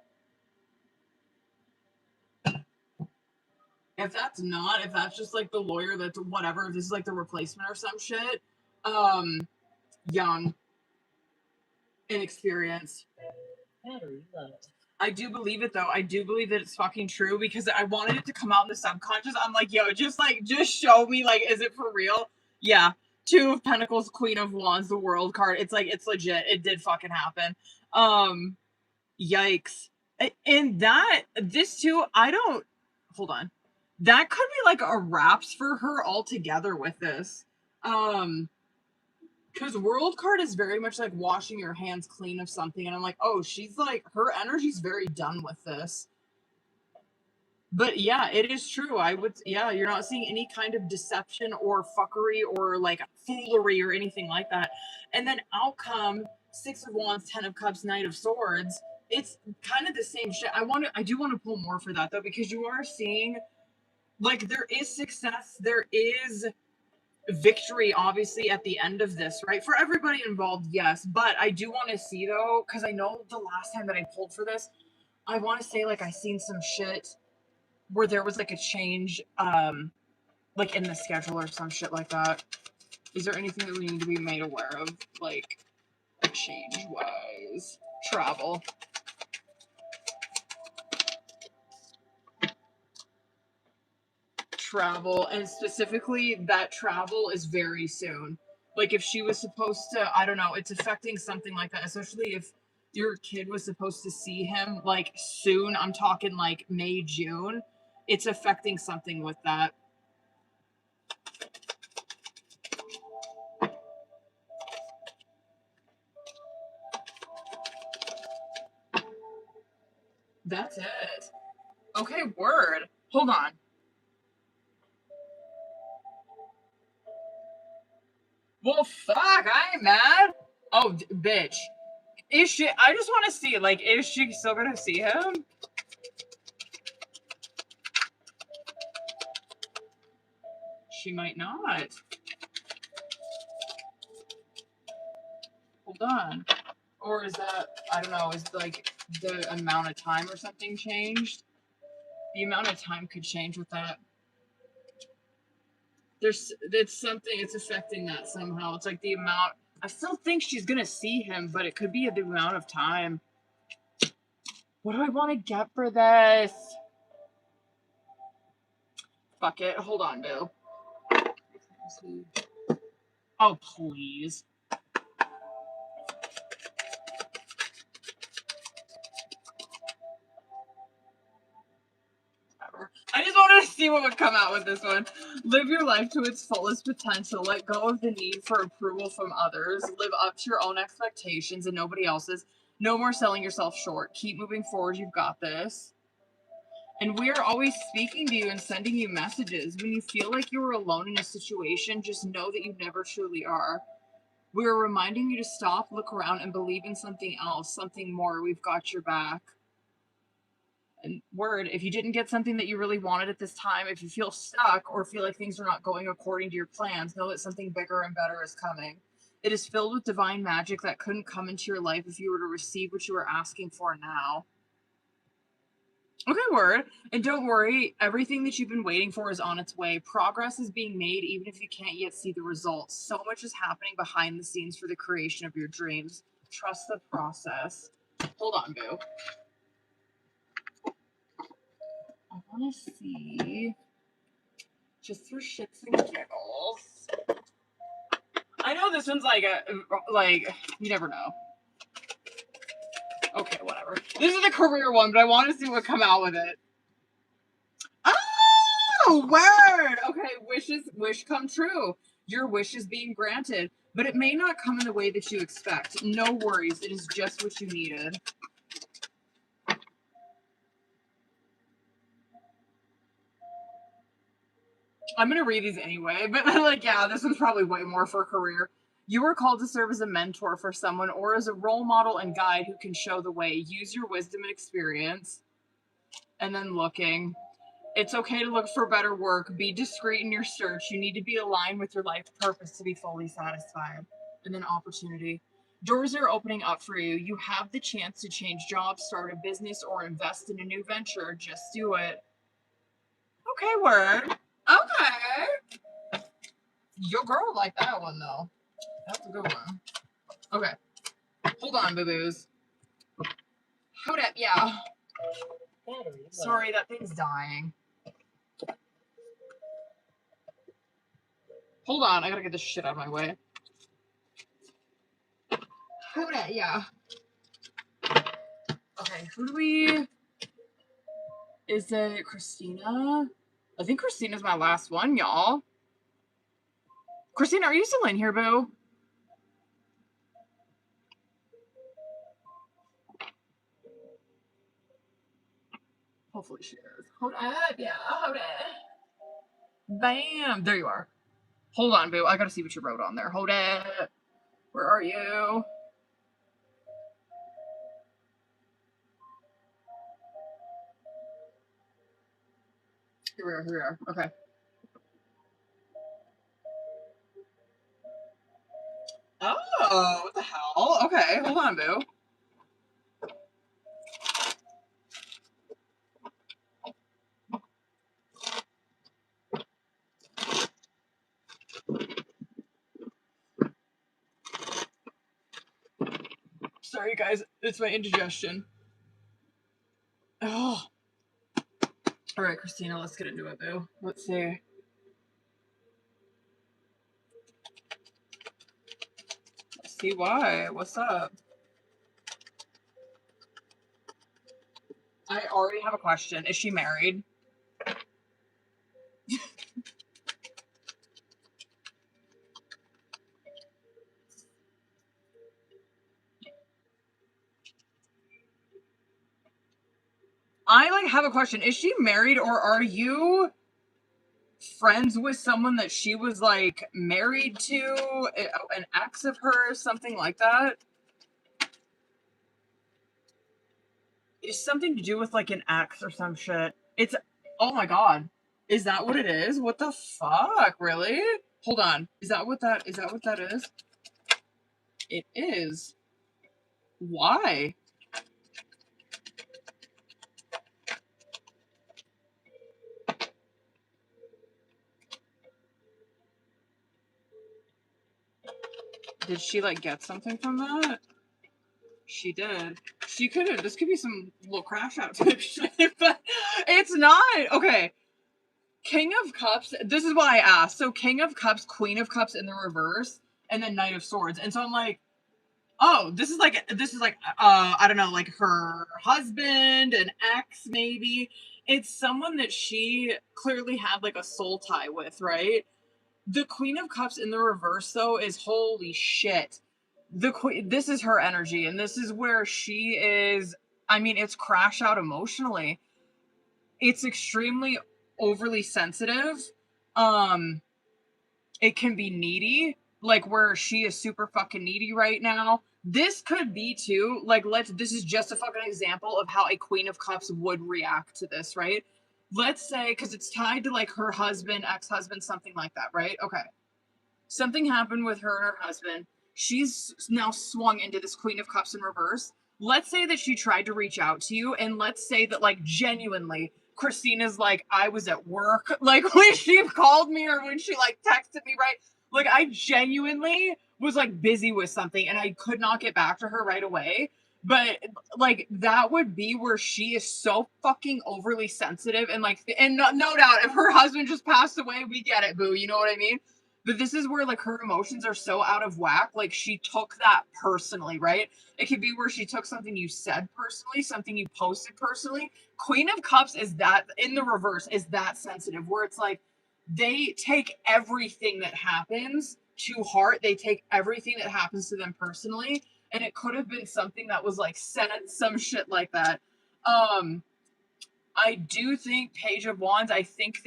If that's just like the lawyer that's whatever, if this is like the replacement or some shit, young, inexperienced. I do believe it though. I do believe that it's fucking true because I wanted it to come out in the subconscious. I'm like, yo, just show me, like, is it for real? Yeah. Two of Pentacles, Queen of Wands, the World card. It's like, it's legit. It did fucking happen. Yikes. And this too, hold on. That could be like a wraps for her altogether with this. Because World card is very much like washing your hands clean of something. And I'm like, oh, she's like, her energy's very done with this. But yeah, it is true. I would, yeah, you're not seeing any kind of deception or fuckery or like foolery or anything like that. And then out come Six of Wands, Ten of Cups, Knight of Swords. It's kind of the same shit. I do want to pull more for that though, because you are seeing like there is success, there is victory, obviously, at the end of this, right? For everybody involved, yes. But I do want to see though, because I know the last time that I pulled for this, I want to say like I seen some shit where there was like a change, like in the schedule or some shit like that. Is there anything that we need to be made aware of, like change wise? Travel. Travel, and specifically that travel is very soon. Like if she was supposed to, I don't know, it's affecting something like that, especially if your kid was supposed to see him like soon. I'm talking like May, June. It's affecting something with that. That's it. Okay, word. Hold on. Well, fuck, I ain't mad. Oh, bitch. Is she? I just want to see, like, is she still gonna see him? She might not. Hold on. Or is that, I don't know, is like the amount of time or something changed? The amount of time could change with that. It's something, it's affecting that somehow. It's like the amount, I still think she's gonna see him, but it could be the amount of time. What do I want to get for this? Fuck it. Hold on, boo. Oh, please. I just wanted to see what would come out with this one. Live your life to its fullest potential. Let go of the need for approval from others. Live up to your own expectations and nobody else's. No more selling yourself short. Keep moving forward. You've got this. And we are always speaking to you and sending you messages. When you feel like you are alone in a situation, just know that you never truly are. We are reminding you to stop, look around, and believe in something else, something more. We've got your back. And word, if you didn't get something that you really wanted at this time, if you feel stuck or feel like things are not going according to your plans, know that something bigger and better is coming. It is filled with divine magic that couldn't come into your life if you were to receive what you were asking for now. Okay, word. And don't worry, everything that you've been waiting for is on its way. Progress is being made even if you can't yet see the results. So much is happening behind the scenes for the creation of your dreams. Trust the process. Hold on, boo. I want to see, just for shits and giggles. I know this one's like you never know. Okay, whatever. This is the career one, but I want to see what come out with it. Oh, word! Okay, wish come true. Your wish is being granted, but it may not come in the way that you expect. No worries, it is just what you needed. I'm gonna read these anyway, but like, yeah, this one's probably way more for a career. You are called to serve as a mentor for someone or as a role model and guide who can show the way. Use your wisdom and experience. And then looking. It's okay to look for better work. Be discreet in your search. You need to be aligned with your life purpose to be fully satisfied. And then opportunity. Doors are opening up for you. You have the chance to change jobs, start a business, or invest in a new venture. Just do it. Okay, word. Okay. Your girl liked that one, though. That's a good one. Okay. Hold on, boo-boos. Hold up, yeah. Sorry, that thing's dying. Hold on, I gotta get this shit out of my way. Hold up, yeah. Okay, who do we... Is it Christina? I think Christina's my last one, y'all. Christina, are you still in here, boo? Hopefully she is. Hold up, yeah, hold it. Bam! There you are. Hold on, boo. I gotta see what you wrote on there. Hold it. Where are you? Here we are, here we are. Okay. Oh, what the hell? Okay, hold on, boo. Sorry, guys. It's my indigestion. Oh. All right, Christina, let's get into it, boo. Let's see. Let's see why. What's up? I already have a question. Is she married? I have a question. Is she married, or are you friends with someone that she was married to, an ex of hers, something like that? It's something to do with an ex or some shit. It's, oh my god. Is that what it is? What the fuck? Really? Hold on. Is that what that is? It is. Why? Did she get something from that? She did. She could have. This could be some little crash out type shit, but it's not. Okay. King of Cups. This is why I asked. So King of Cups, Queen of Cups in the reverse, and then Knight of Swords. And so I'm like, oh, this is I don't know, her husband, an ex maybe. It's someone that she clearly had a soul tie with, right? The Queen of Cups in the reverse though is holy shit. This is her energy, and this is where she is. I mean, it's crash out emotionally. It's extremely overly sensitive. It can be needy, where she is super fucking needy right now. This could be too, this is just a fucking example of how a Queen of Cups would react to this, right? Let's say, because it's tied to her husband, ex-husband, something like that, right? Okay. Something happened with her and her husband. She's now swung into this Queen of Cups in reverse. Let's say that she tried to reach out to you, and let's say that genuinely Christina's I was at work, when she called me or when she texted me, right? I genuinely was busy with something and I could not get back to her right away. But that would be where she is so fucking overly sensitive, and and no doubt if her husband just passed away, we get it, boo. You know what I mean? But this is where her emotions are so out of whack. She took that personally, right? It could be where she took something you said personally, something you posted personally. Queen of Cups is that in the reverse, is that sensitive, where it's they take everything that happens to heart. They take everything that happens to them personally. And it could have been something that was said, some shit like that. I do think Page of Wands, I think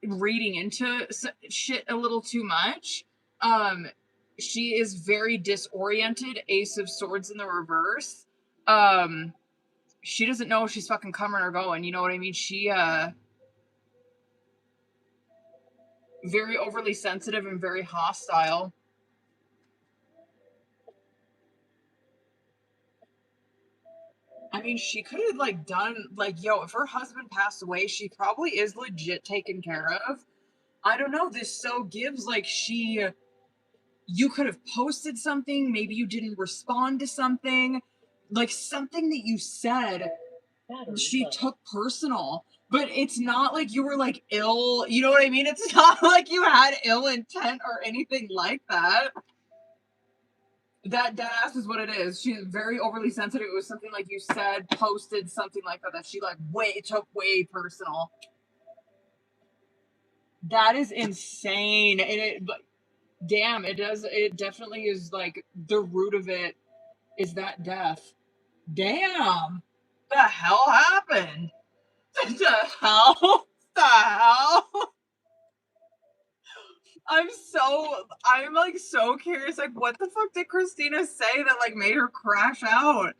reading into shit a little too much. She is very disoriented. Ace of Swords in the reverse. She doesn't know if she's fucking coming or going. You know what I mean? She, very overly sensitive and very hostile. I mean, she could have done yo, if her husband passed away, she probably is legit taken care of. I don't know. This so gives you could have posted something, maybe you didn't respond to something, something that you said she took personal. But it's not like you were ill, you know what I mean? It's not like you had ill intent or anything like that. That ass is what it is. She's very overly sensitive. It was something you said, posted, something like that she took way personal. That is insane. And it, damn, it definitely is the root of it is that death. Damn. the hell happened? The hell? The hell? I'm like so curious. Like, what the fuck did Christina say that like made her crash out?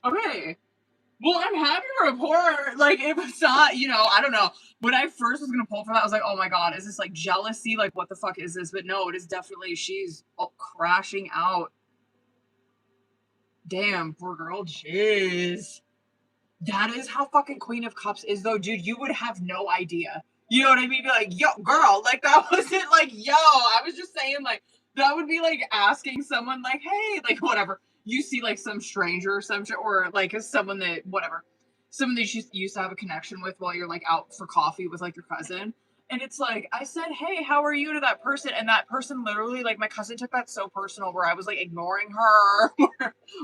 Okay. Well, I'm happy to report, like, it was not, I don't know. When I first was gonna pull for that, I was like, oh my god, is this like jealousy? Like, what the fuck is this? But no, it is definitely, she's crashing out. Damn, poor girl. Jeez. That is how fucking Queen of Cups is, though, dude. You would have no idea. You know what I mean? Be like, yo, girl, like, that wasn't like, yo. I was just saying, like, that would be like asking someone, like, hey, like, whatever. You see, like, some stranger or some shit, or like someone that, whatever, someone that you used to have a connection with while you're like out for coffee with like your cousin. And it's like, I said, hey, how are you to that person? And that person literally, like, my cousin took that so personal where I was like ignoring her,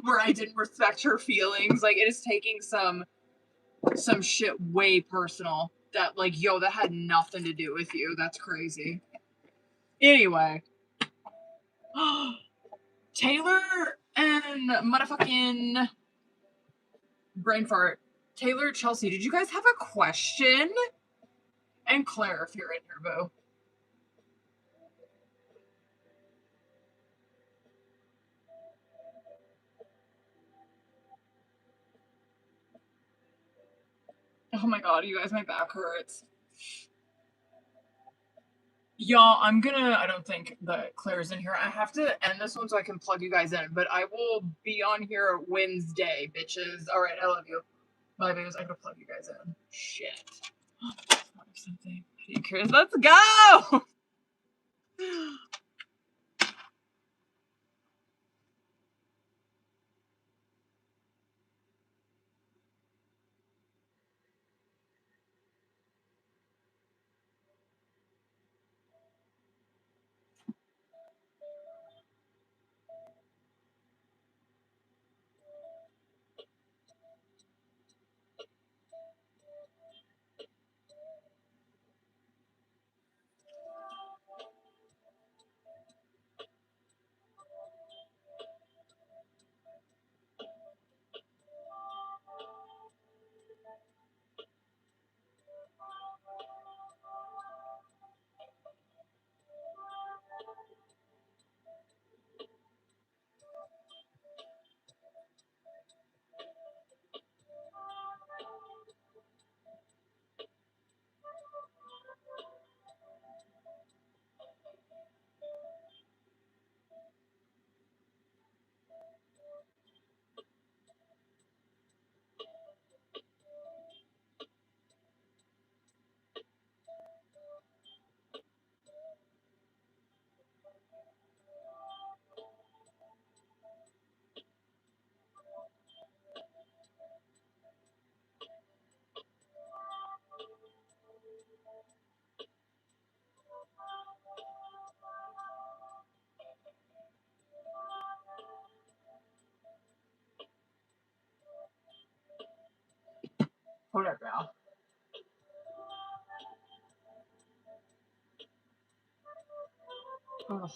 where I didn't respect her feelings. Like, it is taking some shit way personal that, like, yo, that had nothing to do with you. That's crazy. Anyway, Taylor and motherfucking brain fart. Taylor, Chelsea, did you guys have a question? And Claire, if you're in here, boo. Oh my god, you guys, my back hurts. Y'all, I don't think that Claire's in here. I have to end this one so I can plug you guys in, but I will be on here Wednesday, bitches. All right, I love you. Bye, babies. I gotta plug you guys in. Shit. Something. Are you curious? Let's go! Hold up, girl. Oh.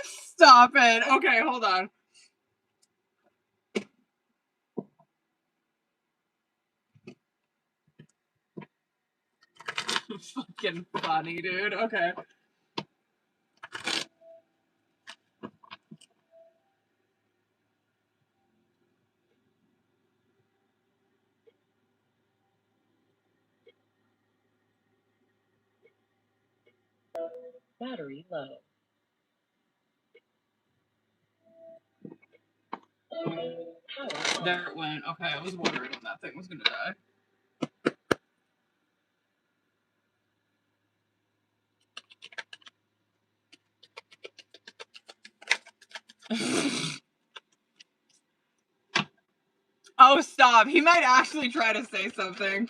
Stop it. Okay, hold on. Fucking funny, dude. Okay. Battery low. There it went. Okay, I was wondering when that thing was gonna die. Oh, stop. He might actually try to say something.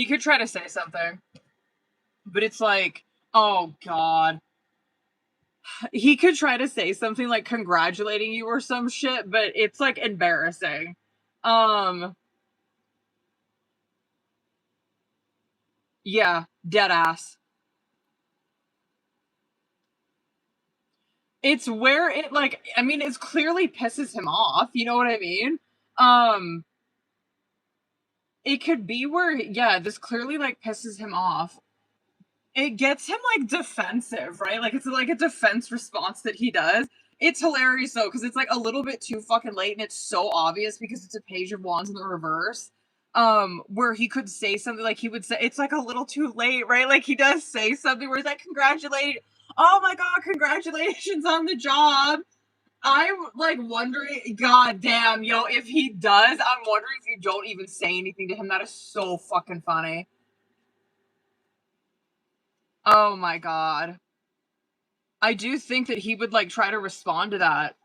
He could try to say something, but it's like, oh God. He could try to say something like congratulating you or some shit, but it's like embarrassing. Yeah, dead ass. It's where it like, I mean, it clearly pisses him off. You know what I mean? Um, it could be where, yeah, this clearly like pisses him off. It gets him like defensive, right? Like it's like a defense response that he does. It's hilarious though, because it's like a little bit too fucking late and it's so obvious because it's a page of wands in the reverse. Where he could say something like he would say it's like a little too late, right? Like he does say something where he's like, congratulate, oh my god, congratulations on the job. I'm like wondering, god damn, yo, if he does, I'm wondering if you don't even say anything to him. That is so fucking funny. Oh my god. I do think that he would like try to respond to that.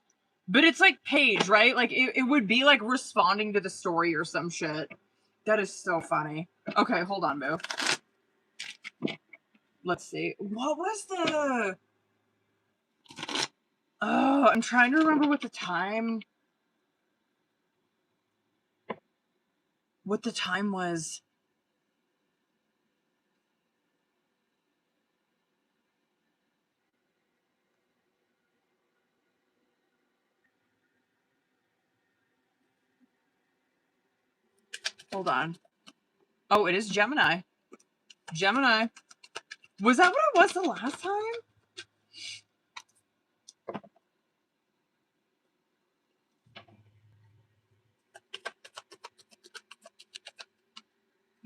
But it's like Paige, right? Like it would be like responding to the story or some shit. That is so funny. Okay, hold on, Boo. Let's see. What was the... Oh, I'm trying to remember what the time... What the time was. Hold on. Oh, it is Gemini. Gemini. Was that what it was the last time?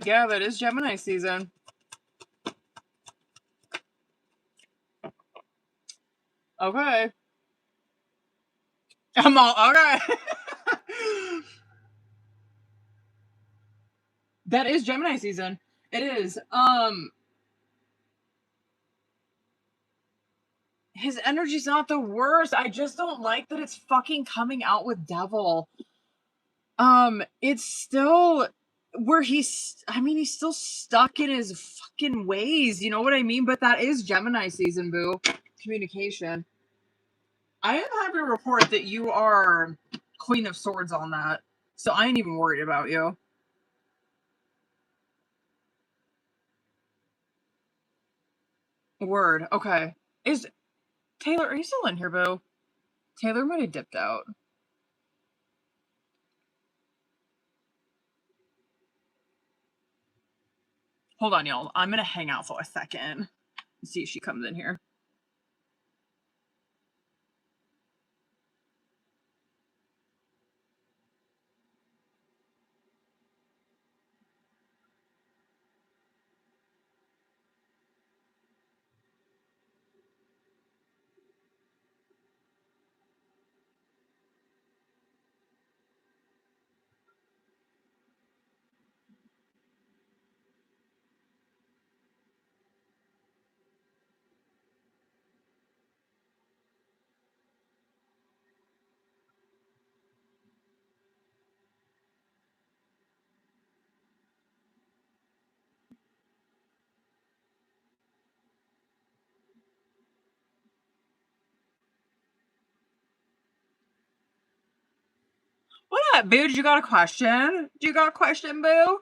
Yeah, that is Gemini season. Okay. I'm all okay. That is Gemini season. It is. His energy's not the worst. I just don't like that it's fucking coming out with Devil. It's still where I mean, he's still stuck in his fucking ways. You know what I mean? But that is Gemini season, Boo. Communication. I am happy to report that you are Queen of Swords on that. So I ain't even worried about you. Word. Okay. Is Taylor, are you still in here, Boo? Taylor might have dipped out. Hold on, y'all. I'm gonna hang out for a second and see if she comes in here. What up, Boo? Did you got a question? Do you got a question, Boo?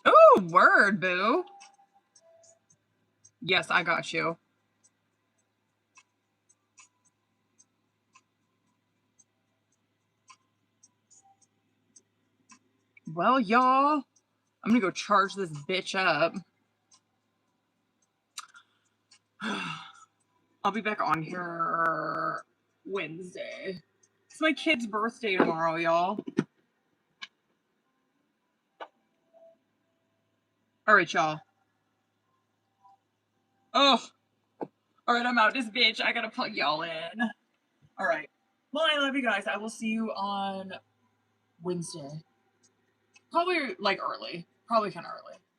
Ooh, word, Boo. Yes, I got you. Well, y'all, I'm gonna go charge this bitch up. I'll be back on here Wednesday. It's my kid's birthday tomorrow, y'all. All right, y'all. Oh, All right, I'm out this bitch. I gotta plug y'all in. All right. Well, I love you guys. I will see you on Wednesday. Probably like early. Probably kind of early.